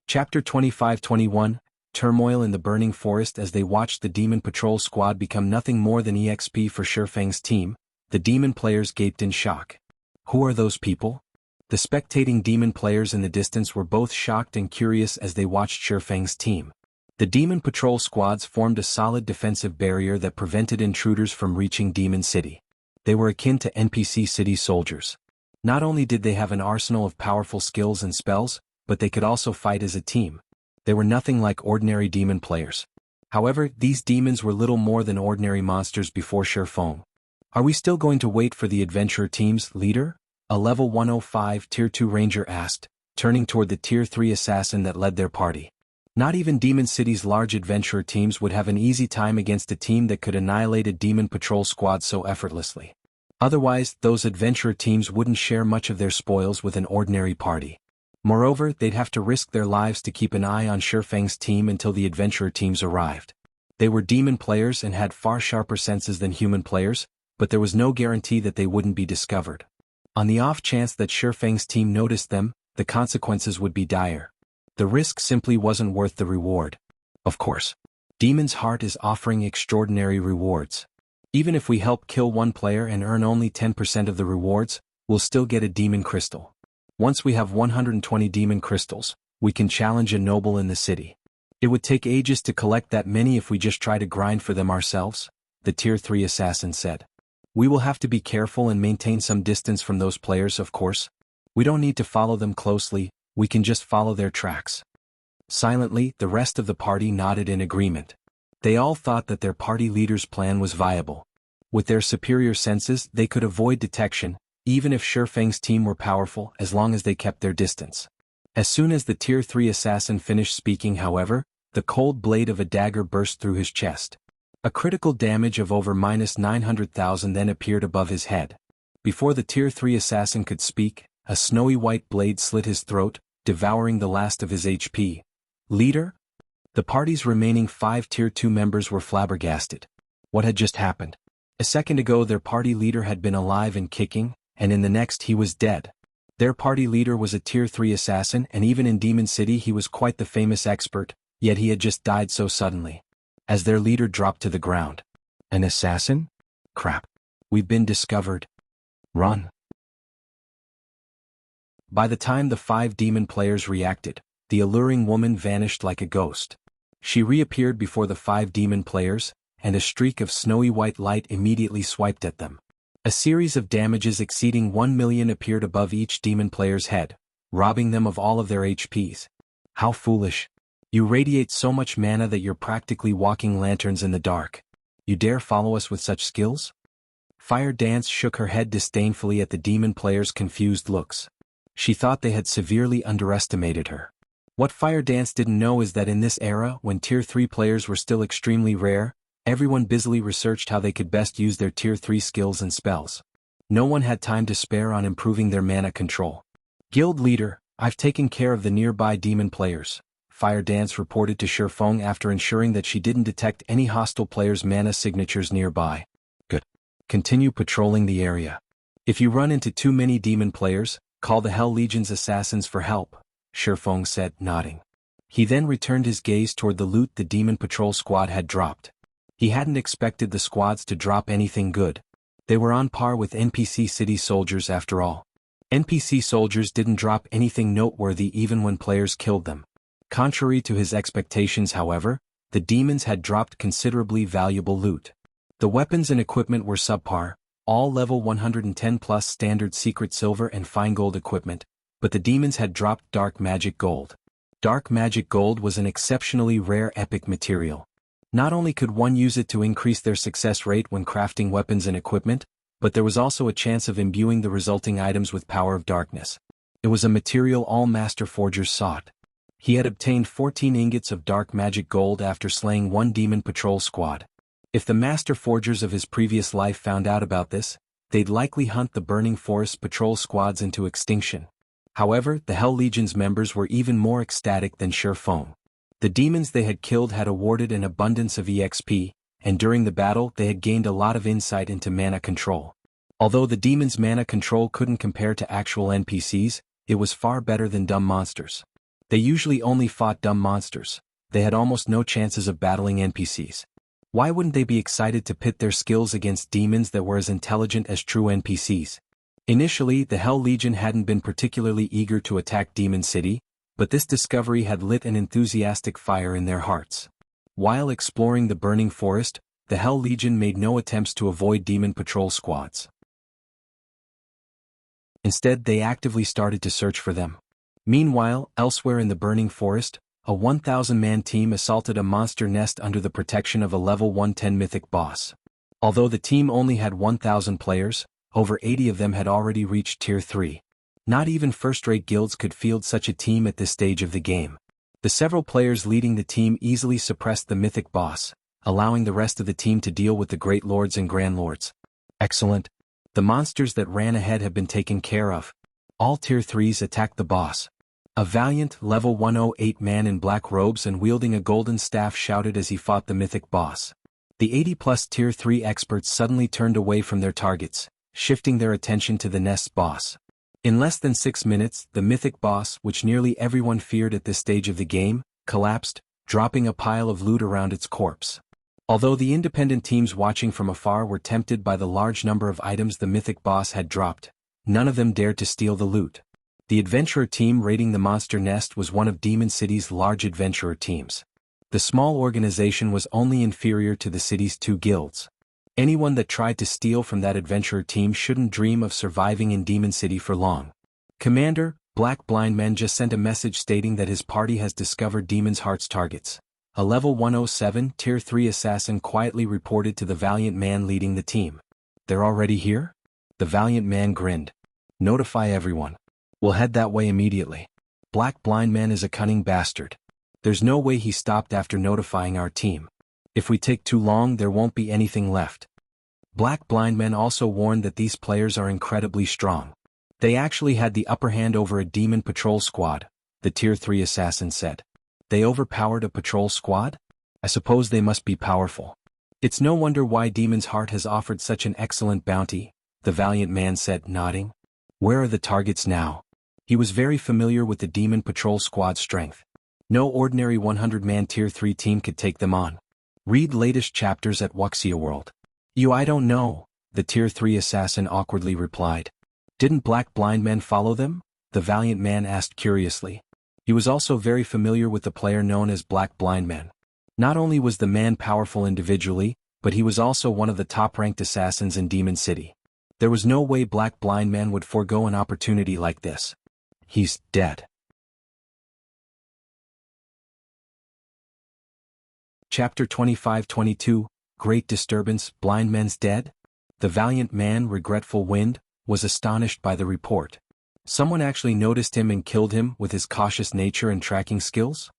Chapter 25-21, Turmoil in the Burning Forest. As they watched the Demon Patrol Squad become nothing more than EXP for Shifeng's team, the demon players gaped in shock. Who are those people? The spectating demon players in the distance were both shocked and curious as they watched Shifeng's team. The Demon Patrol squads formed a solid defensive barrier that prevented intruders from reaching Demon City. They were akin to NPC city soldiers. Not only did they have an arsenal of powerful skills and spells, but they could also fight as a team. They were nothing like ordinary demon players. However, these demons were little more than ordinary monsters before Shifeng. Are we still going to wait for the adventurer team's leader? A level 105 Tier 2 ranger asked, turning toward the Tier 3 assassin that led their party. Not even Demon City's large adventurer teams would have an easy time against a team that could annihilate a demon patrol squad so effortlessly. Otherwise, those adventurer teams wouldn't share much of their spoils with an ordinary party. Moreover, they'd have to risk their lives to keep an eye on Shifeng's team until the adventurer teams arrived. They were demon players and had far sharper senses than human players, but there was no guarantee that they wouldn't be discovered. On the off chance that Shifeng's team noticed them, the consequences would be dire. The risk simply wasn't worth the reward. Of course, Demon's Heart is offering extraordinary rewards. Even if we help kill one player and earn only 10% of the rewards, we'll still get a demon crystal. Once we have 120 demon crystals, we can challenge a noble in the city. It would take ages to collect that many if we just try to grind for them ourselves, the Tier 3 assassin said. We will have to be careful and maintain some distance from those players, of course. We don't need to follow them closely, we can just follow their tracks. Silently, the rest of the party nodded in agreement. They all thought that their party leader's plan was viable. With their superior senses, they could avoid detection, even if Shifeng's team were powerful, as long as they kept their distance. As soon as the Tier 3 assassin finished speaking, however, the cold blade of a dagger burst through his chest. A critical damage of over -900,000 then appeared above his head. Before the Tier 3 assassin could speak, a snowy white blade slit his throat, devouring the last of his HP. Leader? The party's remaining 5 Tier 2 members were flabbergasted. What had just happened? A second ago their party leader had been alive and kicking, and in the next he was dead. Their party leader was a Tier 3 assassin, and even in Demon City he was quite the famous expert, yet he had just died so suddenly. As their leader dropped to the ground. An assassin? Crap. We've been discovered. Run. By the time the 5 demon players reacted, the alluring woman vanished like a ghost. She reappeared before the 5 demon players, and a streak of snowy white light immediately swiped at them. A series of damages exceeding 1 million appeared above each demon player's head, robbing them of all of their HPs. How foolish. You radiate so much mana that you're practically walking lanterns in the dark. You dare follow us with such skills? Fire Dance shook her head disdainfully at the demon players' confused looks. She thought they had severely underestimated her. What Fire Dance didn't know is that in this era, when Tier 3 players were still extremely rare, everyone busily researched how they could best use their Tier 3 skills and spells. No one had time to spare on improving their mana control. Guild leader, I've taken care of the nearby demon players, Fire Dance reported to Shifeng after ensuring that she didn't detect any hostile players' mana signatures nearby. Good. Continue patrolling the area. If you run into too many demon players, call the Hell Legion's assassins for help, Shifeng said, nodding. He then returned his gaze toward the loot the demon patrol squad had dropped. He hadn't expected the squads to drop anything good. They were on par with NPC city soldiers after all. NPC soldiers didn't drop anything noteworthy even when players killed them. Contrary to his expectations, however, the demons had dropped considerably valuable loot. The weapons and equipment were subpar, all level 110 plus standard secret silver and fine gold equipment, but the demons had dropped dark magic gold. Dark magic gold was an exceptionally rare epic material. Not only could one use it to increase their success rate when crafting weapons and equipment, but there was also a chance of imbuing the resulting items with power of darkness. It was a material all master forgers sought. He had obtained 14 ingots of dark magic gold after slaying 1 demon patrol squad. If the master forgers of his previous life found out about this, they'd likely hunt the Burning Forest patrol squads into extinction. However, the Hell Legion's members were even more ecstatic than Shifeng. The demons they had killed had awarded an abundance of EXP, and during the battle they had gained a lot of insight into mana control. Although the demons' mana control couldn't compare to actual NPCs, it was far better than dumb monsters. They usually only fought dumb monsters. They had almost no chances of battling NPCs. Why wouldn't they be excited to pit their skills against demons that were as intelligent as true NPCs? Initially, the Hell Legion hadn't been particularly eager to attack Demon City, but this discovery had lit an enthusiastic fire in their hearts. While exploring the burning forest, the Hell Legion made no attempts to avoid demon patrol squads. Instead, they actively started to search for them. Meanwhile, elsewhere in the burning forest, a 1,000-man team assaulted a monster nest under the protection of a level 110 mythic boss. Although the team only had 1,000 players, over 80 of them had already reached Tier 3. Not even first-rate guilds could field such a team at this stage of the game. The several players leading the team easily suppressed the mythic boss, allowing the rest of the team to deal with the Great Lords and Grand Lords. Excellent. The monsters that ran ahead have been taken care of. All Tier 3s attacked the boss. A valiant, level 108 man in black robes and wielding a golden staff shouted as he fought the mythic boss. The 80-plus Tier 3 experts suddenly turned away from their targets, shifting their attention to the nest's boss. In less than 6 minutes, the mythic boss, which nearly everyone feared at this stage of the game, collapsed, dropping a pile of loot around its corpse. Although the independent teams watching from afar were tempted by the large number of items the mythic boss had dropped, none of them dared to steal the loot. The adventurer team raiding the monster nest was one of Demon City's large adventurer teams. The small organization was only inferior to the city's 2 guilds. Anyone that tried to steal from that adventurer team shouldn't dream of surviving in Demon City for long. Commander, Black Blind Man just sent a message stating that his party has discovered Demon's Heart's targets. A level 107 Tier 3 assassin quietly reported to the valiant man leading the team. They're already here? The valiant man grinned. Notify everyone. We'll head that way immediately. Black Blind Man is a cunning bastard. There's no way he stopped after notifying our team. If we take too long, there won't be anything left. Black Blind Man also warned that these players are incredibly strong. They actually had the upper hand over a demon patrol squad, the Tier 3 assassin said. They overpowered a patrol squad? I suppose they must be powerful. It's no wonder why Demon's Heart has offered such an excellent bounty, the valiant man said, nodding. Where are the targets now? He was very familiar with the demon patrol squad's strength. No ordinary 100-man Tier 3 team could take them on. Read latest chapters at Wuxia World. I don't know, the Tier 3 assassin awkwardly replied. Didn't Black Blind Man follow them? The valiant man asked curiously. He was also very familiar with the player known as Black Blind Man. Not only was the man powerful individually, but he was also one of the top-ranked assassins in Demon City. There was no way Black Blind Man would forego an opportunity like this. He's dead. Chapter 25-22, Great Disturbance, Blind Man's dead? The valiant man, Regretful Wind, was astonished by the report. Someone actually noticed him and killed him with his cautious nature and tracking skills?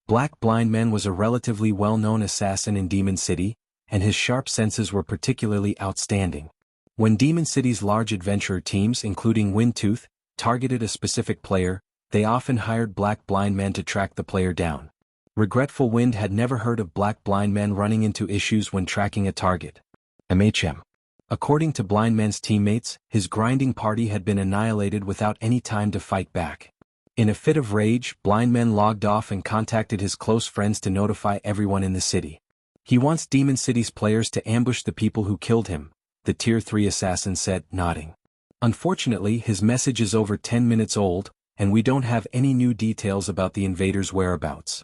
Black Blind Man was a relatively well-known assassin in Demon City, and his sharp senses were particularly outstanding. When Demon City's large adventurer teams, including Windtooth, targeted a specific player, they often hired Black Blind Man to track the player down. Regretful Wind had never heard of Black Blind Man running into issues when tracking a target. MHM. According to Blind Man's teammates, his grinding party had been annihilated without any time to fight back. In a fit of rage, Blind Man logged off and contacted his close friends to notify everyone in the city. He wants Demon City's players to ambush the people who killed him, the Tier 3 assassin said, nodding. Unfortunately, his message is over 10 minutes old, and we don't have any new details about the invaders' whereabouts.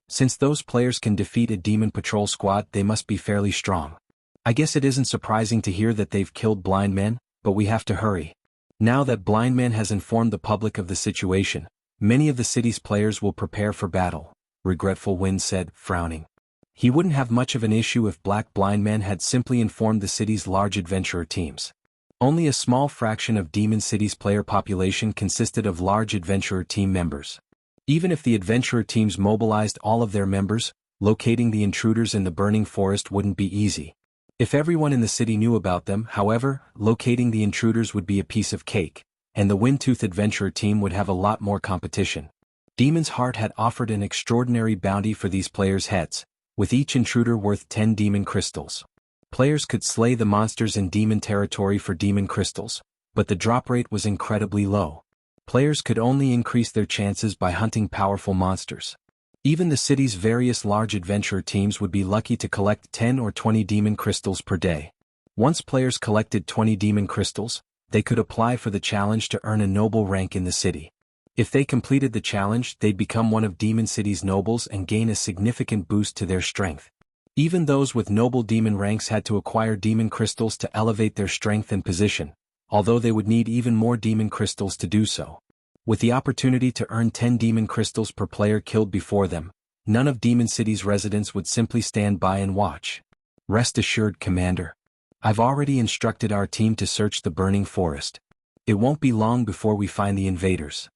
Since those players can defeat a demon patrol squad, they must be fairly strong. I guess it isn't surprising to hear that they've killed Blind Man, but we have to hurry. Now that Blind Man has informed the public of the situation, many of the city's players will prepare for battle, Regretful Wind said, frowning. He wouldn't have much of an issue if Black Blind Man had simply informed the city's large adventurer teams. Only a small fraction of Demon City's player population consisted of large adventurer team members. Even if the adventurer teams mobilized all of their members, locating the intruders in the burning forest wouldn't be easy. If everyone in the city knew about them, however, locating the intruders would be a piece of cake, and the Windtooth adventurer team would have a lot more competition. Demon's Heart had offered an extraordinary bounty for these players' heads, with each intruder worth 10 demon crystals. Players could slay the monsters in demon territory for demon crystals, but the drop rate was incredibly low. Players could only increase their chances by hunting powerful monsters. Even the city's various large adventurer teams would be lucky to collect 10 or 20 demon crystals per day. Once players collected 20 demon crystals, they could apply for the challenge to earn a noble rank in the city. If they completed the challenge, they'd become one of Demon City's nobles and gain a significant boost to their strength. Even those with noble demon ranks had to acquire demon crystals to elevate their strength and position, although they would need even more demon crystals to do so. With the opportunity to earn 10 demon crystals per player killed before them, none of Demon City's residents would simply stand by and watch. Rest assured, Commander. I've already instructed our team to search the burning forest. It won't be long before we find the invaders.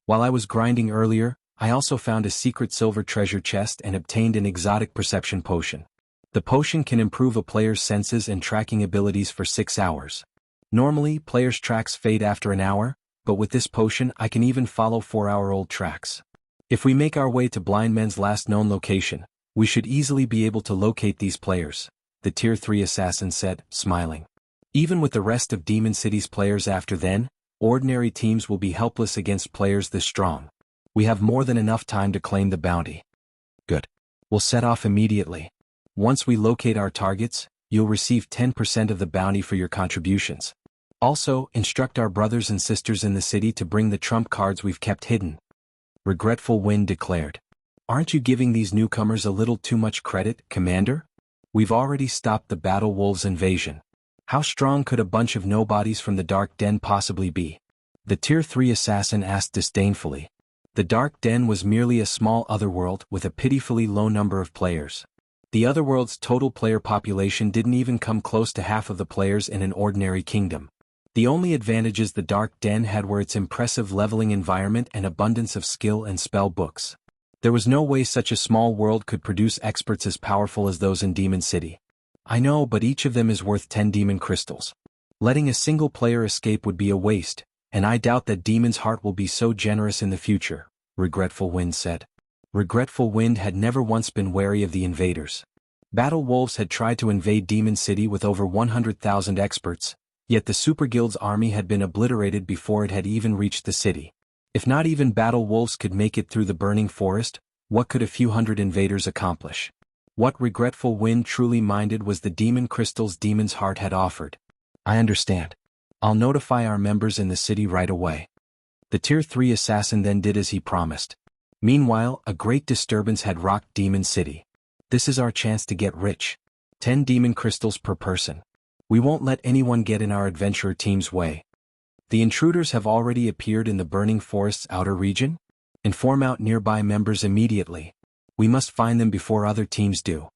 While I was grinding earlier, I also found a secret silver treasure chest and obtained an exotic perception potion. The potion can improve a player's senses and tracking abilities for 6 hours. Normally, players' tracks fade after an hour, but with this potion I can even follow 4-hour-old tracks. If we make our way to Blind Man's last known location, we should easily be able to locate these players, the Tier 3 assassin said, smiling. Even with the rest of Demon City's players after then, ordinary teams will be helpless against players this strong. We have more than enough time to claim the bounty. Good. We'll set off immediately. Once we locate our targets, you'll receive 10% of the bounty for your contributions. Also, instruct our brothers and sisters in the city to bring the trump cards we've kept hidden. Regretful Wind declared. Aren't you giving these newcomers a little too much credit, Commander? We've already stopped the Battle Wolves invasion. How strong could a bunch of nobodies from the Dark Den possibly be? The Tier 3 assassin asked disdainfully. The Dark Den was merely a small otherworld with a pitifully low number of players. The otherworld's total player population didn't even come close to half of the players in an ordinary kingdom. The only advantages the Dark Den had were its impressive leveling environment and abundance of skill and spell books. There was no way such a small world could produce experts as powerful as those in Demon City. I know, but each of them is worth 10 demon crystals. Letting a single player escape would be a waste, and I doubt that Demon's Heart will be so generous in the future, Regretful Wind said. Regretful Wind had never once been wary of the invaders. Battle Wolves had tried to invade Demon City with over 100,000 experts, yet the Super Guild's army had been obliterated before it had even reached the city. If not even Battle Wolves could make it through the burning forest, what could a few hundred invaders accomplish? What Regretful Wind truly minded was the demon crystals Demon's Heart had offered. I understand. I'll notify our members in the city right away. The Tier 3 assassin then did as he promised. Meanwhile, a great disturbance had rocked Demon City. This is our chance to get rich. 10 demon crystals per person. We won't let anyone get in our adventurer team's way. The intruders have already appeared in the burning forest's outer region? Inform out nearby members immediately. We must find them before other teams do.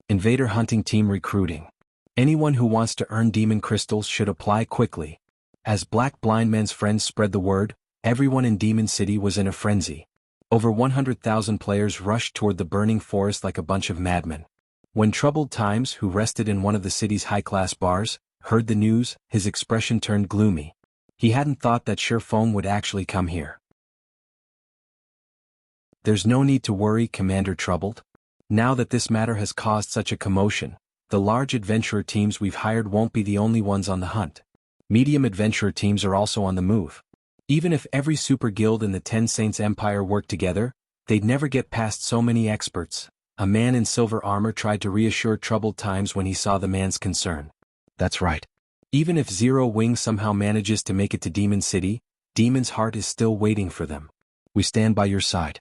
Invader hunting team recruiting. Anyone who wants to earn demon crystals should apply quickly. As Black Blind Man's friends spread the word, everyone in Demon City was in a frenzy. Over 100,000 players rushed toward the burning forest like a bunch of madmen. When Troubled Times, who rested in one of the city's high-class bars, heard the news, his expression turned gloomy. He hadn't thought that Sherfong would actually come here. There's no need to worry, Commander Troubled. Now that this matter has caused such a commotion, the large adventurer teams we've hired won't be the only ones on the hunt. Medium adventurer teams are also on the move. Even if every super guild in the Ten Saints Empire worked together, they'd never get past so many experts. A man in silver armor tried to reassure Troubled Times when he saw the man's concern. That's right. Even if Zero Wing somehow manages to make it to Demon City, Demon's Heart is still waiting for them. We stand by your side.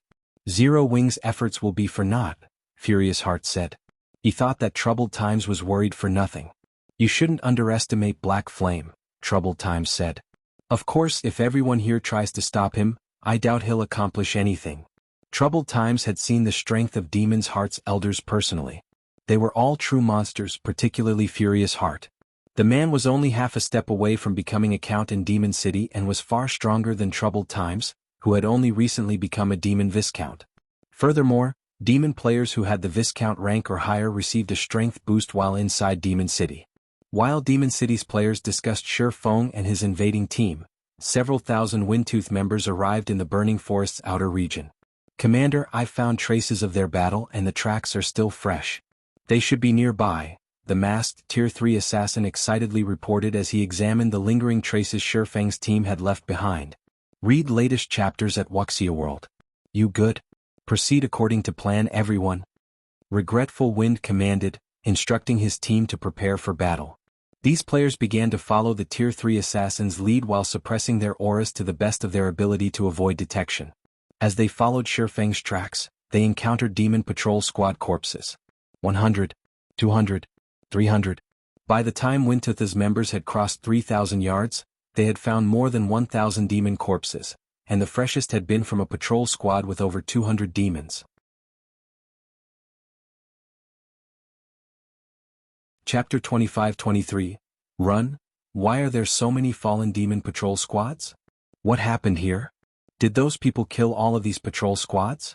Zero Wing's efforts will be for naught, Furious Heart said. He thought that Troubled Times was worried for nothing. You shouldn't underestimate Black Flame, Troubled Times said. Of course, if everyone here tries to stop him, I doubt he'll accomplish anything. Troubled Times had seen the strength of Demon's Heart's elders personally. They were all true monsters, particularly Furious Heart. The man was only half a step away from becoming a count in Demon City and was far stronger than Troubled Times, who had only recently become a demon viscount. Furthermore, demon players who had the viscount rank or higher received a strength boost while inside Demon City. While Demon City's players discussed Sherfong and his invading team, several thousand Windtooth members arrived in the burning forest's outer region. Commander, I've found traces of their battle and the tracks are still fresh. They should be nearby, the masked Tier 3 assassin excitedly reported as he examined the lingering traces Sherfang's team had left behind. Read latest chapters at Wuxia World. You good? Proceed according to plan, everyone. Regretful Wind commanded, instructing his team to prepare for battle. These players began to follow the Tier 3 assassins' lead while suppressing their auras to the best of their ability to avoid detection. As they followed Shifeng's tracks, they encountered Demon Patrol Squad corpses. 100, 200, 300. By the time Wintooth's members had crossed 3,000 yards, they had found more than 1,000 demon corpses, and the freshest had been from a patrol squad with over 200 demons. Chapter 25-23. Run? Why are there so many fallen demon patrol squads? What happened here? Did those people kill all of these patrol squads?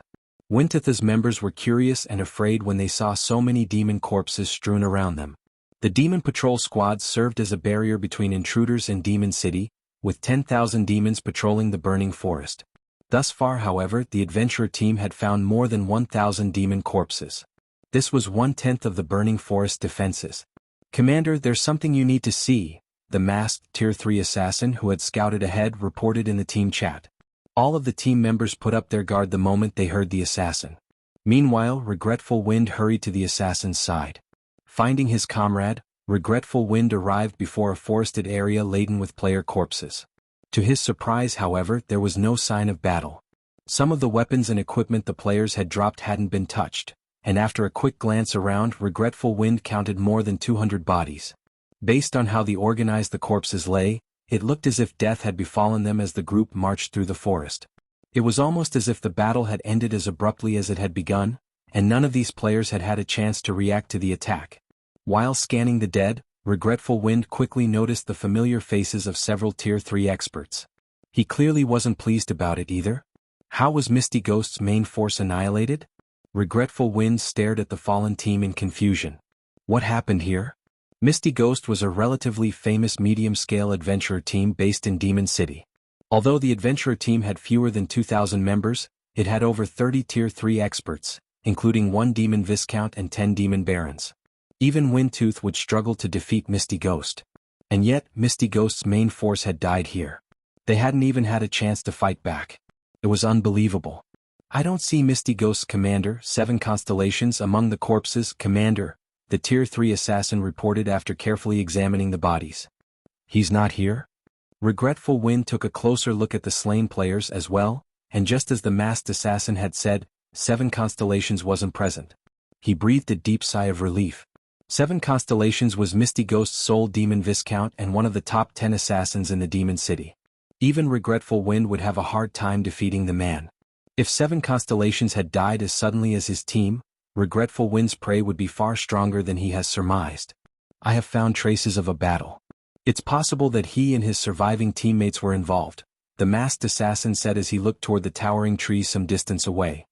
Wintooth's members were curious and afraid when they saw so many demon corpses strewn around them. The demon patrol squads served as a barrier between intruders and Demon City, with 10,000 demons patrolling the burning forest. Thus far, however, the adventurer team had found more than 1,000 demon corpses. This was 1/10 of the burning forest defenses. "Commander, there's something you need to see," the masked Tier 3 assassin who had scouted ahead reported in the team chat. All of the team members put up their guard the moment they heard the assassin. Meanwhile, Regretful Wind hurried to the assassin's side. Finding his comrade, Regretful Wind arrived before a forested area laden with player corpses. To his surprise, however, there was no sign of battle. Some of the weapons and equipment the players had dropped hadn't been touched, and after a quick glance around, Regretful Wind counted more than 200 bodies. Based on how organized the corpses lay, it looked as if death had befallen them as the group marched through the forest. It was almost as if the battle had ended as abruptly as it had begun, and none of these players had had a chance to react to the attack. While scanning the dead, Regretful Wind quickly noticed the familiar faces of several Tier 3 experts. He clearly wasn't pleased about it either. How was Misty Ghost's main force annihilated? Regretful Wind stared at the fallen team in confusion. What happened here? Misty Ghost was a relatively famous medium-scale adventurer team based in Demon City. Although the adventurer team had fewer than 2,000 members, it had over 30 Tier 3 experts, including 1 Demon Viscount and 10 Demon Barons. Even Wintooth would struggle to defeat Misty Ghost. And yet, Misty Ghost's main force had died here. They hadn't even had a chance to fight back. It was unbelievable. "I don't see Misty Ghost's commander, 7 constellations among the corpses, Commander," the Tier 3 assassin reported after carefully examining the bodies. "He's not here?" Regretful Wind took a closer look at the slain players as well, and just as the masked assassin had said, 7 constellations wasn't present. He breathed a deep sigh of relief. 7 constellations was Misty Ghost's sole demon Viscount and one of the top 10 assassins in the Demon City. Even Regretful Wind would have a hard time defeating the man. If 7 constellations had died as suddenly as his team, Regretful Wind's prey would be far stronger than he has surmised. "I have found traces of a battle. It's possible that he and his surviving teammates were involved," the masked assassin said as he looked toward the towering trees some distance away.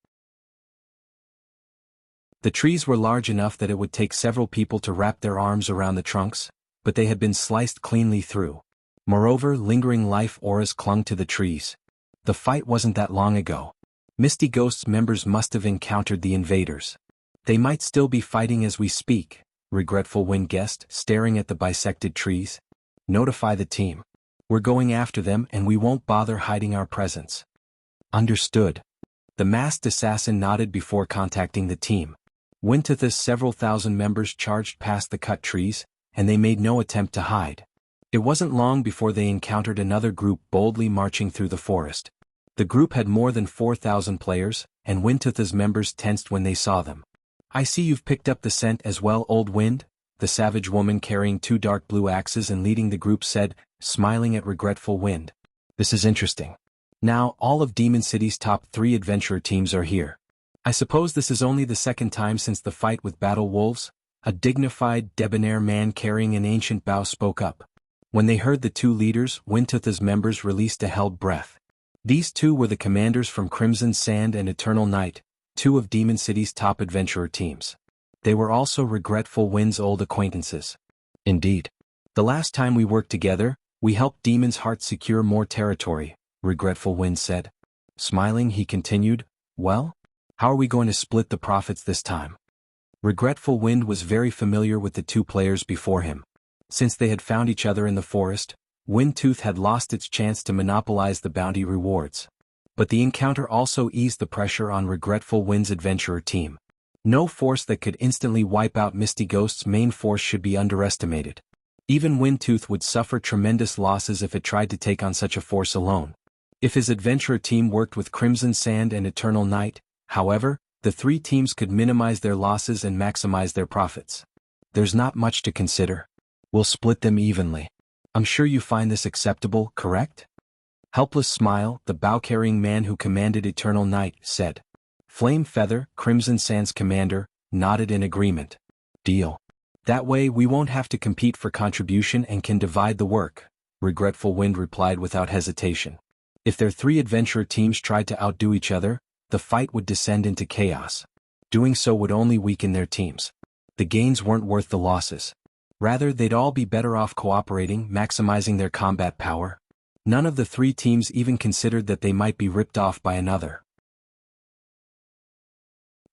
The trees were large enough that it would take several people to wrap their arms around the trunks, but they had been sliced cleanly through. Moreover, lingering life auras clung to the trees. The fight wasn't that long ago. Misty Ghost's members must have encountered the invaders. "They might still be fighting as we speak," Regretful Wind guessed, staring at the bisected trees. "Notify the team. We're going after them and we won't bother hiding our presence." "Understood." The masked assassin nodded before contacting the team. Wintooth's several thousand members charged past the cut trees, and they made no attempt to hide. It wasn't long before they encountered another group boldly marching through the forest. The group had more than 4,000 players, and Wintooth's members tensed when they saw them. "I see you've picked up the scent as well, Old Wind," the savage woman carrying 2 dark blue axes and leading the group said, smiling at Regretful Wind. "This is interesting. Now, all of Demon City's top 3 adventurer teams are here. I suppose this is only the second time since the fight with Battle Wolves?" A dignified, debonair man carrying an ancient bow spoke up. When they heard the 2 leaders, Wintooth's members released a held breath. These 2 were the commanders from Crimson Sand and Eternal Night, 2 of Demon City's top adventurer teams. They were also Regretful Wind's old acquaintances. "Indeed. The last time we worked together, we helped Demon's Heart secure more territory," Regretful Wind said. Smiling, he continued, "Well? How are we going to split the profits this time?" Regretful Wind was very familiar with the 2 players before him. Since they had found each other in the forest, Wintooth had lost its chance to monopolize the bounty rewards. But the encounter also eased the pressure on Regretful Wind's adventurer team. No force that could instantly wipe out Misty Ghost's main force should be underestimated. Even Windtooth would suffer tremendous losses if it tried to take on such a force alone. If his adventurer team worked with Crimson Sand and Eternal Night, however, the three teams could minimize their losses and maximize their profits. There's not much to consider. We'll split them evenly. I'm sure you find this acceptable, correct? Helpless Smile, the bow-carrying man who commanded Eternal Night, said. Flame Feather, Crimson Sand's commander, nodded in agreement. Deal. That way we won't have to compete for contribution and can divide the work, Regretful Wind replied without hesitation. If their three adventurer teams tried to outdo each other, the fight would descend into chaos. Doing so would only weaken their teams. The gains weren't worth the losses. Rather, they'd all be better off cooperating, maximizing their combat power. None of the three teams even considered that they might be ripped off by another.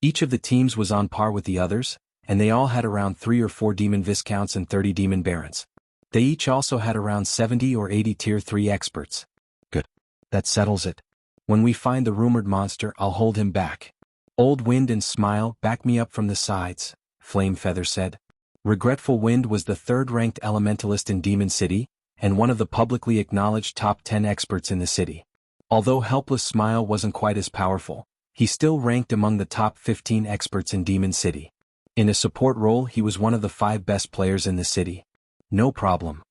Each of the teams was on par with the others, and they all had around 3 or 4 Demon Viscounts and 30 Demon Barons. They each also had around 70 or 80 Tier 3 experts. Good. That settles it. When we find the rumored monster, I'll hold him back. Old Wind and Smile, back me up from the sides, Flame Feather said. Regretful Wind was the third-ranked elementalist in Demon City, and one of the publicly acknowledged top 10 experts in the city. Although Helpless Smile wasn't quite as powerful, he still ranked among the top 15 experts in Demon City. In a support role, he was one of the 5 best players in the city. No problem.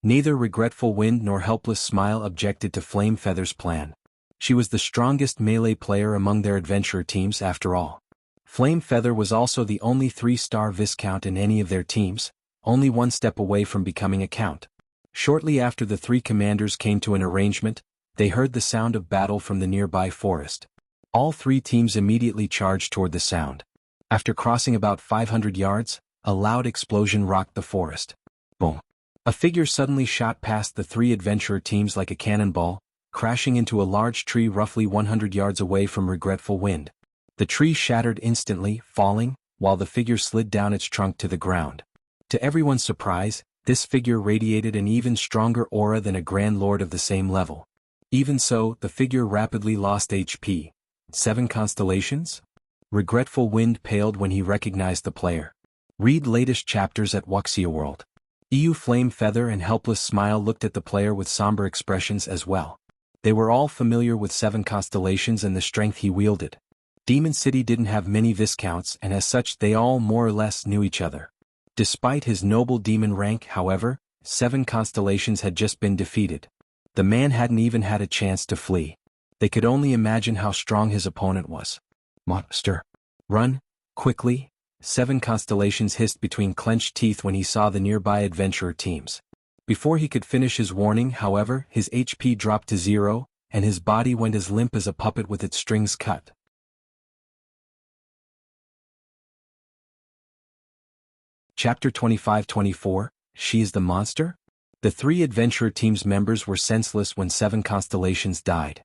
Neither Regretful Wind nor Helpless Smile objected to Flame Feather's plan. She was the strongest melee player among their adventurer teams after all. Flame Feather was also the only 3-star Viscount in any of their teams, only one step away from becoming a Count. Shortly after the three commanders came to an arrangement, they heard the sound of battle from the nearby forest. All three teams immediately charged toward the sound. After crossing about 500 yards, a loud explosion rocked the forest. Boom. A figure suddenly shot past the three adventurer teams like a cannonball, crashing into a large tree roughly 100 yards away from Regretful Wind. The tree shattered instantly, falling, while the figure slid down its trunk to the ground. To everyone's surprise, this figure radiated an even stronger aura than a Grand Lord of the same level. Even so, the figure rapidly lost HP. 7 constellations? Regretful Wind paled when he recognized the player. Read latest chapters at Wuxia World. EU Flame Feather and Helpless Smile looked at the player with somber expressions as well. They were all familiar with 7 constellations and the strength he wielded. Demon City didn't have many Viscounts, and as such they all more or less knew each other. Despite his noble demon rank, however, 7 constellations had just been defeated. The man hadn't even had a chance to flee. They could only imagine how strong his opponent was. Monster. Run, quickly, 7 constellations hissed between clenched teeth when he saw the nearby adventurer teams. Before he could finish his warning, however, his HP dropped to 0, and his body went as limp as a puppet with its strings cut. Chapter 25-24, She is the Monster? The 3 adventurer team's members were senseless when 7 constellations died.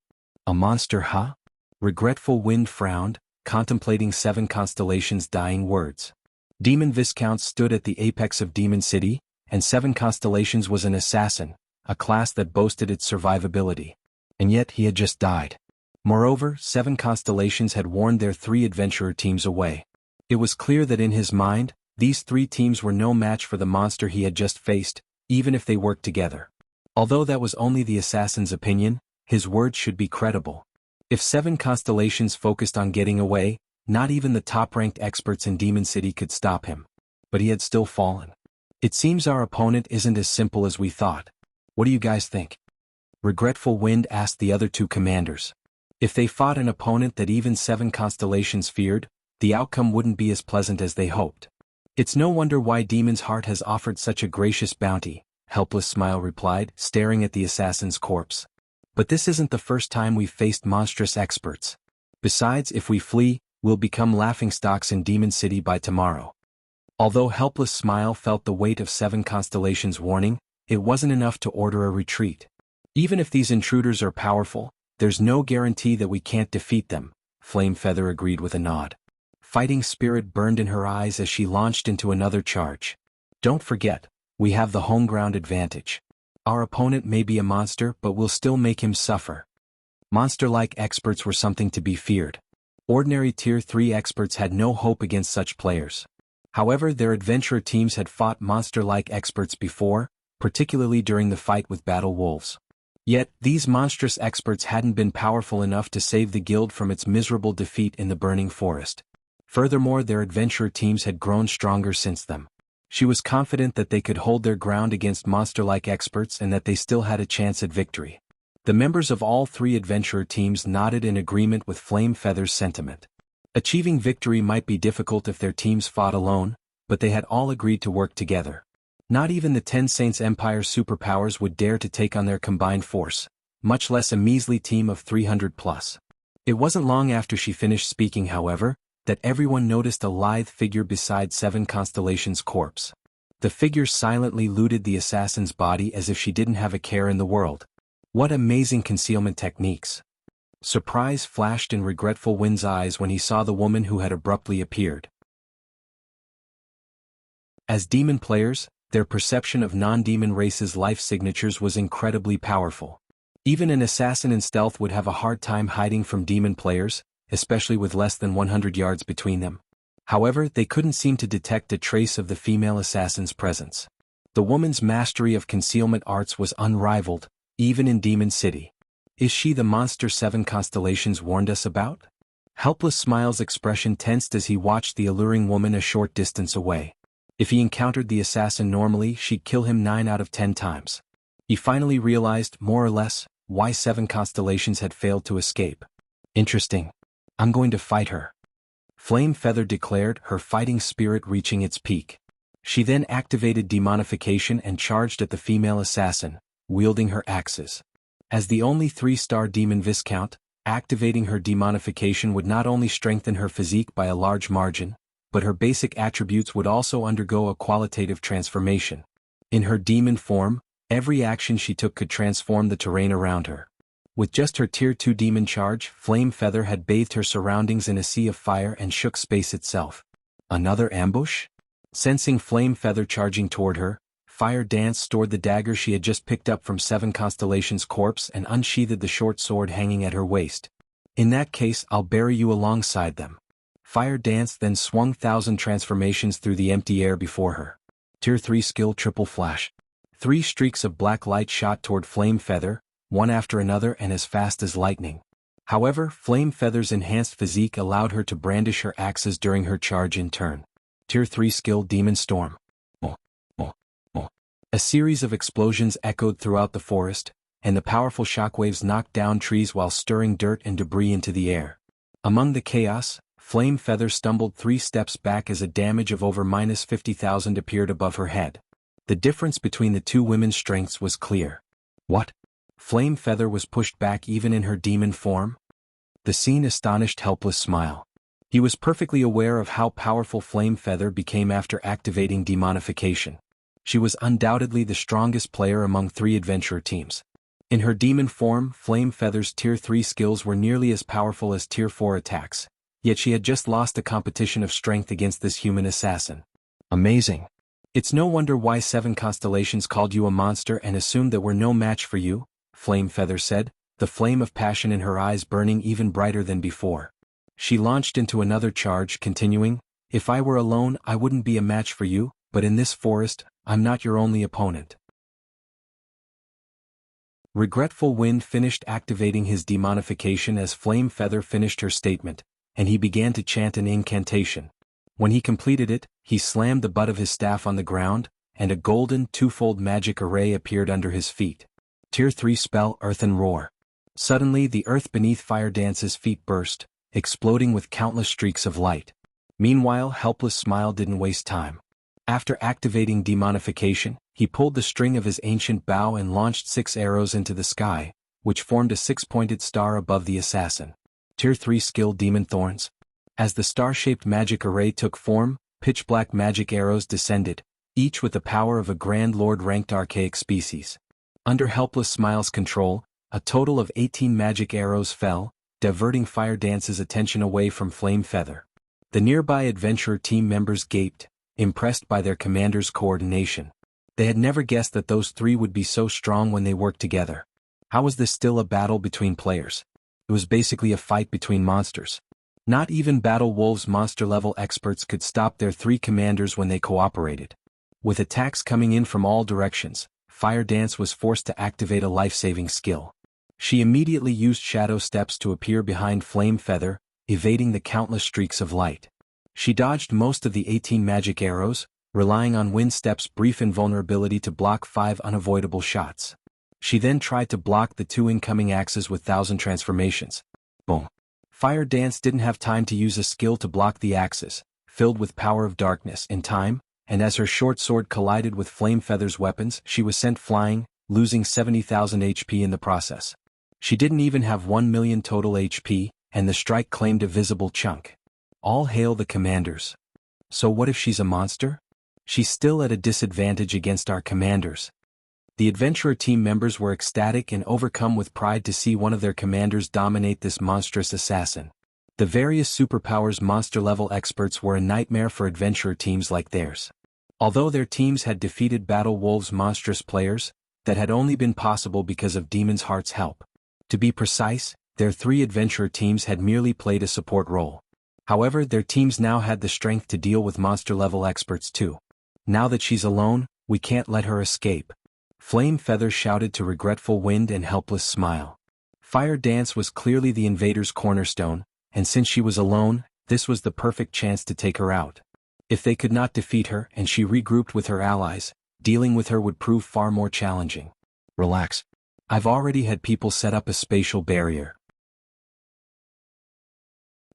A monster, huh? Regretful Wind frowned, contemplating 7 constellations' dying words. Demon Viscounts stood at the apex of Demon City, and 7 constellations was an assassin, a class that boasted its survivability. And yet he had just died. Moreover, 7 constellations had warned their 3 adventurer teams away. It was clear that in his mind, these 3 teams were no match for the monster he had just faced, even if they worked together. Although that was only the assassin's opinion, his words should be credible. If 7 constellations focused on getting away, not even the top-ranked experts in Demon City could stop him. But he had still fallen. It seems our opponent isn't as simple as we thought. What do you guys think? Regretful Wind asked the other 2 commanders. If they fought an opponent that even 7 constellations feared, the outcome wouldn't be as pleasant as they hoped. It's no wonder why Demon's Heart has offered such a gracious bounty, Helpless Smile replied, staring at the assassin's corpse. But this isn't the first time we've faced monstrous experts. Besides, if we flee, we'll become laughingstocks in Demon City by tomorrow. Although Helpless Smile felt the weight of 7 constellations' warning, it wasn't enough to order a retreat. Even if these intruders are powerful, there's no guarantee that we can't defeat them, Flame Feather agreed with a nod. Fighting spirit burned in her eyes as she launched into another charge. Don't forget, we have the home ground advantage. Our opponent may be a monster, but we'll still make him suffer. Monster-like experts were something to be feared. Ordinary Tier 3 experts had no hope against such players. However, their adventurer teams had fought monster-like experts before, particularly during the fight with battle wolves. Yet, these monstrous experts hadn't been powerful enough to save the guild from its miserable defeat in the burning forest. Furthermore, their adventurer teams had grown stronger since then. She was confident that they could hold their ground against monster-like experts and that they still had a chance at victory. The members of all three adventurer teams nodded in agreement with Flame Feather's sentiment. Achieving victory might be difficult if their teams fought alone, but they had all agreed to work together. Not even the Ten Saints Empire's superpowers would dare to take on their combined force, much less a measly team of 300 plus. It wasn't long after she finished speaking, however, that everyone noticed a lithe figure beside Seven Constellation's corpse. The figure silently looted the assassin's body as if she didn't have a care in the world. What amazing concealment techniques! Surprise flashed in Regretful Wind's eyes when he saw the woman who had abruptly appeared. As demon players, their perception of non-demon races' life signatures was incredibly powerful. Even an assassin in stealth would have a hard time hiding from demon players, especially with less than 100 yards between them. However, they couldn't seem to detect a trace of the female assassin's presence. The woman's mastery of concealment arts was unrivaled, even in Demon City. Is she the monster Seven Constellations warned us about? Helpless Smile's expression tensed as he watched the alluring woman a short distance away. If he encountered the assassin normally, she'd kill him 9 out of 10 times. He finally realized, more or less, why Seven Constellations had failed to escape. Interesting. I'm going to fight her. Flame Feather declared, her fighting spirit reaching its peak. She then activated demonification and charged at the female assassin, wielding her axes. As the only 3-star demon Viscount, activating her demonification would not only strengthen her physique by a large margin, but her basic attributes would also undergo a qualitative transformation. In her demon form, every action she took could transform the terrain around her. With just her Tier 2 demon charge, Flame Feather had bathed her surroundings in a sea of fire and shook space itself. Another ambush? Sensing Flame Feather charging toward her, Fire Dance stored the dagger she had just picked up from Seven Constellations' corpse and unsheathed the short sword hanging at her waist. In that case, I'll bury you alongside them. Fire Dance then swung 1,000 transformations through the empty air before her. Tier 3 skill Triple Flash. 3 streaks of black light shot toward Flame Feather, one after another and as fast as lightning. However, Flame Feather's enhanced physique allowed her to brandish her axes during her charge in turn. Tier 3 skill Demon Storm. A series of explosions echoed throughout the forest, and the powerful shockwaves knocked down trees while stirring dirt and debris into the air. Among the chaos, Flame Feather stumbled 3 steps back as a damage of over -50,000 appeared above her head. The difference between the two women's strengths was clear. What? Flame Feather was pushed back even in her demon form? The scene astonished Helpless Smile. He was perfectly aware of how powerful Flame Feather became after activating demonification. She was undoubtedly the strongest player among 3 adventurer teams. In her demon form, Flame Feather's Tier 3 skills were nearly as powerful as Tier 4 attacks, yet she had just lost a competition of strength against this human assassin. Amazing. It's no wonder why Seven Constellations called you a monster and assumed that we're no match for you, Flame Feather said, the flame of passion in her eyes burning even brighter than before. She launched into another charge, continuing, if I were alone I wouldn't be a match for you, but in this forest, I'm not your only opponent. Regretful Wind finished activating his demonification as Flame Feather finished her statement, and he began to chant an incantation. When he completed it, he slammed the butt of his staff on the ground, and a golden, 2-fold magic array appeared under his feet. Tier 3 spell Earthen Roar. Suddenly the earth beneath Fire Dance's feet burst, exploding with countless streaks of light. Meanwhile, Helpless Smile didn't waste time. After activating demonification, he pulled the string of his ancient bow and launched 6 arrows into the sky, which formed a 6-pointed star above the assassin. Tier 3 skill Demon Thorns. As the star-shaped magic array took form, pitch-black magic arrows descended, each with the power of a Grand Lord-ranked archaic species. Under Helpless Smile's control, a total of 18 magic arrows fell, diverting Fire Dance's attention away from Flame Feather. The nearby adventurer team members gaped, impressed by their commander's coordination. They had never guessed that those 3 would be so strong when they worked together. How was this still a battle between players? It was basically a fight between monsters. Not even Battle Wolves monster-level experts could stop their three commanders when they cooperated. With attacks coming in from all directions, Fire Dance was forced to activate a life-saving skill. She immediately used shadow steps to appear behind Flame Feather, evading the countless streaks of light. She dodged most of the 18 magic arrows, relying on Wind Step's brief invulnerability to block 5 unavoidable shots. She then tried to block the 2 incoming axes with 1,000 transformations. Boom. Fire Dance didn't have time to use a skill to block the axes, filled with power of darkness, in time, and as her short sword collided with Flame Feather's weapons, she was sent flying, losing 70,000 HP in the process. She didn't even have 1 million total HP, and the strike claimed a visible chunk. All hail the commanders. So what if she's a monster? She's still at a disadvantage against our commanders. The adventurer team members were ecstatic and overcome with pride to see one of their commanders dominate this monstrous assassin. The various superpowers monster-level experts were a nightmare for adventurer teams like theirs. Although their teams had defeated Battle Wolves' monstrous players, that had only been possible because of Demon's Heart's help. To be precise, their 3 adventurer teams had merely played a support role. However, their teams now had the strength to deal with monster-level experts too. Now that she's alone, we can't let her escape. Flame Feather shouted to Regretful Wind and Helpless Smile. Fire Dance was clearly the invader's cornerstone, and since she was alone, this was the perfect chance to take her out. If they could not defeat her and she regrouped with her allies, dealing with her would prove far more challenging. Relax. I've already had people set up a spatial barrier.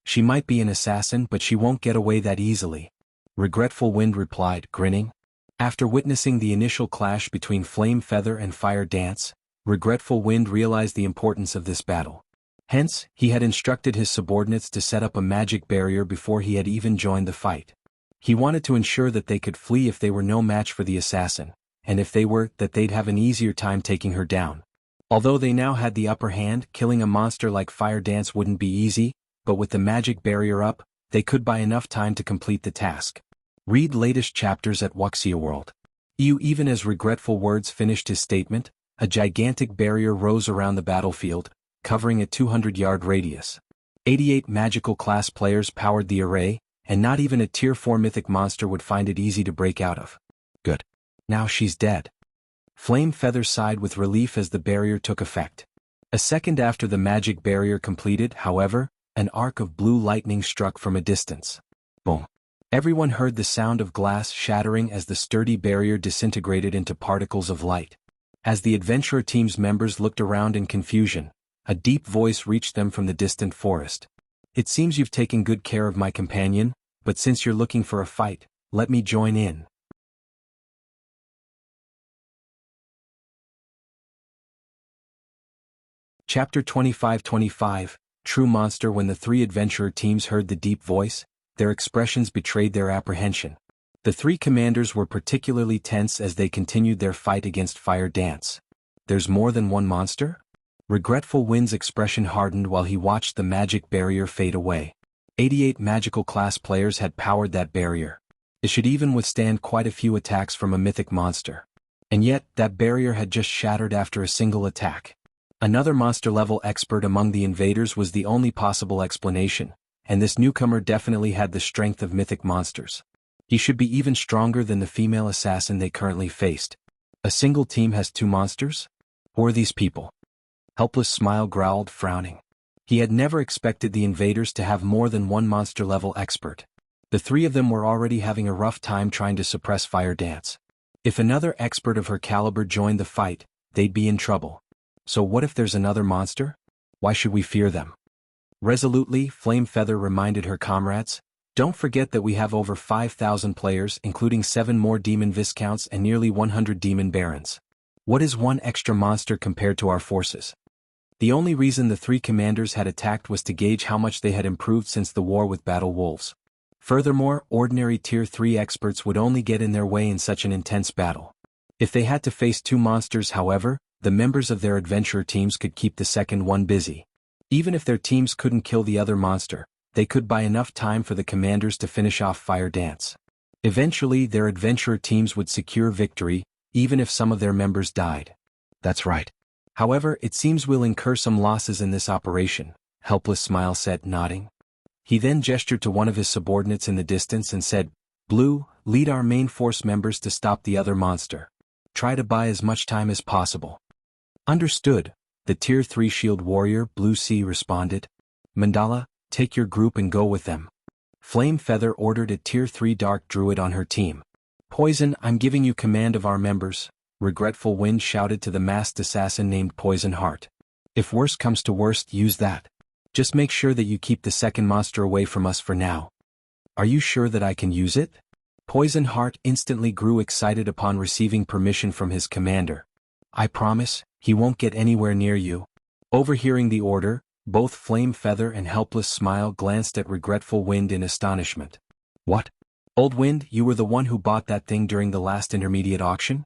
She might be an assassin, but she won't get away that easily. Regretful Wind replied, grinning. After witnessing the initial clash between Flame Feather and Fire Dance, Regretful Wind realized the importance of this battle. Hence, he had instructed his subordinates to set up a magic barrier before he had even joined the fight. He wanted to ensure that they could flee if they were no match for the assassin, and if they were, that they'd have an easier time taking her down. Although they now had the upper hand, killing a monster like Fire Dance wouldn't be easy, but with the magic barrier up, they could buy enough time to complete the task. Read latest chapters at Wuxia World. Even as Regretful Words finished his statement, a gigantic barrier rose around the battlefield, covering a 200-yard radius. 88 magical class players powered the array, and not even a tier 4 mythic monster would find it easy to break out of. Good. Now she's dead. Flame Feather sighed with relief as the barrier took effect. A second after the magic barrier completed, however, an arc of blue lightning struck from a distance. Boom. Everyone heard the sound of glass shattering as the sturdy barrier disintegrated into particles of light. As the adventurer team's members looked around in confusion, a deep voice reached them from the distant forest. It seems you've taken good care of my companion, but since you're looking for a fight, let me join in. Chapter 25-25, True Monster. When the 3 adventurer teams heard the deep voice, their expressions betrayed their apprehension. The 3 commanders were particularly tense as they continued their fight against Fire Dance. There's more than one monster? Regretful Wind's expression hardened while he watched the magic barrier fade away. 88 magical class players had powered that barrier. It should even withstand quite a few attacks from a mythic monster. And yet, that barrier had just shattered after a single attack. Another monster-level expert among the invaders was the only possible explanation, and this newcomer definitely had the strength of mythic monsters. He should be even stronger than the female assassin they currently faced. A single team has 2 monsters? Who are these people? Helpless Smile growled, frowning. He had never expected the invaders to have more than one monster-level expert. The 3 of them were already having a rough time trying to suppress Fire Dance. If another expert of her caliber joined the fight, they'd be in trouble. So what if there's another monster? Why should we fear them? Resolutely, Flame Feather reminded her comrades, don't forget that we have over 5,000 players, including 7 more demon viscounts and nearly 100 demon barons. What is one extra monster compared to our forces? The only reason the 3 commanders had attacked was to gauge how much they had improved since the war with Battle Wolves. Furthermore, ordinary Tier 3 experts would only get in their way in such an intense battle. If they had to face 2 monsters, however, the members of their adventurer teams could keep the second one busy. Even if their teams couldn't kill the other monster, they could buy enough time for the commanders to finish off Fire Dance. Eventually, their adventurer teams would secure victory, even if some of their members died. That's right. However, it seems we'll incur some losses in this operation, Helpless Smile said, nodding. He then gestured to one of his subordinates in the distance and said, "Blue, lead our main force members to stop the other monster. Try to buy as much time as possible." "Understood," the Tier 3 shield warrior Blue Sea responded. "Mandala, take your group and go with them." Flame Feather ordered a Tier 3 dark druid on her team. "Poison, I'm giving you command of our members," Regretful Wind shouted to the masked assassin named Poison Heart. "If worst comes to worst, use that. Just make sure that you keep the second monster away from us for now." "Are you sure that I can use it?" Poison Heart instantly grew excited upon receiving permission from his commander. "I promise, he won't get anywhere near you." Overhearing the order, both Flame Feather and Helpless Smile glanced at Regretful Wind in astonishment. "What? Old Wind, you were the one who bought that thing during the last intermediate auction?"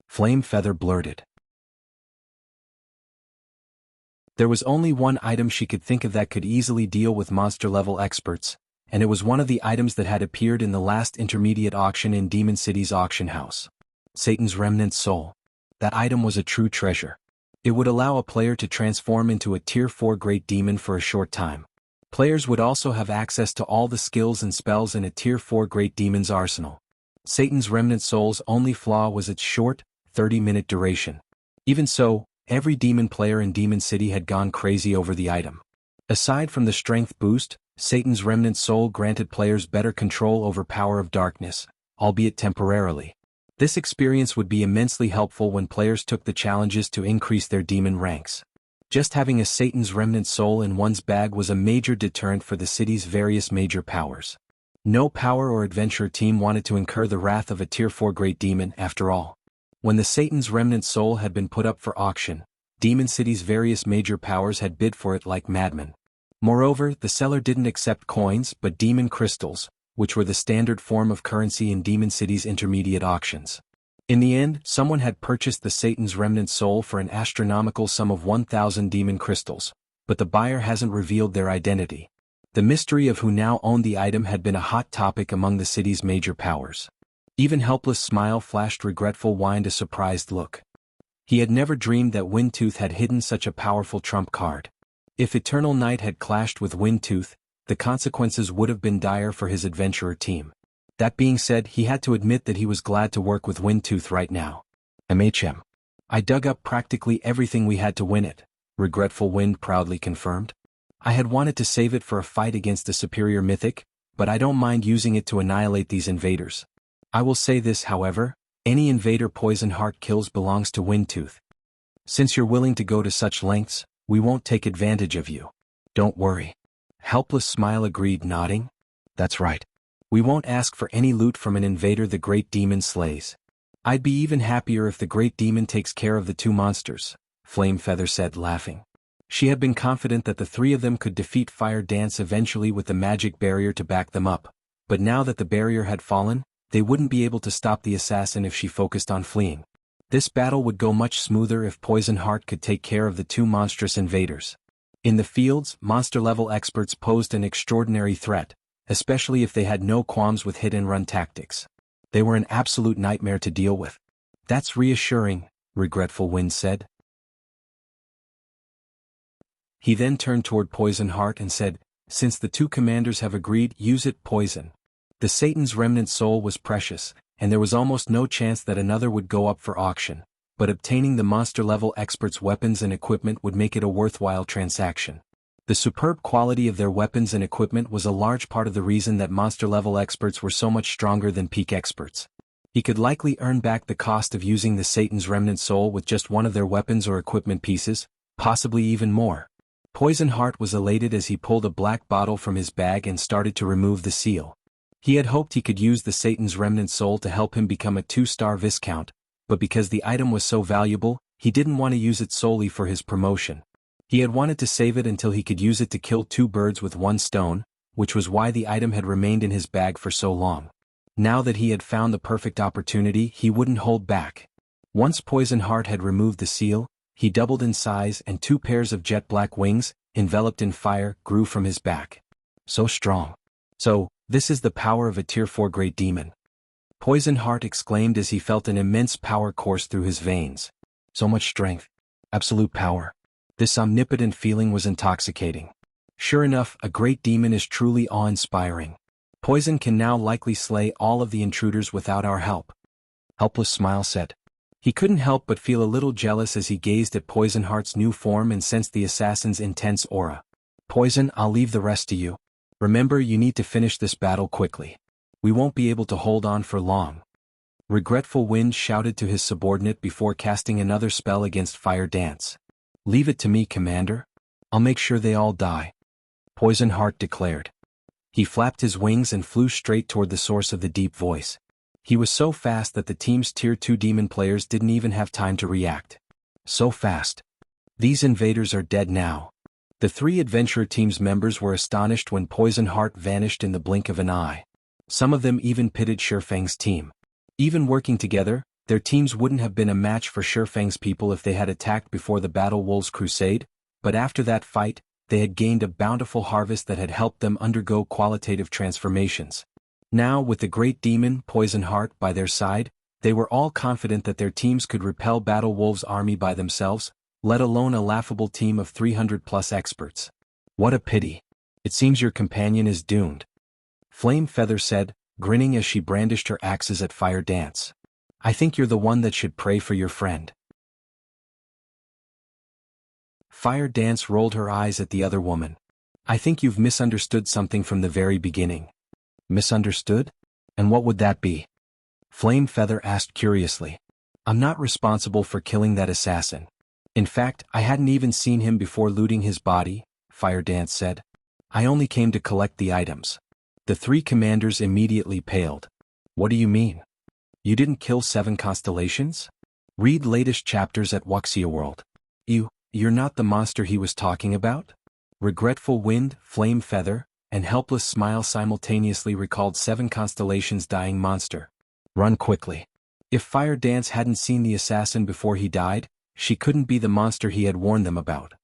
Flame Feather blurted. There was only one item she could think of that could easily deal with monster-level experts, and it was one of the items that had appeared in the last intermediate auction in Demon City's auction house. Satan's Remnant Soul. That item was a true treasure. It would allow a player to transform into a Tier 4 Great Demon for a short time. Players would also have access to all the skills and spells in a Tier 4 Great Demon's arsenal. Satan's Remnant Soul's only flaw was its short, 30-minute duration. Even so, every demon player in Demon City had gone crazy over the item. Aside from the strength boost, Satan's Remnant Soul granted players better control over Power of Darkness, albeit temporarily. This experience would be immensely helpful when players took the challenges to increase their demon ranks. Just having a Satan's Remnant Soul in one's bag was a major deterrent for the city's various major powers. No power or adventure team wanted to incur the wrath of a Tier 4 Great Demon after all. When the Satan's Remnant Soul had been put up for auction, Demon City's various major powers had bid for it like madmen. Moreover, the seller didn't accept coins but demon crystals, which were the standard form of currency in Demon City's intermediate auctions. In the end, someone had purchased the Satan's Remnant Soul for an astronomical sum of 1,000 demon crystals, but the buyer hasn't revealed their identity. The mystery of who now owned the item had been a hot topic among the city's major powers. Even Helpless Smile flashed Regretful Wind a surprised look. He had never dreamed that Windtooth had hidden such a powerful trump card. If Eternal Night had clashed with Windtooth, the consequences would have been dire for his adventurer team. That being said, he had to admit that he was glad to work with Windtooth right now. "MHM. I dug up practically everything we had to win it," Regretful Wind proudly confirmed. "I had wanted to save it for a fight against a superior mythic, but I don't mind using it to annihilate these invaders. I will say this, however, any invader Poison Heart kills belongs to Windtooth. Since you're willing to go to such lengths, we won't take advantage of you. Don't worry." Helpless Smile agreed, nodding. "That's right. We won't ask for any loot from an invader the Great Demon slays. I'd be even happier if the Great Demon takes care of the two monsters," Flame Feather said, laughing. She had been confident that the three of them could defeat Fire Dance eventually with the magic barrier to back them up, but now that the barrier had fallen, they wouldn't be able to stop the assassin if she focused on fleeing. This battle would go much smoother if Poison Heart could take care of the two monstrous invaders. In the fields, monster-level experts posed an extraordinary threat, especially if they had no qualms with hit-and-run tactics. They were an absolute nightmare to deal with. "That's reassuring," Regretful Wind said. He then turned toward Poison Heart and said, "Since the two commanders have agreed, use it, Poison." The Satan's Remnant Soul was precious, and there was almost no chance that another would go up for auction, but obtaining the monster-level experts' weapons and equipment would make it a worthwhile transaction. The superb quality of their weapons and equipment was a large part of the reason that monster-level experts were so much stronger than peak experts. He could likely earn back the cost of using the Satan's Remnant Soul with just one of their weapons or equipment pieces, possibly even more. Poison Heart was elated as he pulled a black bottle from his bag and started to remove the seal. He had hoped he could use the Satan's Remnant Soul to help him become a 2-star Viscount, but because the item was so valuable, he didn't want to use it solely for his promotion. He had wanted to save it until he could use it to kill 2 birds with 1 stone, which was why the item had remained in his bag for so long. Now that he had found the perfect opportunity, he wouldn't hold back. Once Poison Heart had removed the seal, he doubled in size and 2 pairs of jet black wings, enveloped in fire, grew from his back. So strong. So, this is the power of a Tier 4 Great Demon. Poison Heart exclaimed as he felt an immense power course through his veins. So much strength. Absolute power. This omnipotent feeling was intoxicating. Sure enough, a great demon is truly awe-inspiring. Poison can now likely slay all of the intruders without our help. Helpless Smile said. He couldn't help but feel a little jealous as he gazed at Poison Heart's new form and sensed the assassin's intense aura. Poison, I'll leave the rest to you. Remember, you need to finish this battle quickly. We won't be able to hold on for long. Regretful Wind shouted to his subordinate before casting another spell against Fire Dance. Leave it to me, Commander. I'll make sure they all die. Poison Heart declared. He flapped his wings and flew straight toward the source of the deep voice. He was so fast that the team's Tier 2 demon players didn't even have time to react. So fast. These invaders are dead now. The 3 adventurer team's members were astonished when Poison Heart vanished in the blink of an eye. Some of them even pitted Shurfang's team. Even working together, their teams wouldn't have been a match for Shurfang's people if they had attacked before the Battle Wolves Crusade, but after that fight, they had gained a bountiful harvest that had helped them undergo qualitative transformations. Now, with the great demon, Poison Heart, by their side, they were all confident that their teams could repel Battle Wolves' army by themselves, let alone a laughable team of 300+ experts. What a pity. It seems your companion is doomed. Flame Feather said, grinning as she brandished her axes at Fire Dance. I think you're the one that should pray for your friend. Fire Dance rolled her eyes at the other woman. I think you've misunderstood something from the very beginning. Misunderstood? And what would that be? Flame Feather asked curiously. I'm not responsible for killing that assassin. In fact, I hadn't even seen him before looting his body, Fire Dance said. I only came to collect the items. The 3 commanders immediately paled. What do you mean? You didn't kill 7 constellations? Read latest chapters at Wuxia World. You're not the monster he was talking about? Regretful Wind, Flame Feather, and Helpless Smile simultaneously recalled 7 constellations dying monster. Run quickly. If Fire Dance hadn't seen the assassin before he died, she couldn't be the monster he had warned them about.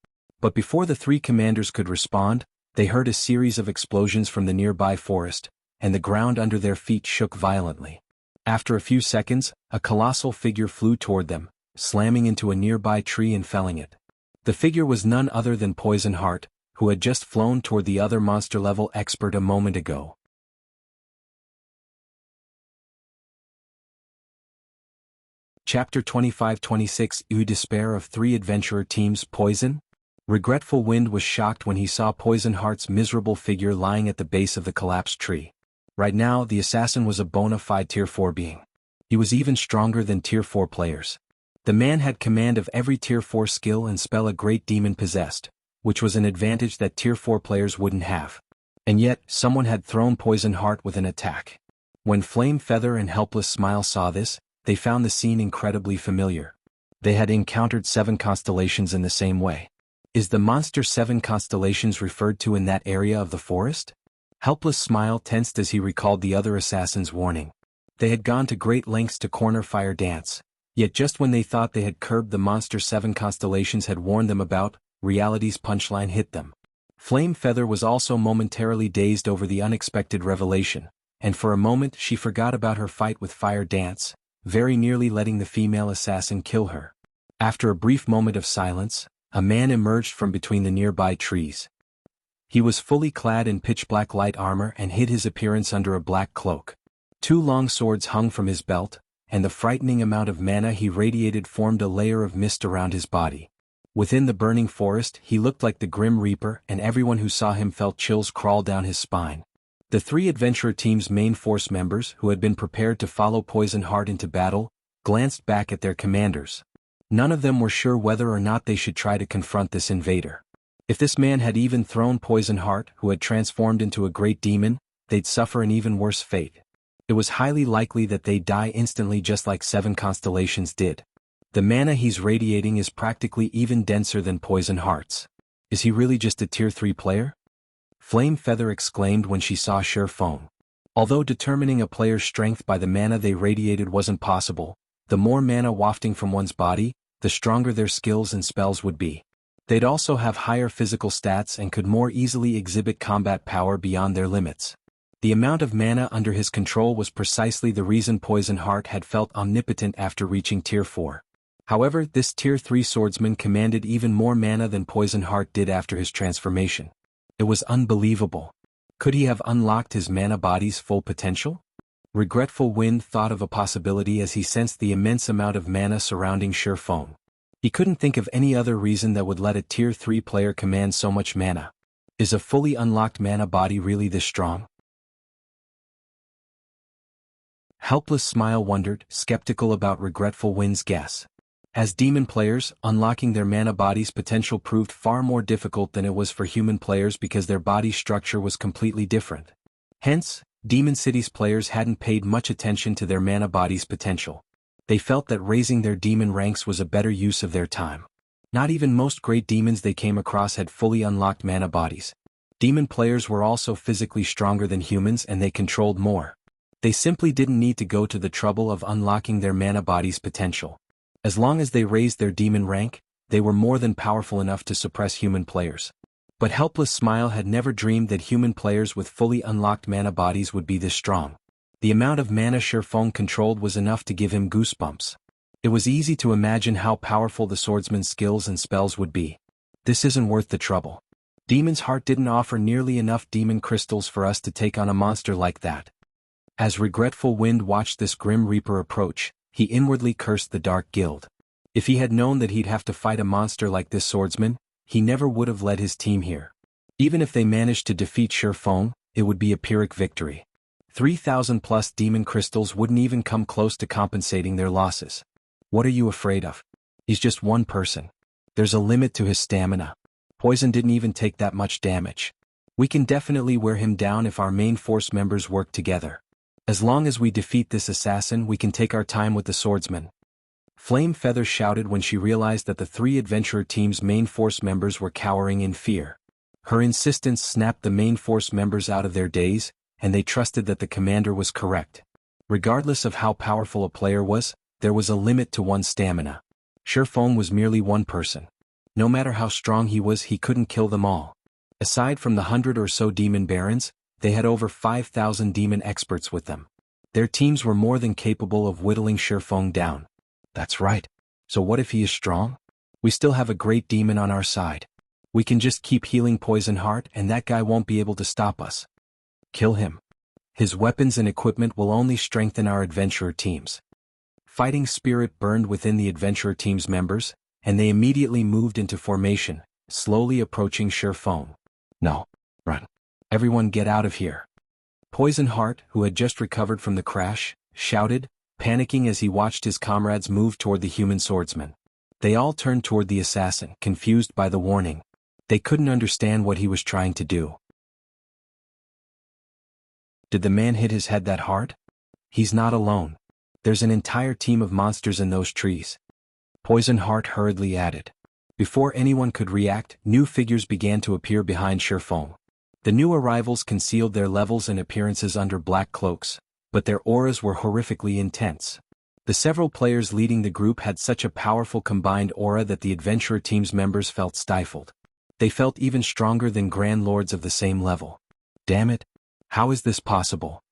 But before the 3 commanders could respond, they heard a series of explosions from the nearby forest, and the ground under their feet shook violently. After a few seconds, a colossal figure flew toward them, slamming into a nearby tree and felling it. The figure was none other than Poison Heart, who had just flown toward the other monster-level expert a moment ago. Chapter 25-26 Despair of 3 adventurer teams. Poison? Regretful Wind was shocked when he saw Poison Heart's miserable figure lying at the base of the collapsed tree. Right now, the assassin was a bona fide Tier 4 being. He was even stronger than Tier 4 players. The man had command of every Tier 4 skill and spell a great demon possessed, which was an advantage that Tier 4 players wouldn't have. And yet, someone had thrown Poison Heart with an attack. When Flame Feather and Helpless Smile saw this, they found the scene incredibly familiar. They had encountered 7 constellations in the same way. Is the monster 7 constellations referred to in that area of the forest? Helpless Smile tensed as he recalled the other assassin's warning. They had gone to great lengths to corner Fire Dance, yet just when they thought they had curbed the monster 7 constellations had warned them about, reality's punchline hit them. Flame Feather was also momentarily dazed over the unexpected revelation, and for a moment she forgot about her fight with Fire Dance, very nearly letting the female assassin kill her. After a brief moment of silence, a man emerged from between the nearby trees. He was fully clad in pitch-black light armor and hid his appearance under a black cloak. 2 long swords hung from his belt, and the frightening amount of mana he radiated formed a layer of mist around his body. Within the burning forest, he looked like the Grim Reaper, and everyone who saw him felt chills crawl down his spine. The 3 adventurer team's main force members, who had been prepared to follow Poison Heart into battle, glanced back at their commanders. None of them were sure whether or not they should try to confront this invader. If this man had even thrown Poison Heart, who had transformed into a great demon, they'd suffer an even worse fate. It was highly likely that they'd die instantly just like 7 constellations did. The mana he's radiating is practically even denser than Poison Heart's. Is he really just a Tier 3 player? Flame Feather exclaimed when she saw Shurfang. Although determining a player's strength by the mana they radiated wasn't possible, the more mana wafting from one's body, the stronger their skills and spells would be. They'd also have higher physical stats and could more easily exhibit combat power beyond their limits. The amount of mana under his control was precisely the reason Poison Heart had felt omnipotent after reaching Tier 4. However, this Tier 3 swordsman commanded even more mana than Poison Heart did after his transformation. It was unbelievable. Could he have unlocked his mana body's full potential? Regretful Wind thought of a possibility as he sensed the immense amount of mana surrounding Shurfeng. He couldn't think of any other reason that would let a Tier 3 player command so much mana. Is a fully unlocked mana body really this strong? Helpless Smile wondered, skeptical about Regretful Wind's guess. As demon players, unlocking their mana body's potential proved far more difficult than it was for human players because their body structure was completely different. Hence, Demon City's players hadn't paid much attention to their mana body's potential. They felt that raising their demon ranks was a better use of their time. Not even most great demons they came across had fully unlocked mana bodies. Demon players were also physically stronger than humans and they controlled more. They simply didn't need to go to the trouble of unlocking their mana body's potential. As long as they raised their demon rank, they were more than powerful enough to suppress human players. But Helpless Smile had never dreamed that human players with fully unlocked mana bodies would be this strong. The amount of mana Shurfeng controlled was enough to give him goosebumps. It was easy to imagine how powerful the swordsman's skills and spells would be. This isn't worth the trouble. Demon's Heart didn't offer nearly enough demon crystals for us to take on a monster like that. As Regretful Wind watched this grim reaper approach, he inwardly cursed the Dark Guild. If he had known that he'd have to fight a monster like this swordsman, he never would have led his team here. Even if they managed to defeat Shurfeng, it would be a Pyrrhic victory. 3,000 plus demon crystals wouldn't even come close to compensating their losses. What are you afraid of? He's just one person. There's a limit to his stamina. Poison didn't even take that much damage. We can definitely wear him down if our main force members work together. As long as we defeat this assassin, we can take our time with the swordsman. Flame Feather shouted when she realized that the three adventurer team's main force members were cowering in fear. Her insistence snapped the main force members out of their daze, and they trusted that the commander was correct. Regardless of how powerful a player was, there was a limit to one's stamina. Shurfeng was merely one person. No matter how strong he was, he couldn't kill them all. Aside from the 100 or so demon barons, they had over 5,000 demon experts with them. Their teams were more than capable of whittling Shurfeng down. That's right. So what if he is strong? We still have a great demon on our side. We can just keep healing Poison Heart and that guy won't be able to stop us. Kill him. His weapons and equipment will only strengthen our adventurer teams. Fighting spirit burned within the adventurer team's members, and they immediately moved into formation, slowly approaching Shurfeng. No. Run. Everyone get out of here. Poison Heart, who had just recovered from the crash, shouted, panicking as he watched his comrades move toward the human swordsman. They all turned toward the assassin, confused by the warning. They couldn't understand what he was trying to do. Did the man hit his head that hard? He's not alone. There's an entire team of monsters in those trees. Poison Heart hurriedly added. Before anyone could react, new figures began to appear behind Shurfeng. The new arrivals concealed their levels and appearances under black cloaks, but their auras were horrifically intense. The several players leading the group had such a powerful combined aura that the adventurer team's members felt stifled. They felt even stronger than Grand Lords of the same level. Damn it! How is this possible?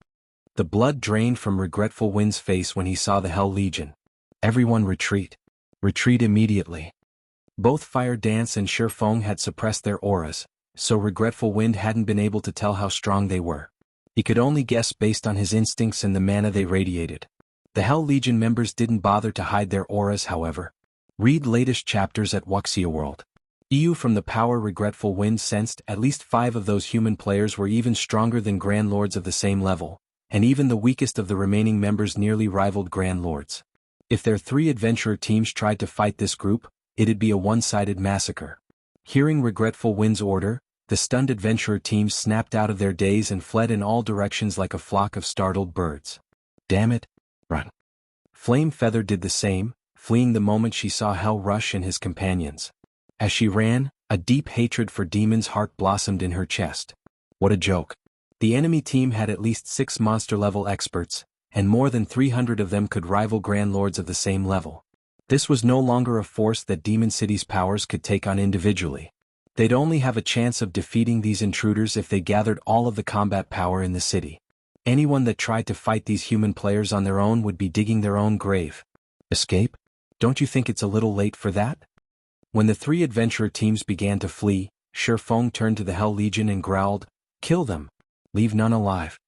The blood drained from Regretful Wind's face when he saw the Hell Legion. Everyone retreat. Retreat immediately. Both Fire Dance and Shurfeng had suppressed their auras, so Regretful Wind hadn't been able to tell how strong they were. He could only guess based on his instincts and the mana they radiated. The Hell Legion members didn't bother to hide their auras, however. Read latest chapters at Wuxia World. EU from the power Regretful Wind sensed at least 5 of those human players were even stronger than Grand Lords of the same level, and even the weakest of the remaining members nearly rivaled Grand Lords. If their 3 adventurer teams tried to fight this group, it'd be a one-sided massacre. Hearing Regretful Wind's order, the stunned adventurer teams snapped out of their daze and fled in all directions like a flock of startled birds. Damn it! Run. Flame Feather did the same, fleeing the moment she saw Hell Rush and his companions. As she ran, a deep hatred for Demon's Heart blossomed in her chest. What a joke. The enemy team had at least 6 monster-level experts, and more than 300 of them could rival Grand Lords of the same level. This was no longer a force that Demon City's powers could take on individually. They'd only have a chance of defeating these intruders if they gathered all of the combat power in the city. Anyone that tried to fight these human players on their own would be digging their own grave. Escape? Don't you think it's a little late for that? When the 3 adventurer teams began to flee, Feng turned to the Hell Legion and growled, "Kill them. Leave none alive."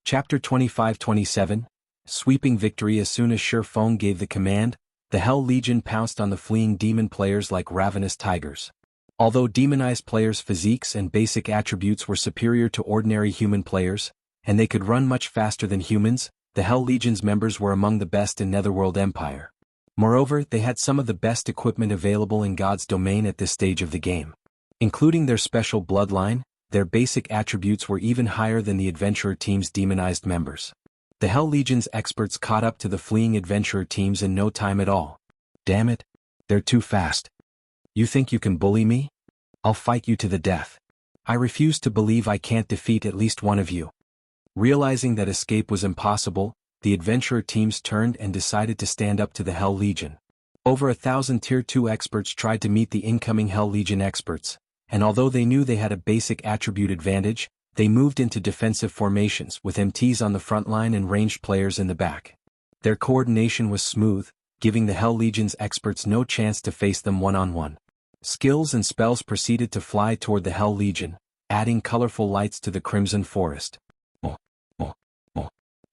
Chapter 25-27, Sweeping Victory. As soon as Feng gave the command, the Hell Legion pounced on the fleeing demon players like ravenous tigers. Although demonized players' physiques and basic attributes were superior to ordinary human players, and they could run much faster than humans, the Hell Legion's members were among the best in Netherworld Empire. Moreover, they had some of the best equipment available in God's domain at this stage of the game. Including their special bloodline, their basic attributes were even higher than the adventurer team's demonized members. The Hell Legion's experts caught up to the fleeing adventurer teams in no time at all. "Damn it. They're too fast. You think you can bully me? I'll fight you to the death. I refuse to believe I can't defeat at least one of you." Realizing that escape was impossible, the adventurer teams turned and decided to stand up to the Hell Legion. Over 1,000 Tier 2 experts tried to meet the incoming Hell Legion experts, and although they knew they had a basic attribute advantage, they moved into defensive formations with MTs on the front line and ranged players in the back. Their coordination was smooth, giving the Hell Legion's experts no chance to face them one-on-one. Skills and spells proceeded to fly toward the Hell Legion, adding colorful lights to the Crimson Forest.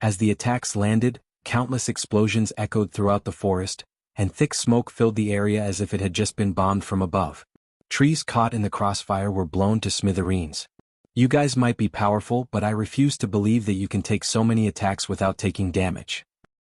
As the attacks landed, countless explosions echoed throughout the forest, and thick smoke filled the area as if it had just been bombed from above. Trees caught in the crossfire were blown to smithereens. "You guys might be powerful, but I refuse to believe that you can take so many attacks without taking damage."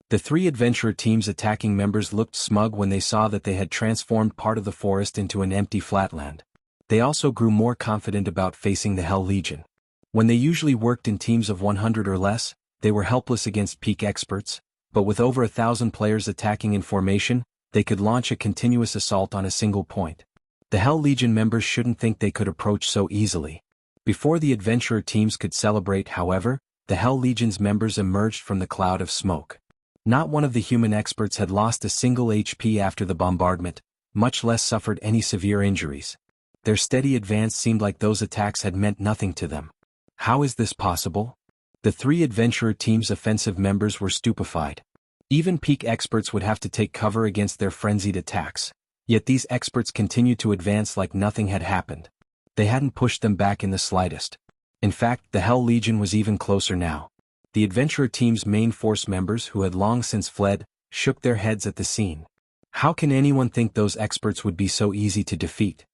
The three adventurer teams' attacking members looked smug when they saw that they had transformed part of the forest into an empty flatland. They also grew more confident about facing the Hell Legion. When they usually worked in teams of 100 or less, they were helpless against peak experts, but with over 1,000 players attacking in formation, they could launch a continuous assault on a single point. The Hell Legion members shouldn't think they could approach so easily. Before the adventurer teams could celebrate, however, the Hell Legion's members emerged from the cloud of smoke. Not one of the human experts had lost a single HP after the bombardment, much less suffered any severe injuries. Their steady advance seemed like those attacks had meant nothing to them. How is this possible? The three adventurer teams' offensive members were stupefied. Even peak experts would have to take cover against their frenzied attacks. Yet these experts continued to advance like nothing had happened. They hadn't pushed them back in the slightest. In fact, the Hell Legion was even closer now. The adventurer team's main force members, who had long since fled, shook their heads at the scene. How can anyone think those experts would be so easy to defeat?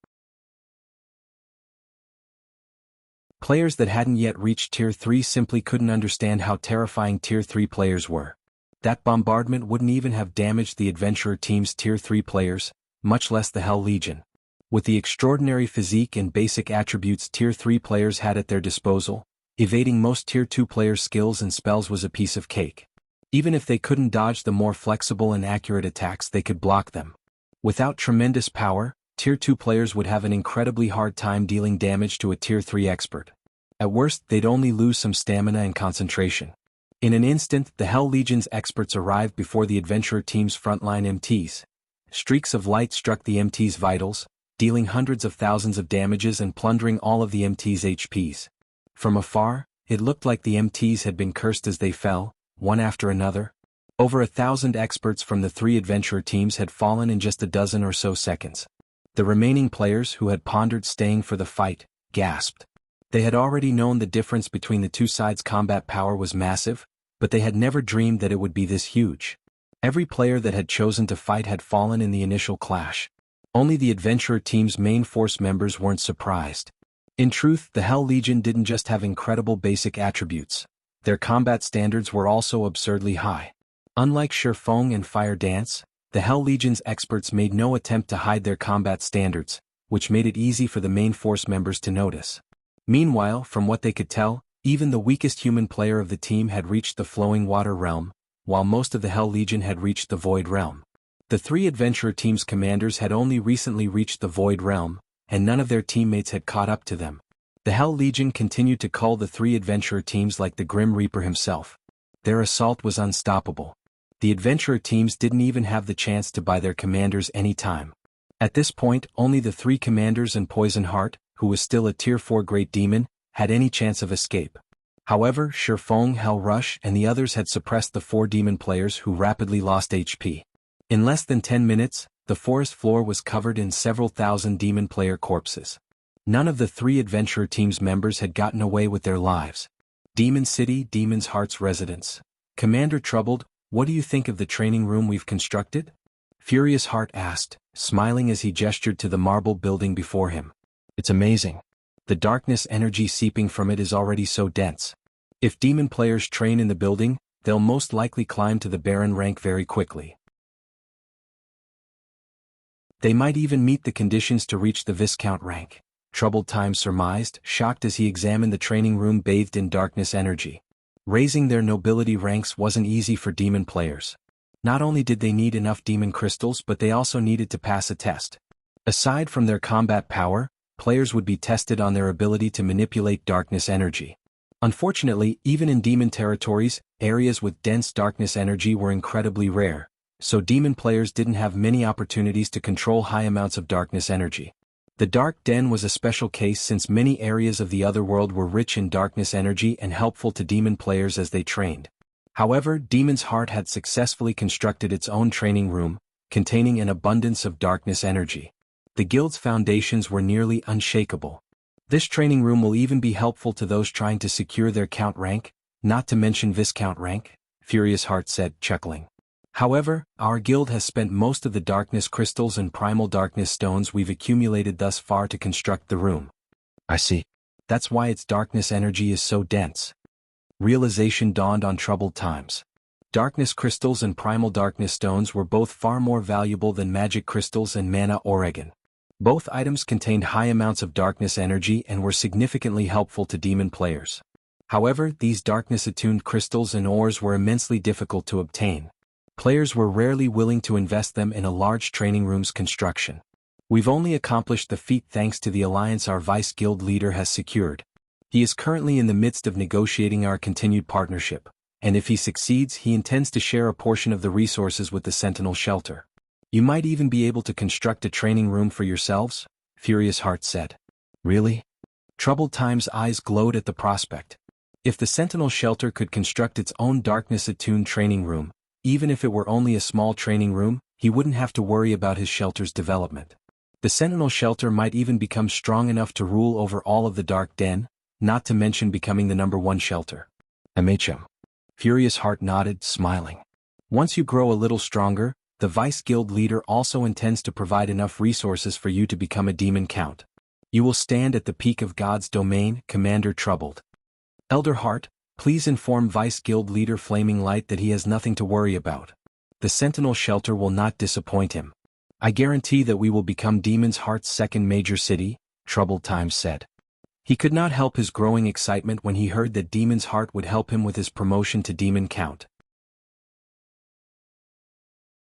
Players that hadn't yet reached Tier 3 simply couldn't understand how terrifying Tier 3 players were. That bombardment wouldn't even have damaged the adventurer team's Tier 3 players, much less the Hell Legion. With the extraordinary physique and basic attributes Tier 3 players had at their disposal, evading most Tier 2 players' skills and spells was a piece of cake. Even if they couldn't dodge the more flexible and accurate attacks, they could block them. Without tremendous power, Tier 2 players would have an incredibly hard time dealing damage to a Tier 3 expert. At worst, they'd only lose some stamina and concentration. In an instant, the Hell Legion's experts arrived before the adventurer team's frontline MTs. Streaks of light struck the MT's vitals, dealing hundreds of thousands of damages and plundering all of the MT's HPs. From afar, it looked like the MTs had been cursed as they fell, one after another. Over 1,000 experts from the three adventurer teams had fallen in just a dozen or so seconds. The remaining players, who had pondered staying for the fight, gasped. They had already known the difference between the two sides' combat power was massive, but they had never dreamed that it would be this huge. Every player that had chosen to fight had fallen in the initial clash. Only the adventurer team's main force members weren't surprised. In truth, the Hell Legion didn't just have incredible basic attributes. Their combat standards were also absurdly high. Unlike Feng and Fire Dance, the Hell Legion's experts made no attempt to hide their combat standards, which made it easy for the main force members to notice. Meanwhile, from what they could tell, even the weakest human player of the team had reached the Flowing Water Realm, while most of the Hell Legion had reached the Void Realm. The three adventurer teams' commanders had only recently reached the Void Realm, and none of their teammates had caught up to them. The Hell Legion continued to cull the three adventurer teams like the Grim Reaper himself. Their assault was unstoppable. The adventurer teams didn't even have the chance to buy their commanders any time. At this point, only the three commanders and Poison Heart, who was still a Tier 4 Great Demon, had any chance of escape. However, Feng, Hell Rush, and the others had suppressed the four demon players who rapidly lost HP. In less than 10 minutes, the forest floor was covered in several thousand demon player corpses. None of the 3 adventurer team's members had gotten away with their lives. Demon City, Demon's Heart's residence. Commander Troubled, what do you think of the training room we've constructed? Furious Heart asked, smiling as he gestured to the marble building before him. It's amazing. The darkness energy seeping from it is already so dense. If demon players train in the building, they'll most likely climb to the Baron rank very quickly. They might even meet the conditions to reach the Viscount rank. Troubled Time surmised, shocked as he examined the training room bathed in darkness energy. Raising their nobility ranks wasn't easy for demon players. Not only did they need enough demon crystals, but they also needed to pass a test. Aside from their combat power, players would be tested on their ability to manipulate darkness energy. Unfortunately, even in demon territories, areas with dense darkness energy were incredibly rare, so demon players didn't have many opportunities to control high amounts of darkness energy. The Dark Den was a special case since many areas of the otherworld were rich in darkness energy and helpful to demon players as they trained. However, Demon's Heart had successfully constructed its own training room, containing an abundance of darkness energy. The guild's foundations were nearly unshakable. This training room will even be helpful to those trying to secure their Count rank, not to mention Viscount rank, Furious Heart said, chuckling. However, our guild has spent most of the darkness crystals and primal darkness stones we've accumulated thus far to construct the room. I see. That's why its darkness energy is so dense. Realization dawned on Troubled Times. Darkness crystals and primal darkness stones were both far more valuable than magic crystals and mana Oregon. Both items contained high amounts of darkness energy and were significantly helpful to demon players. However, these darkness-attuned crystals and ores were immensely difficult to obtain. Players were rarely willing to invest them in a large training room's construction. We've only accomplished the feat thanks to the alliance our vice guild leader has secured. He is currently in the midst of negotiating our continued partnership, and if he succeeds, he intends to share a portion of the resources with the Sentinel Shelter. You might even be able to construct a training room for yourselves, Furious Heart said. Really? Troubled Time's eyes glowed at the prospect. If the Sentinel Shelter could construct its own darkness-attuned training room, even if it were only a small training room, he wouldn't have to worry about his shelter's development. The Sentinel Shelter might even become strong enough to rule over all of the Dark Den, not to mention becoming the #1 shelter. MHM. Furious Heart nodded, smiling. Once you grow a little stronger, the Vice Guild leader also intends to provide enough resources for you to become a demon count. You will stand at the peak of God's domain, Commander Troubled. Elder Heart, please inform Vice Guild leader Flaming Light that he has nothing to worry about. The Sentinel Shelter will not disappoint him. I guarantee that we will become Demon's Heart's second major city, Troubled Times said. He could not help his growing excitement when he heard that Demon's Heart would help him with his promotion to Demon Count.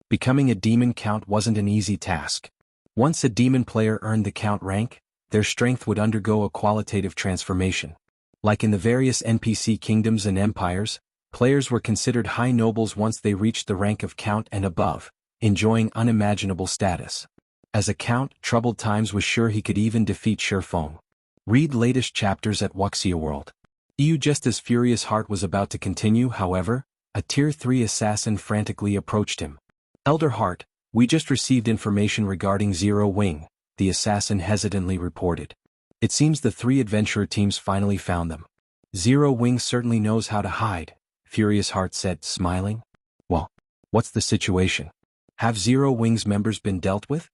Becoming a Demon Count wasn't an easy task. Once a demon player earned the Count rank, their strength would undergo a qualitative transformation. Like in the various NPC kingdoms and empires, players were considered high nobles once they reached the rank of Count and above, enjoying unimaginable status. As a Count, Troubled Times was sure he could even defeat Sherfong. Read latest chapters at Wuxia World. Just as Furious Heart was about to continue, however, a Tier 3 assassin frantically approached him. Elder Heart, we just received information regarding Zero Wing, the assassin hesitantly reported. It seems the 3 adventurer teams finally found them. Zero Wing certainly knows how to hide, Furious Heart said, smiling. Well, what's the situation? Have Zero Wing's members been dealt with?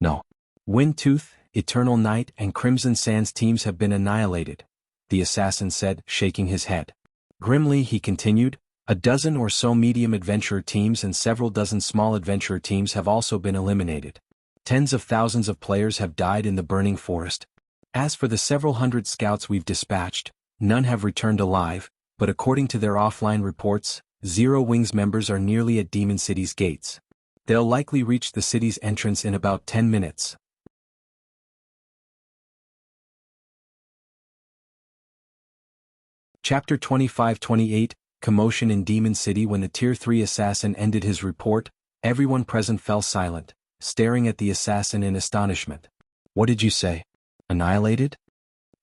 No. Windtooth, Eternal Night and Crimson Sands teams have been annihilated, the assassin said, shaking his head. Grimly he continued, a dozen or so medium adventurer teams and several dozen small adventurer teams have also been eliminated. Tens of thousands of players have died in the burning forest. As for the several hundred scouts we've dispatched, none have returned alive, but according to their offline reports, Zero Wing's members are nearly at Demon City's gates. They'll likely reach the city's entrance in about 10 minutes. Chapter 25-28, Commotion in Demon City. When the Tier 3 assassin ended his report, everyone present fell silent, staring at the assassin in astonishment. What did you say? Annihilated?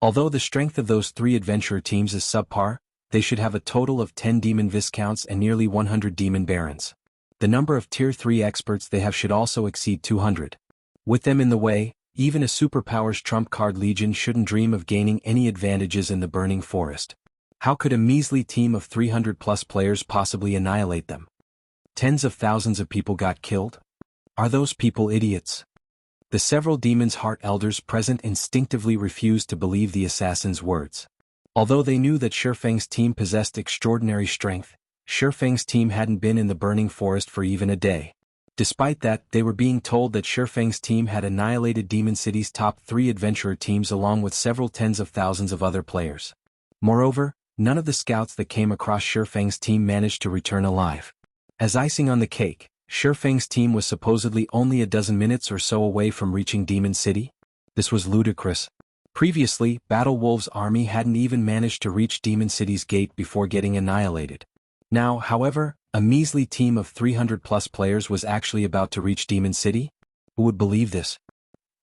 Although the strength of those 3 adventurer teams is subpar, they should have a total of 10 demon viscounts and nearly 100 demon barons. The number of Tier 3 experts they have should also exceed 200. With them in the way, even a superpower's trump card legion shouldn't dream of gaining any advantages in the burning forest. How could a measly team of 300+ players possibly annihilate them? Tens of thousands of people got killed? Are those people idiots? The several Demon's Heart elders present instinctively refused to believe the assassin's words. Although they knew that Shifeng's team possessed extraordinary strength, Shifeng's team hadn't been in the burning forest for even a day. Despite that, they were being told that Shifeng's team had annihilated Demon City's top 3 adventurer teams along with several tens of thousands of other players. Moreover, none of the scouts that came across Shifeng's team managed to return alive. As icing on the cake, Shifeng's team was supposedly only a dozen minutes or so away from reaching Demon City. This was ludicrous. Previously, Battle Wolf's army hadn't even managed to reach Demon City's gate before getting annihilated. Now, however, a measly team of 300+ players was actually about to reach Demon City? Who would believe this?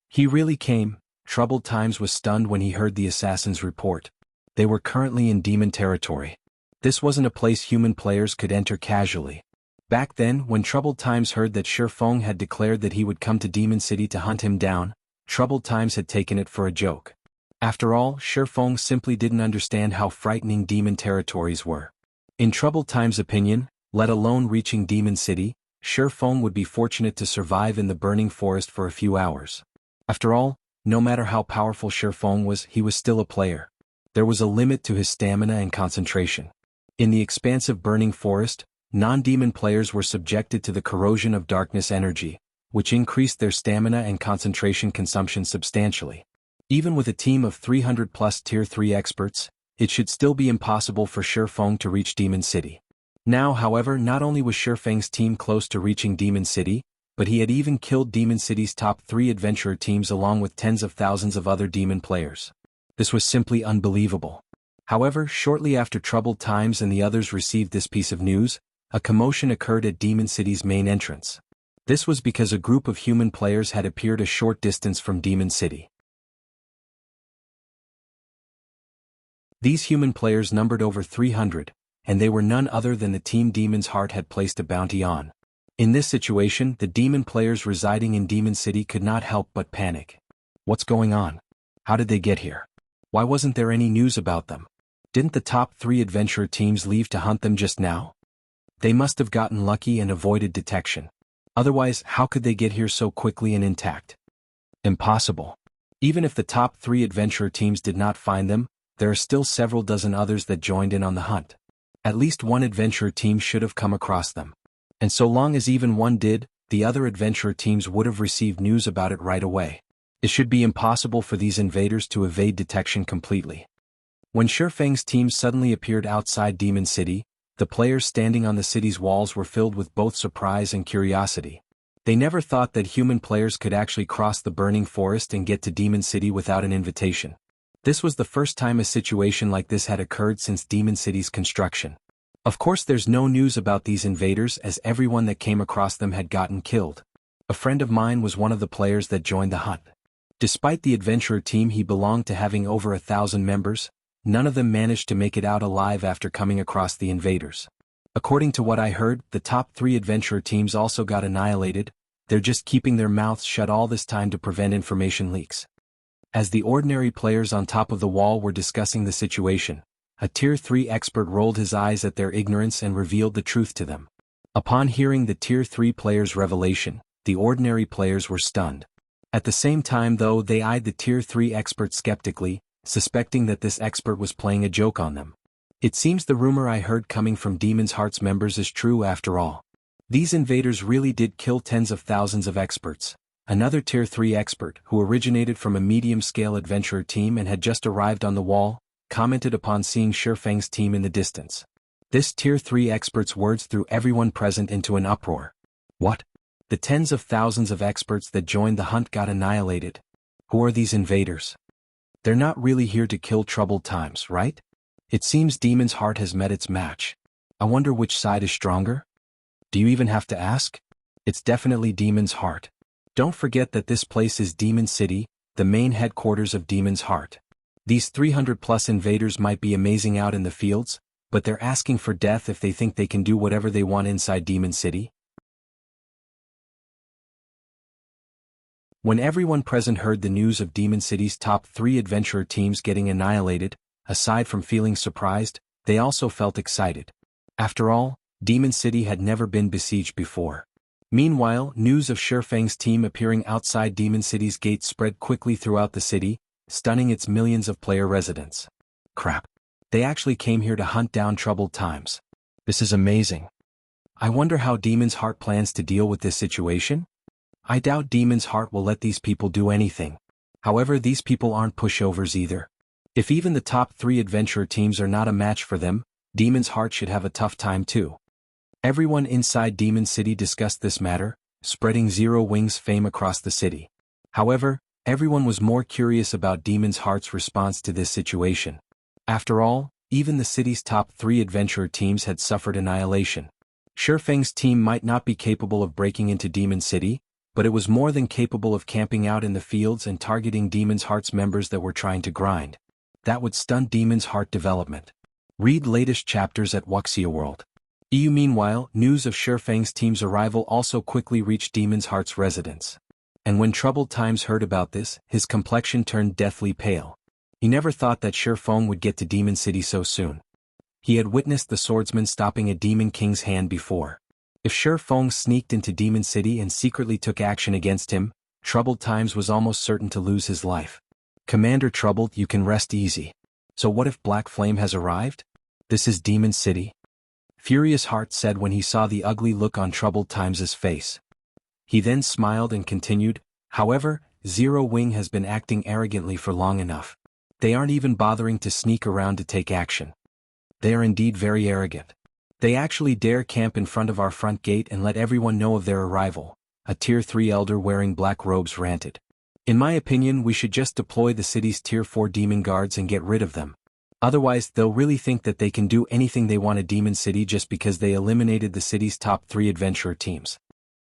He really came. Troubled Times was stunned when he heard the assassin's report. They were currently in demon territory. This wasn't a place human players could enter casually. Back then, when Troubled Times heard that Shifeng had declared that he would come to Demon City to hunt him down, Troubled Times had taken it for a joke. After all, Shifeng simply didn't understand how frightening demon territories were. In Troubled Times' opinion, let alone reaching Demon City, Shifeng would be fortunate to survive in the burning forest for a few hours. After all, no matter how powerful Shifeng was, he was still a player. There was a limit to his stamina and concentration. In the expansive burning forest, non-demon players were subjected to the corrosion of darkness energy, which increased their stamina and concentration consumption substantially. Even with a team of 300+ Tier 3 experts, it should still be impossible for Shifeng to reach Demon City. Now, however, not only was Shifeng's team close to reaching Demon City, but he had even killed Demon City's top 3 adventurer teams along with tens of thousands of other demon players. This was simply unbelievable. However, shortly after Troubled Times and the others received this piece of news, a commotion occurred at Demon City's main entrance. This was because a group of human players had appeared a short distance from Demon City. These human players numbered over 300, and they were none other than the team Demon's Heart had placed a bounty on. In this situation, the demon players residing in Demon City could not help but panic. What's going on? How did they get here? Why wasn't there any news about them? Didn't the top 3 adventurer teams leave to hunt them just now? They must have gotten lucky and avoided detection. Otherwise, how could they get here so quickly and intact? Impossible. Even if the top 3 adventurer teams did not find them, there are still several dozen others that joined in on the hunt. At least one adventurer team should have come across them. And so long as even one did, the other adventurer teams would have received news about it right away. It should be impossible for these invaders to evade detection completely. When Shifeng's team suddenly appeared outside Demon City, the players standing on the city's walls were filled with both surprise and curiosity. They never thought that human players could actually cross the burning forest and get to Demon City without an invitation. This was the first time a situation like this had occurred since Demon City's construction. Of course, there's no news about these invaders as everyone that came across them had gotten killed. A friend of mine was one of the players that joined the hunt. Despite the adventurer team he belonged to having over 1,000 members, none of them managed to make it out alive after coming across the invaders. According to what I heard, the top 3 adventurer teams also got annihilated. They're just keeping their mouths shut all this time to prevent information leaks. As the ordinary players on top of the wall were discussing the situation, a Tier 3 expert rolled his eyes at their ignorance and revealed the truth to them. Upon hearing the Tier 3 player's revelation, the ordinary players were stunned. At the same time though, they eyed the Tier 3 expert skeptically, suspecting that this expert was playing a joke on them. It seems the rumor I heard coming from Demon's Heart's members is true after all. These invaders really did kill tens of thousands of experts. Another Tier 3 expert, who originated from a medium-scale adventurer team and had just arrived on the wall, commented upon seeing Shifeng's team in the distance. This Tier 3 expert's words threw everyone present into an uproar. What? The tens of thousands of experts that joined the hunt got annihilated. Who are these invaders? They're not really here to kill Troubled Times, right? It seems Demon's Heart has met its match. I wonder which side is stronger? Do you even have to ask? It's definitely Demon's Heart. Don't forget that this place is Demon City, the main headquarters of Demon's Heart. These 300+ invaders might be amazing out in the fields, but they're asking for death if they think they can do whatever they want inside Demon City. When everyone present heard the news of Demon City's top 3 adventurer teams getting annihilated, aside from feeling surprised, they also felt excited. After all, Demon City had never been besieged before. Meanwhile, news of Shifeng's team appearing outside Demon City's gate spread quickly throughout the city, stunning its millions of player residents. Crap. They actually came here to hunt down troubled times. This is amazing. I wonder how Demon's Heart plans to deal with this situation? I doubt Demon's Heart will let these people do anything. However, these people aren't pushovers either. If even the top 3 adventurer teams are not a match for them, Demon's Heart should have a tough time too. Everyone inside Demon City discussed this matter, spreading Zero Wing's fame across the city. However, everyone was more curious about Demon's Heart's response to this situation. After all, even the city's top 3 adventurer teams had suffered annihilation. Shifeng's team might not be capable of breaking into Demon City, but it was more than capable of camping out in the fields and targeting Demon's Heart's members that were trying to grind. That would stunt Demon's Heart development. Read latest chapters at Wuxia World. EU. Meanwhile, news of Shifeng's team's arrival also quickly reached Demon's Heart's residence. And when Troubled Times heard about this, his complexion turned deathly pale. He never thought that Shifeng would get to Demon City so soon. He had witnessed the swordsman stopping a Demon King's hand before. If Shifeng sneaked into Demon City and secretly took action against him, Troubled Times was almost certain to lose his life. Commander Troubled, you can rest easy. So what if Black Flame has arrived? This is Demon City? Furious Heart said when he saw the ugly look on Troubled Times' face. He then smiled and continued, however, Zero Wing has been acting arrogantly for long enough. They aren't even bothering to sneak around to take action. They are indeed very arrogant. They actually dare camp in front of our front gate and let everyone know of their arrival, a Tier 3 elder wearing black robes ranted. In my opinion, we should just deploy the city's Tier 4 demon guards and get rid of them. Otherwise, they'll really think that they can do anything they want at Demon City just because they eliminated the city's top 3 adventurer teams.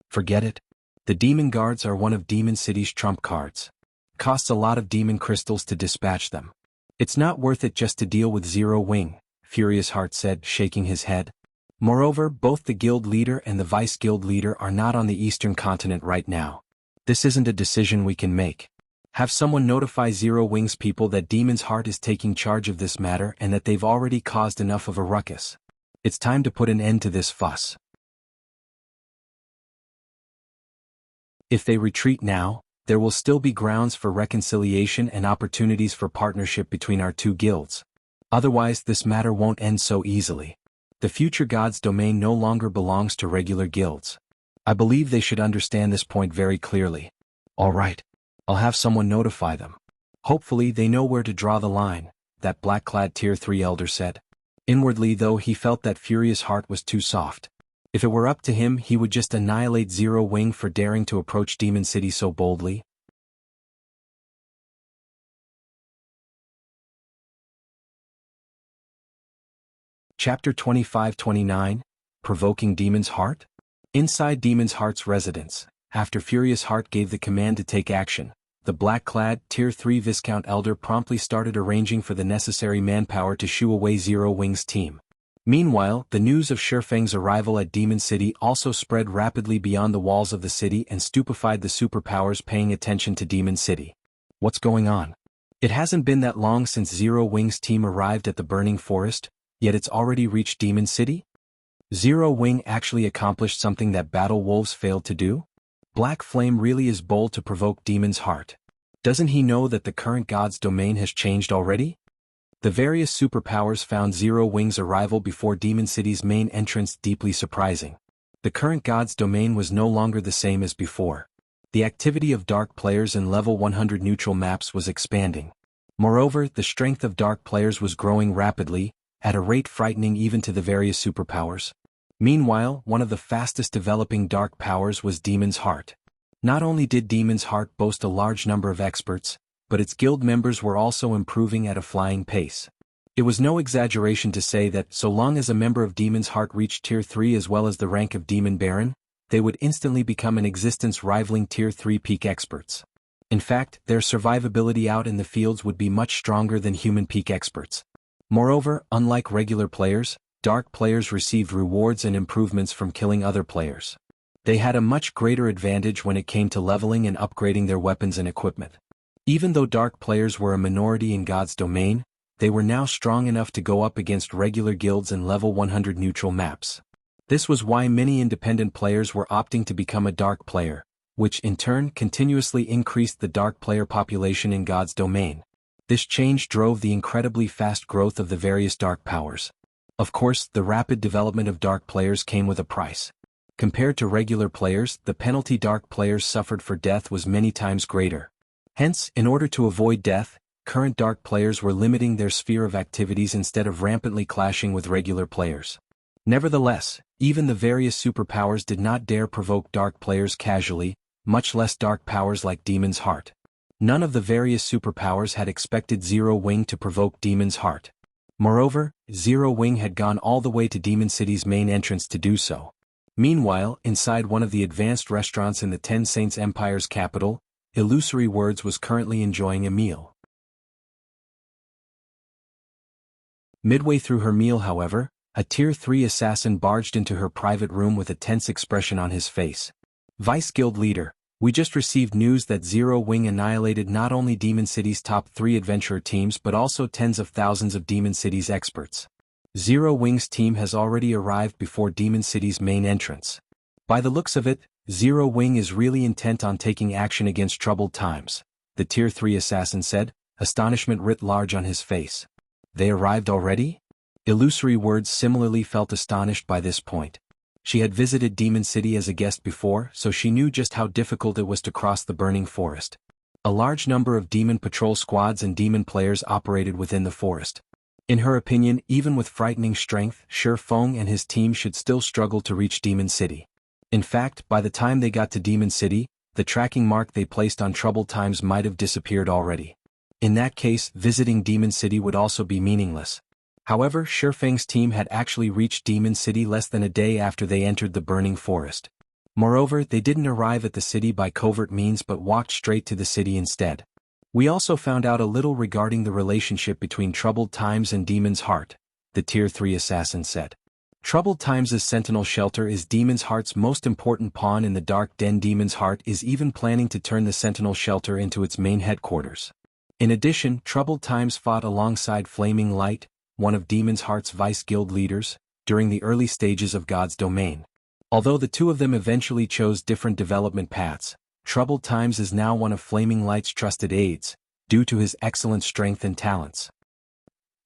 Forget it. The demon guards are one of Demon City's trump cards. Costs a lot of demon crystals to dispatch them. It's not worth it just to deal with Zero Wing, Furious Heart said, shaking his head. Moreover, both the guild leader and the vice guild leader are not on the eastern continent right now. This isn't a decision we can make. Have someone notify Zero Wing's people that Demon's Heart is taking charge of this matter and that they've already caused enough of a ruckus. It's time to put an end to this fuss. If they retreat now, there will still be grounds for reconciliation and opportunities for partnership between our 2 guilds. Otherwise, this matter won't end so easily. The future god's domain no longer belongs to regular guilds. I believe they should understand this point very clearly. All right. I'll have someone notify them. Hopefully they know where to draw the line, that black-clad Tier 3 elder said. Inwardly though, he felt that Furious Heart was too soft. If it were up to him, he would just annihilate Zero Wing for daring to approach Demon City so boldly. Chapter 25-29, Provoking Demon's Heart? Inside Demon's Heart's residence, after Furious Heart gave the command to take action, the black-clad, Tier 3 Viscount Elder promptly started arranging for the necessary manpower to shoo away Zero Wing's team. Meanwhile, the news of Shifeng's arrival at Demon City also spread rapidly beyond the walls of the city and stupefied the superpowers paying attention to Demon City. What's going on? It hasn't been that long since Zero Wing's team arrived at the Burning Forest, yet it's already reached Demon City? Zero Wing actually accomplished something that Battle Wolves failed to do? Black Flame really is bold to provoke Demon's Heart. Doesn't he know that the current god's domain has changed already? The various superpowers found Zero Wing's arrival before Demon City's main entrance deeply surprising. The current god's domain was no longer the same as before. The activity of dark players in level 100 neutral maps was expanding. Moreover, the strength of dark players was growing rapidly, at a rate frightening even to the various superpowers. Meanwhile, one of the fastest developing dark powers was Demon's Heart. Not only did Demon's Heart boast a large number of experts, but its guild members were also improving at a flying pace. It was no exaggeration to say that so long as a member of Demon's Heart reached Tier 3 as well as the rank of Demon Baron, they would instantly become an existence rivaling Tier 3 peak experts. In fact, their survivability out in the fields would be much stronger than human peak experts. Moreover, unlike regular players, dark players received rewards and improvements from killing other players. They had a much greater advantage when it came to leveling and upgrading their weapons and equipment. Even though dark players were a minority in God's domain, they were now strong enough to go up against regular guilds in level 100 neutral maps. This was why many independent players were opting to become a dark player, which in turn continuously increased the dark player population in God's domain. This change drove the incredibly fast growth of the various dark powers. Of course, the rapid development of dark players came with a price. Compared to regular players, the penalty dark players suffered for death was many times greater. Hence, in order to avoid death, current dark players were limiting their sphere of activities instead of rampantly clashing with regular players. Nevertheless, even the various superpowers did not dare provoke dark players casually, much less dark powers like Demon's Heart. None of the various superpowers had expected Zero Wing to provoke Demon's Heart. Moreover, Zero Wing had gone all the way to Demon City's main entrance to do so. Meanwhile, inside one of the advanced restaurants in the Ten Saints Empire's capital, Illusory Words was currently enjoying a meal. Midway through her meal, however, a Tier 3 assassin barged into her private room with a tense expression on his face. Vice Guild Leader, we just received news that Zero Wing annihilated not only Demon City's top 3 adventurer teams but also tens of thousands of Demon City's experts. Zero Wing's team has already arrived before Demon City's main entrance. By the looks of it, Zero Wing is really intent on taking action against troubled times, the Tier 3 assassin said, astonishment writ large on his face. They arrived already? Illusory Words similarly felt astonished by this point. She had visited Demon City as a guest before, so she knew just how difficult it was to cross the burning forest. A large number of demon patrol squads and demon players operated within the forest. In her opinion, even with frightening strength, Shi Feng and his team should still struggle to reach Demon City. In fact, by the time they got to Demon City, the tracking mark they placed on troubled times might have disappeared already. In that case, visiting Demon City would also be meaningless. However, Shi Feng's team had actually reached Demon City less than a day after they entered the burning forest. Moreover, they didn't arrive at the city by covert means but walked straight to the city instead. We also found out a little regarding the relationship between Troubled Times and Demon's Heart, the Tier 3 assassin said. Troubled Times' Sentinel Shelter is Demon's Heart's most important pawn in the Dark Den. Demon's Heart is even planning to turn the Sentinel Shelter into its main headquarters. In addition, Troubled Times fought alongside Flaming Light, one of Demon's Heart's Vice Guild leaders, during the early stages of God's domain. Although the two of them eventually chose different development paths, Troubled Times is now one of Flaming Light's trusted aides, due to his excellent strength and talents.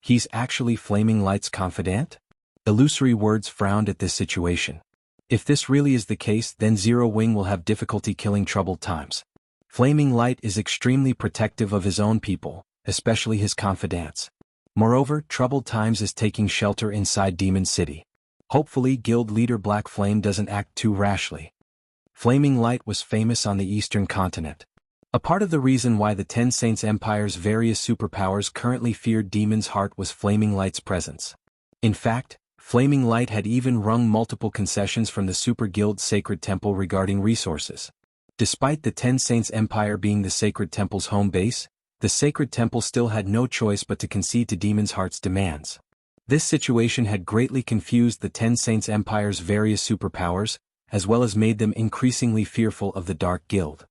He's actually Flaming Light's confidant? Illusory Words frowned at this situation. If this really is the case, then Zero Wing will have difficulty killing Troubled Times. Flaming Light is extremely protective of his own people, especially his confidants. Moreover, Troubled Times is taking shelter inside Demon City. Hopefully Guild Leader Black Flame doesn't act too rashly. Flaming Light was famous on the Eastern continent. A part of the reason why the Ten Saints Empire's various superpowers currently feared Demon's Heart was Flaming Light's presence. In fact, Flaming Light had even wrung multiple concessions from the Super Guild's Sacred Temple regarding resources. Despite the Ten Saints Empire being the Sacred Temple's home base, the Sacred Temple still had no choice but to concede to Demon's Heart's demands. This situation had greatly confused the Ten Saints Empire's various superpowers, as well as made them increasingly fearful of the Dark Guild.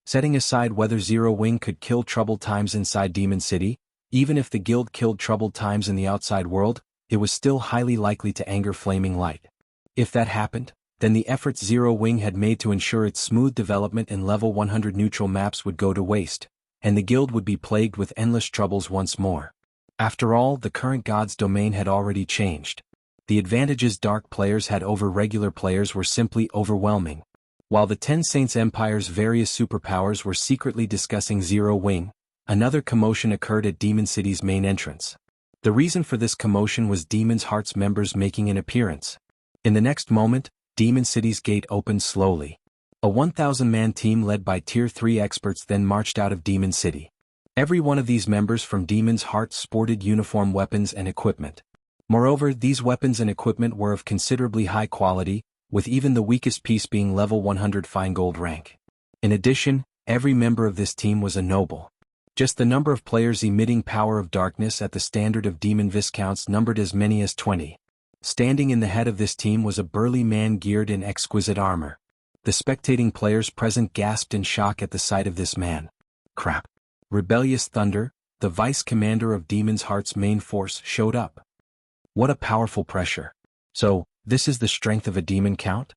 Setting aside whether Zero Wing could kill Troubled Times inside Demon City, even if the Guild killed Troubled Times in the outside world, it was still highly likely to anger Flaming Light. If that happened, then the efforts Zero Wing had made to ensure its smooth development in level 100 neutral maps would go to waste, and the Guild would be plagued with endless troubles once more. After all, the current God's domain had already changed. The advantages dark players had over regular players were simply overwhelming. While the Ten Saints Empire's various superpowers were secretly discussing Zero Wing, another commotion occurred at Demon City's main entrance. The reason for this commotion was Demon's Heart's members making an appearance. In the next moment, Demon City's gate opened slowly. A 1,000-man team led by Tier 3 experts then marched out of Demon City. Every one of these members from Demon's Heart sported uniform weapons and equipment. Moreover, these weapons and equipment were of considerably high quality, with even the weakest piece being level 100 fine gold rank. In addition, every member of this team was a noble. Just the number of players emitting Power of Darkness at the standard of Demon Viscounts numbered as many as 20. Standing in the head of this team was a burly man geared in exquisite armor. The spectating players present gasped in shock at the sight of this man. Crap. Rebellious Thunder, the vice commander of Demon's Heart's main force, showed up. What a powerful pressure. So, this is the strength of a demon count?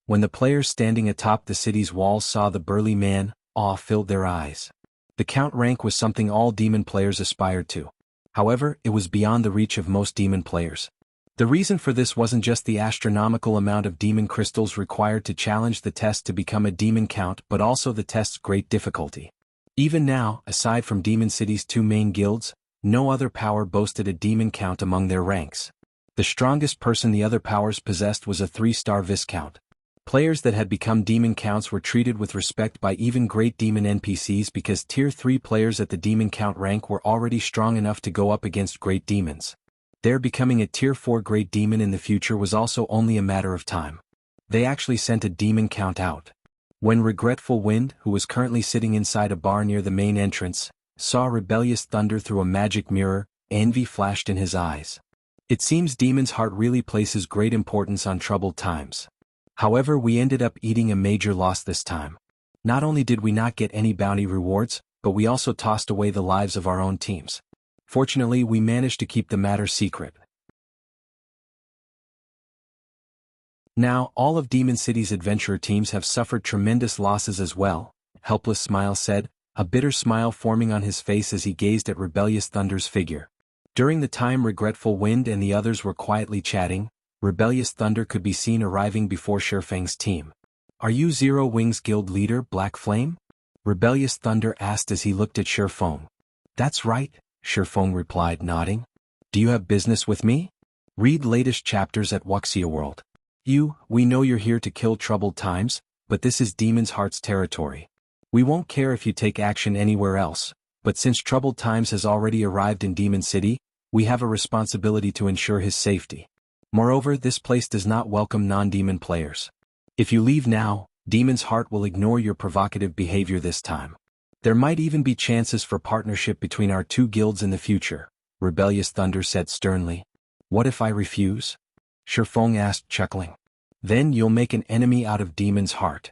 When the players standing atop the city's walls saw the burly man, awe filled their eyes. The count rank was something all demon players aspired to. However, it was beyond the reach of most demon players. The reason for this wasn't just the astronomical amount of demon crystals required to challenge the test to become a demon count, but also the test's great difficulty. Even now, aside from Demon City's two main guilds, no other power boasted a demon count among their ranks. The strongest person the other powers possessed was a 3-star Viscount. Players that had become demon counts were treated with respect by even great demon NPCs because Tier 3 players at the demon count rank were already strong enough to go up against great demons. Their becoming a Tier 4 great demon in the future was also only a matter of time. They actually sent a demon count out. When Regretful Wind, who was currently sitting inside a bar near the main entrance, saw Rebellious Thunder through a magic mirror, envy flashed in his eyes. It seems Demon's Heart really places great importance on troubled times. However, we ended up eating a major loss this time. Not only did we not get any bounty rewards, but we also tossed away the lives of our own teams. Fortunately, we managed to keep the matter secret. Now, all of Demon City's adventurer teams have suffered tremendous losses as well, Helpless Smile said, a bitter smile forming on his face as he gazed at Rebellious Thunder's figure. During the time Regretful Wind and the others were quietly chatting, Rebellious Thunder could be seen arriving before Shifeng's team. "Are you Zero Wings Guild leader, Black Flame?" Rebellious Thunder asked as he looked at Shifeng. "That's right," Shifeng replied, nodding. "Do you have business with me? Read latest chapters at Wuxia World. We know you're here to kill troubled times, but this is Demon's Heart's territory. We won't care if you take action anywhere else, but since troubled times has already arrived in Demon City, we have a responsibility to ensure his safety. Moreover, this place does not welcome non-demon players. If you leave now, Demon's Heart will ignore your provocative behavior this time. There might even be chances for partnership between our two guilds in the future," Rebellious Thunder said sternly. "What if I refuse?" Shifeng asked, chuckling. "Then you'll make an enemy out of Demon's Heart,"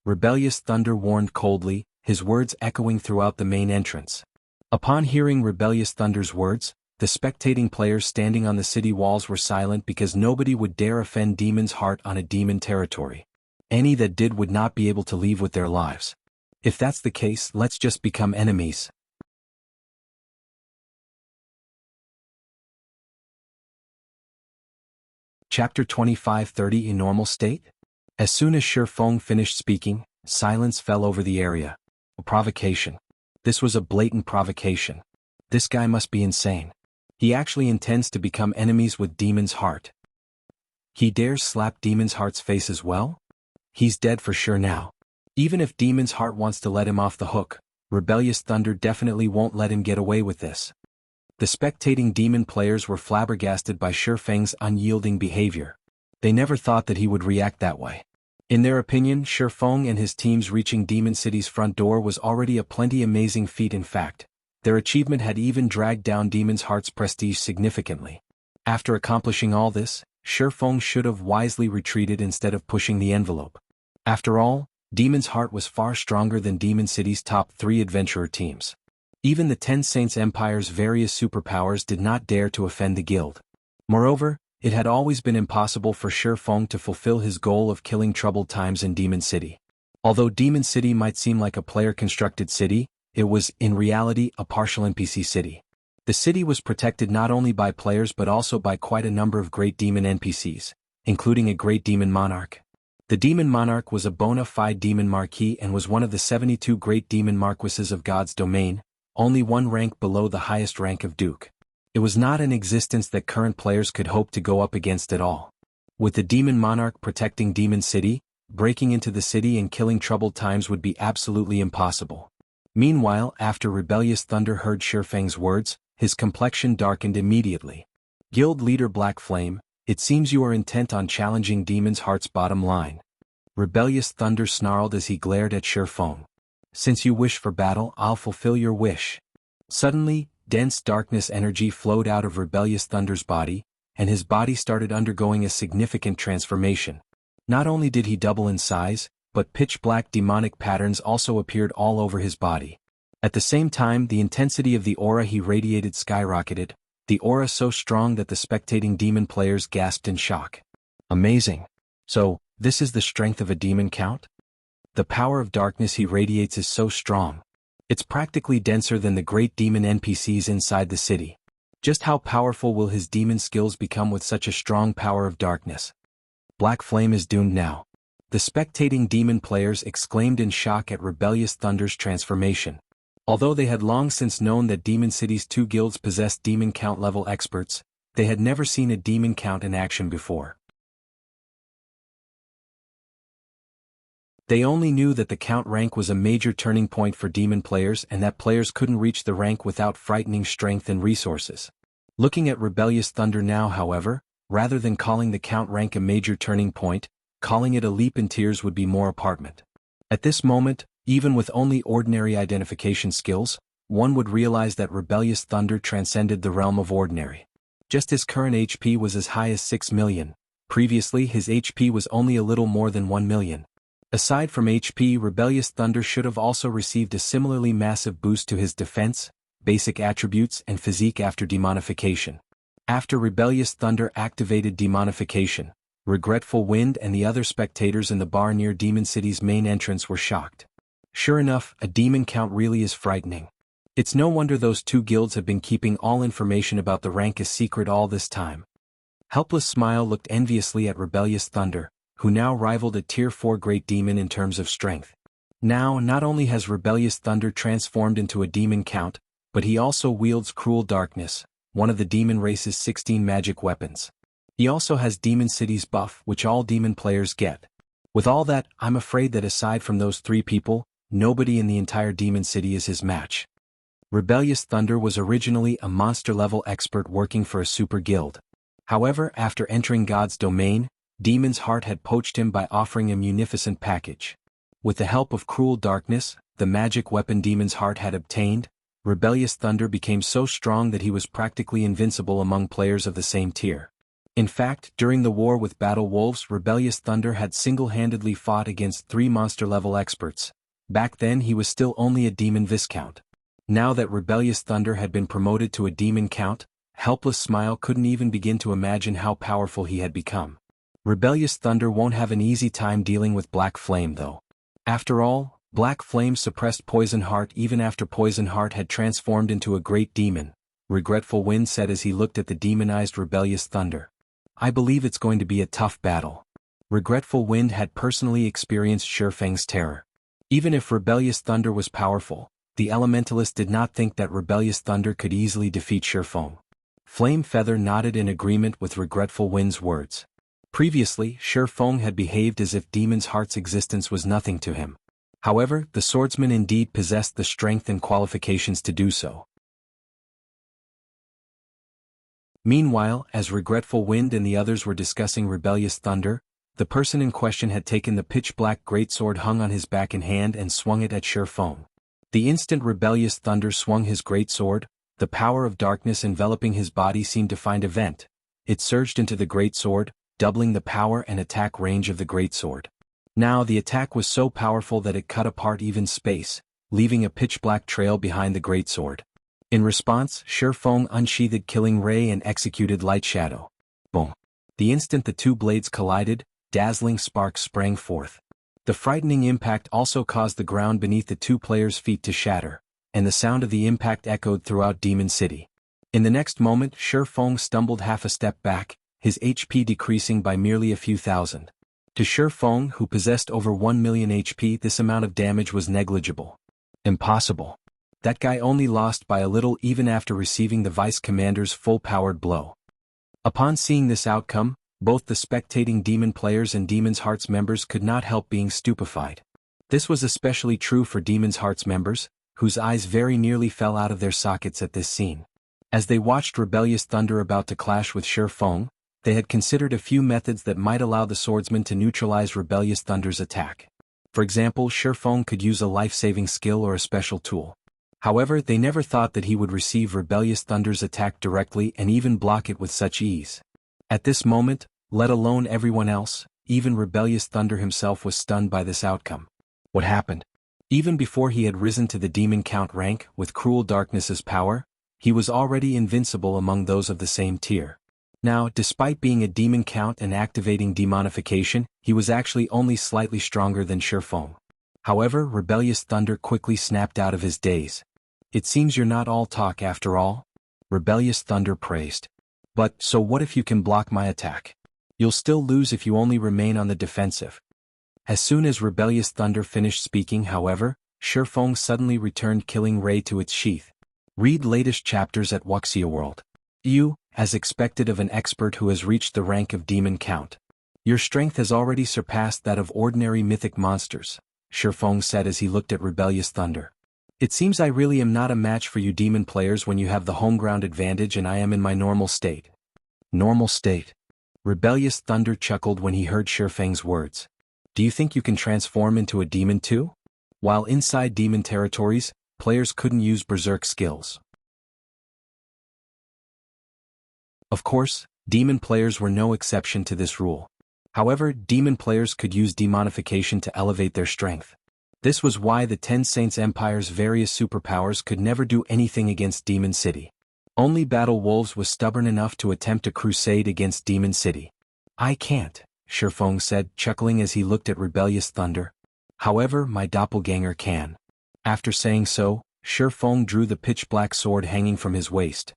Rebellious Thunder warned coldly, his words echoing throughout the main entrance. Upon hearing Rebellious Thunder's words, the spectating players standing on the city walls were silent because nobody would dare offend Demon's Heart on a demon territory. Any that did would not be able to leave with their lives. If that's the case, let's just become enemies. Chapter 25-30 In Normal State? As soon as Shifeng finished speaking, silence fell over the area. A provocation. This was a blatant provocation. This guy must be insane. He actually intends to become enemies with Demon's Heart. He dares slap Demon's Heart's face as well? He's dead for sure now. Even if Demon's Heart wants to let him off the hook, Rebellious Thunder definitely won't let him get away with this. The spectating demon players were flabbergasted by Shifeng's unyielding behavior. They never thought that he would react that way. In their opinion, Shifeng and his teams reaching Demon City's front door was already a plenty amazing feat. In fact, their achievement had even dragged down Demon's Heart's prestige significantly. After accomplishing all this, Shifeng should have wisely retreated instead of pushing the envelope. After all, Demon's Heart was far stronger than Demon City's top 3 adventurer teams. Even the Ten Saints Empire's various superpowers did not dare to offend the guild. Moreover, it had always been impossible for Shifeng to fulfill his goal of killing troubled times in Demon City. Although Demon City might seem like a player-constructed city, it was, in reality, a partial NPC city. The city was protected not only by players but also by quite a number of great demon NPCs, including a great demon monarch. The demon monarch was a bona fide demon marquis and was one of the 72 great demon marquises of God's domain, only one rank below the highest rank of duke. It was not an existence that current players could hope to go up against at all. With the demon monarch protecting Demon City, breaking into the city and killing troubled times would be absolutely impossible. Meanwhile, after Rebellious Thunder heard Shifeng's words, his complexion darkened immediately. "Guild leader Black Flame, it seems you are intent on challenging Demon's Heart's bottom line." Rebellious Thunder snarled as he glared at Shifeng. "Since you wish for battle, I'll fulfill your wish." Suddenly, dense darkness energy flowed out of Rebellious Thunder's body, and his body started undergoing a significant transformation. Not only did he double in size, but pitch-black demonic patterns also appeared all over his body. At the same time, the intensity of the aura he radiated skyrocketed, the aura so strong that the spectating demon players gasped in shock. Amazing. So, this is the strength of a demon count? The power of darkness he radiates is so strong. It's practically denser than the great demon NPCs inside the city. Just how powerful will his demon skills become with such a strong power of darkness? Black Flame is doomed now. The spectating demon players exclaimed in shock at Rebellious Thunder's transformation. Although they had long since known that Demon City's two guilds possessed demon count level experts, they had never seen a demon count in action before. They only knew that the count rank was a major turning point for demon players and that players couldn't reach the rank without frightening strength and resources. Looking at Rebellious Thunder now, however, rather than calling the count rank a major turning point, calling it a leap in tears would be more apartment. At this moment, even with only ordinary identification skills, one would realize that Rebellious Thunder transcended the realm of ordinary. Just his current HP was as high as 6 million, previously his HP was only a little more than 1 million. Aside from HP, Rebellious Thunder should have also received a similarly massive boost to his defense, basic attributes and physique after demonification. After Rebellious Thunder activated demonification, Regretful Wind and the other spectators in the bar near Demon City's main entrance were shocked. Sure enough, a demon count really is frightening. It's no wonder those two guilds have been keeping all information about the rank a secret all this time. Helpless Smile looked enviously at Rebellious Thunder, who now rivaled a Tier 4 Great Demon in terms of strength. Now, not only has Rebellious Thunder transformed into a demon count, but he also wields Cruel Darkness, one of the demon race's 16 magic weapons. He also has Demon City's buff, which all demon players get. With all that, I'm afraid that aside from those three people, nobody in the entire Demon City is his match. Rebellious Thunder was originally a monster-level expert working for a super guild. However, after entering God's domain, Demon's Heart had poached him by offering a munificent package. With the help of Cruel Darkness, the magic weapon Demon's Heart had obtained, Rebellious Thunder became so strong that he was practically invincible among players of the same tier. In fact, during the war with Battle Wolves, Rebellious Thunder had single-handedly fought against 3 monster-level experts. Back then he was still only a demon viscount. Now that Rebellious Thunder had been promoted to a demon count, Helpless Smile couldn't even begin to imagine how powerful he had become. Rebellious Thunder won't have an easy time dealing with Black Flame though. After all, Black Flame suppressed Poison Heart even after Poison Heart had transformed into a great demon, Regretful Wind said as he looked at the demonized Rebellious Thunder. I believe it's going to be a tough battle. Regretful Wind had personally experienced Shurfeng's terror. Even if Rebellious Thunder was powerful, the Elementalist did not think that Rebellious Thunder could easily defeat Shurfeng. Flame Feather nodded in agreement with Regretful Wind's words. Previously, Shurfeng had behaved as if Demon's Heart's existence was nothing to him. However, the swordsman indeed possessed the strength and qualifications to do so. Meanwhile, as Regretful Wind and the others were discussing Rebellious Thunder, the person in question had taken the pitch-black greatsword hung on his back in hand and swung it at Shurfeng. The instant Rebellious Thunder swung his greatsword, the power of darkness enveloping his body seemed to find a vent. It surged into the greatsword, doubling the power and attack range of the greatsword. Now the attack was so powerful that it cut apart even space, leaving a pitch-black trail behind the greatsword. In response, Shurfeng unsheathed Killing Ray and executed Light Shadow. Boom! The instant the two blades collided, dazzling sparks sprang forth. The frightening impact also caused the ground beneath the two players' feet to shatter, and the sound of the impact echoed throughout Demon City. In the next moment, Shurfeng stumbled half a step back, his HP decreasing by merely a few thousand. To Shurfeng, who possessed over 1 million HP, this amount of damage was negligible. Impossible. That guy only lost by a little even after receiving the Vice Commander's full-powered blow. Upon seeing this outcome, both the spectating demon players and Demon's Heart's members could not help being stupefied. This was especially true for Demon's Heart's members, whose eyes very nearly fell out of their sockets at this scene. As they watched Rebellious Thunder about to clash with Shurfeng, they had considered a few methods that might allow the swordsman to neutralize Rebellious Thunder's attack. For example, Shurfeng could use a life-saving skill or a special tool. However, they never thought that he would receive Rebellious Thunder's attack directly and even block it with such ease. At this moment, let alone everyone else, even Rebellious Thunder himself was stunned by this outcome. What happened? Even before he had risen to the Demon Count rank with Cruel Darkness's power, he was already invincible among those of the same tier. Now, despite being a Demon Count and activating demonification, he was actually only slightly stronger than Shifeng. However, Rebellious Thunder quickly snapped out of his daze. It seems you're not all talk after all? Rebellious Thunder praised. But, so what if you can block my attack? You'll still lose if you only remain on the defensive. As soon as Rebellious Thunder finished speaking, however, Shifeng suddenly returned Killing Ray to its sheath. Read latest chapters at Wuxia World. You, as expected of an expert who has reached the rank of Demon Count. Your strength has already surpassed that of ordinary mythic monsters, Shifeng said as he looked at Rebellious Thunder. It seems I really am not a match for you demon players when you have the home ground advantage and I am in my normal state. Normal state. Rebellious Thunder chuckled when he heard Shifeng's words. Do you think you can transform into a demon too? While inside demon territories, players couldn't use berserk skills. Of course, demon players were no exception to this rule. However, demon players could use demonification to elevate their strength. This was why the Ten Saints Empire's various superpowers could never do anything against Demon City. Only Battle Wolves was stubborn enough to attempt a crusade against Demon City. I can't, Shifeng said, chuckling as he looked at Rebellious Thunder. However, my doppelganger can. After saying so, Shifeng drew the pitch-black sword hanging from his waist.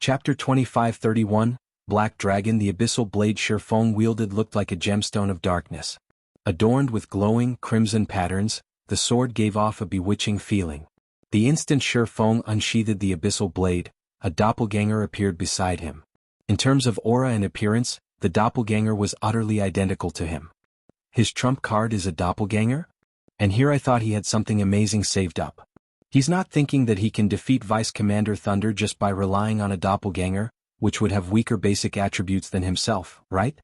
Chapter 2531, Black Dragon. The abyssal blade Shifeng wielded looked like a gemstone of darkness. Adorned with glowing, crimson patterns, the sword gave off a bewitching feeling. The instant Shifeng unsheathed the abyssal blade, a doppelganger appeared beside him. In terms of aura and appearance, the doppelganger was utterly identical to him. His trump card is a doppelganger? And here I thought he had something amazing saved up. He's not thinking that he can defeat Vice Commander Thunder just by relying on a doppelganger, which would have weaker basic attributes than himself, right?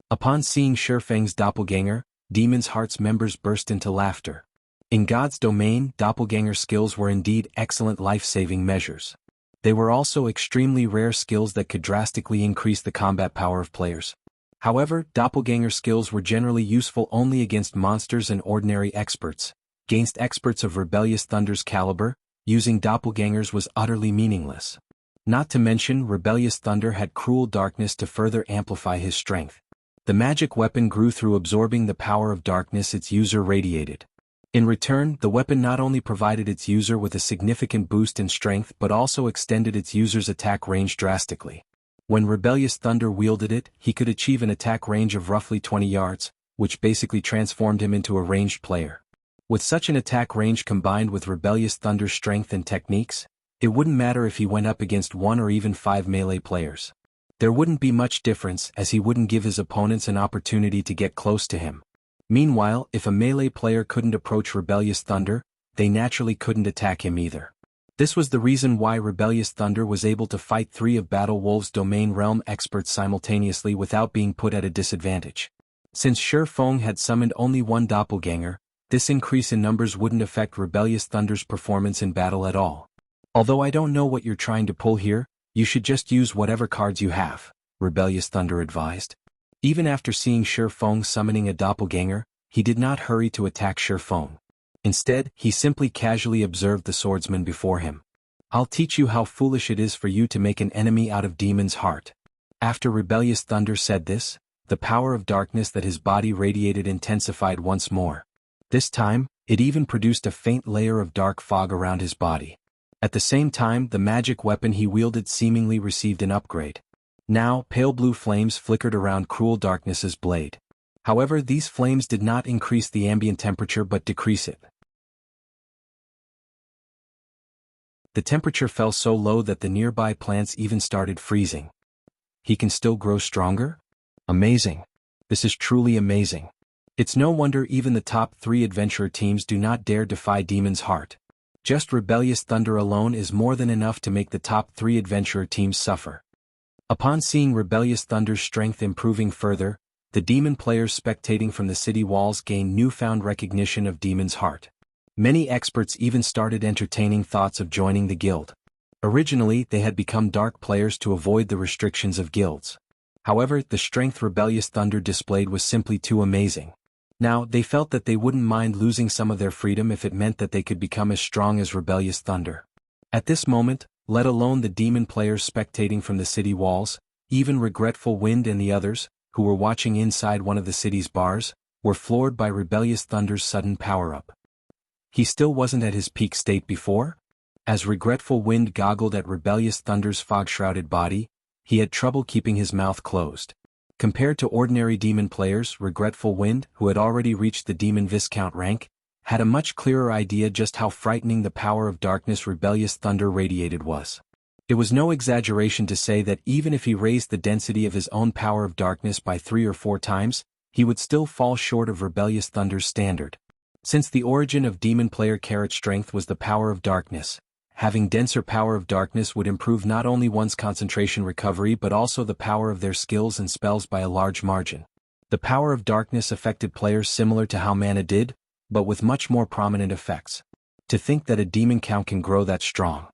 Upon seeing Shifeng's doppelganger, Demon's Heart's members burst into laughter. In God's domain, doppelganger skills were indeed excellent life-saving measures. They were also extremely rare skills that could drastically increase the combat power of players. However, doppelganger skills were generally useful only against monsters and ordinary experts. Against experts of Rebellious Thunder's caliber, using doppelgangers was utterly meaningless. Not to mention, Rebellious Thunder had Cruel Darkness to further amplify his strength. The magic weapon grew through absorbing the power of darkness its user radiated. In return, the weapon not only provided its user with a significant boost in strength but also extended its user's attack range drastically. When Rebellious Thunder wielded it, he could achieve an attack range of roughly 20 yards, which basically transformed him into a ranged player. With such an attack range combined with Rebellious Thunder's strength and techniques, it wouldn't matter if he went up against 1 or even 5 melee players. There wouldn't be much difference as he wouldn't give his opponents an opportunity to get close to him. Meanwhile, if a melee player couldn't approach Rebellious Thunder, they naturally couldn't attack him either. This was the reason why Rebellious Thunder was able to fight 3 of Battle Wolf's domain realm experts simultaneously without being put at a disadvantage. Since Shifeng had summoned only 1 doppelganger, this increase in numbers wouldn't affect Rebellious Thunder's performance in battle at all. Although I don't know what you're trying to pull here, you should just use whatever cards you have, Rebellious Thunder advised. Even after seeing Shifeng summoning a doppelganger, he did not hurry to attack Shifeng. Instead, he simply casually observed the swordsman before him. I'll teach you how foolish it is for you to make an enemy out of Demon's Heart. After Rebellious Thunder said this, the power of darkness that his body radiated intensified once more. This time, it even produced a faint layer of dark fog around his body. At the same time, the magic weapon he wielded seemingly received an upgrade. Now, pale blue flames flickered around Cruel Darkness's blade. However, these flames did not increase the ambient temperature but decrease it. The temperature fell so low that the nearby plants even started freezing. He can still grow stronger? Amazing. This is truly amazing. It's no wonder even the top 3 adventurer teams do not dare defy Demon's Heart. Just Rebellious Thunder alone is more than enough to make the top 3 adventurer teams suffer. Upon seeing Rebellious Thunder's strength improving further, the demon players spectating from the city walls gained newfound recognition of Demon's Heart. Many experts even started entertaining thoughts of joining the guild. Originally, they had become dark players to avoid the restrictions of guilds. However, the strength Rebellious Thunder displayed was simply too amazing. Now, they felt that they wouldn't mind losing some of their freedom if it meant that they could become as strong as Rebellious Thunder. At this moment, let alone the demon players spectating from the city walls, even Regretful Wind and the others, who were watching inside one of the city's bars, were floored by Rebellious Thunder's sudden power-up. He still wasn't at his peak state before? As Regretful Wind goggled at Rebellious Thunder's fog-shrouded body, he had trouble keeping his mouth closed. Compared to ordinary demon players, Regretful Wind, who had already reached the demon Viscount rank, had a much clearer idea just how frightening the power of darkness Rebellious Thunder radiated was. It was no exaggeration to say that even if he raised the density of his own power of darkness by 3 or 4 times, he would still fall short of Rebellious Thunder's standard. Since the origin of demon player carrot strength was the power of darkness, having denser power of darkness would improve not only one's concentration recovery but also the power of their skills and spells by a large margin. The power of darkness affected players similar to how mana did, but with much more prominent effects. To think that a demon count can grow that strong.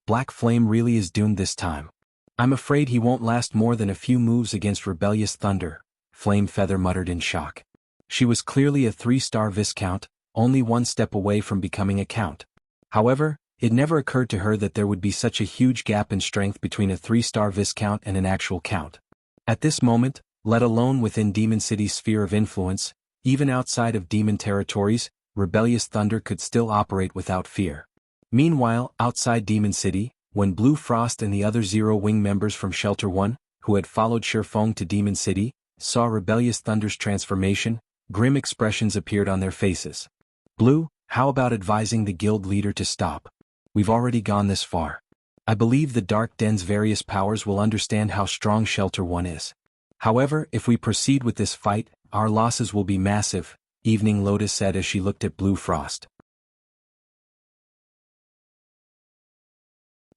Black Flame really is doomed this time. I'm afraid he won't last more than a few moves against Rebellious Thunder, Flame Feather muttered in shock. She was clearly a 3-star Viscount, only 1 step away from becoming a Count. However, it never occurred to her that there would be such a huge gap in strength between a 3-star Viscount and an actual Count. At this moment, let alone within Demon City's sphere of influence, even outside of demon territories, Rebellious Thunder could still operate without fear. Meanwhile, outside Demon City, when Blue Frost and the other Zero Wing members from Shelter 1, who had followed Shifeng to Demon City, saw Rebellious Thunder's transformation, grim expressions appeared on their faces. Blue, how about advising the guild leader to stop? We've already gone this far. I believe the Dark Den's various powers will understand how strong Shelter 1 is. However, if we proceed with this fight, our losses will be massive, Evening Lotus said as she looked at Blue Frost.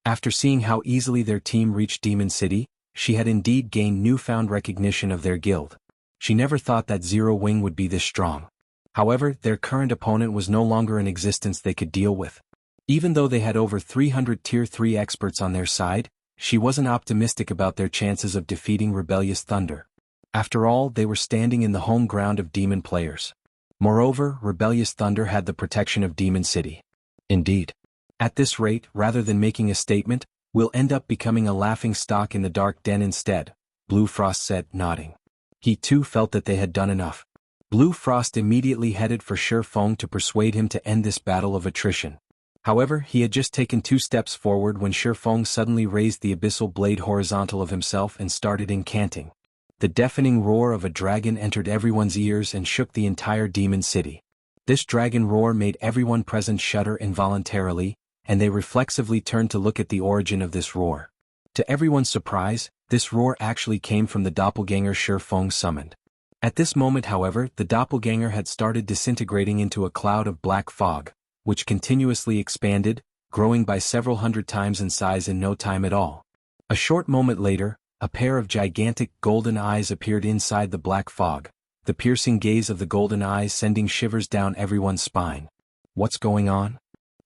After seeing how easily their team reached Demon City, she had indeed gained newfound recognition of their guild. She never thought that Zero Wing would be this strong. However, their current opponent was no longer an existence they could deal with. Even though they had over 300 Tier 3 experts on their side, she wasn't optimistic about their chances of defeating Rebellious Thunder. After all, they were standing in the home ground of demon players. Moreover, Rebellious Thunder had the protection of Demon City. Indeed. At this rate, rather than making a statement, we'll end up becoming a laughing stock in the Dark Den instead, Blue Frost said, nodding. He too felt that they had done enough. Blue Frost immediately headed for Shifeng to persuade him to end this battle of attrition. However, he had just taken 2 steps forward when Shifeng suddenly raised the abyssal blade horizontal of himself and started incanting. The deafening roar of a dragon entered everyone's ears and shook the entire demon city. This dragon roar made everyone present shudder involuntarily, and they reflexively turned to look at the origin of this roar. To everyone's surprise, this roar actually came from the doppelganger Shifeng summoned. At this moment, however, the doppelganger had started disintegrating into a cloud of black fog, which continuously expanded, growing by several hundred times in size in no time at all. A short moment later, a pair of gigantic golden eyes appeared inside the black fog, the piercing gaze of the golden eyes sending shivers down everyone's spine. What's going on?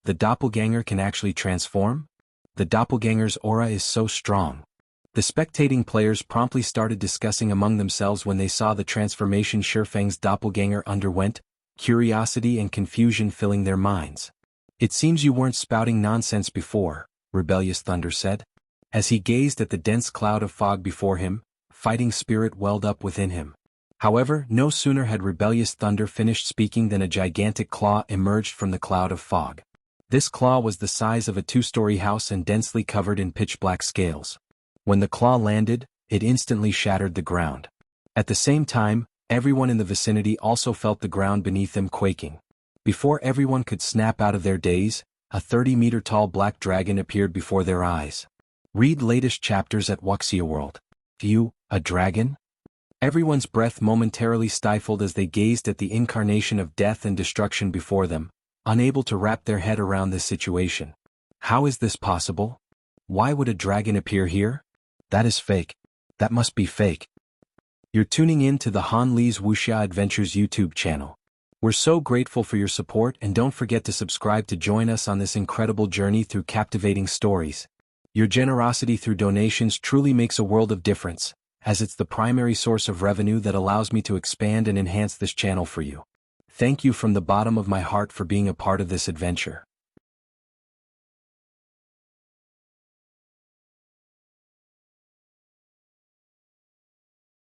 The doppelganger can actually transform? The doppelganger's aura is so strong. The spectating players promptly started discussing among themselves when they saw the transformation Shifeng's doppelganger underwent, curiosity and confusion filling their minds. It seems you weren't spouting nonsense before, Rebellious Thunder said. As he gazed at the dense cloud of fog before him, fighting spirit welled up within him. However, no sooner had Rebellious Thunder finished speaking than a gigantic claw emerged from the cloud of fog. This claw was the size of a 2-story house and densely covered in pitch-black scales. When the claw landed, it instantly shattered the ground. At the same time, everyone in the vicinity also felt the ground beneath them quaking. Before everyone could snap out of their daze, a 30-meter-tall black dragon appeared before their eyes. Read latest chapters at Wuxia World. View, a dragon? Everyone's breath momentarily stifled as they gazed at the incarnation of death and destruction before them, unable to wrap their head around this situation. How is this possible? Why would a dragon appear here? That is fake. That must be fake. You're tuning in to the Han Lee's Wuxia Adventures YouTube channel. We're so grateful for your support, and don't forget to subscribe to join us on this incredible journey through captivating stories. Your generosity through donations truly makes a world of difference, as it's the primary source of revenue that allows me to expand and enhance this channel for you. Thank you from the bottom of my heart for being a part of this adventure.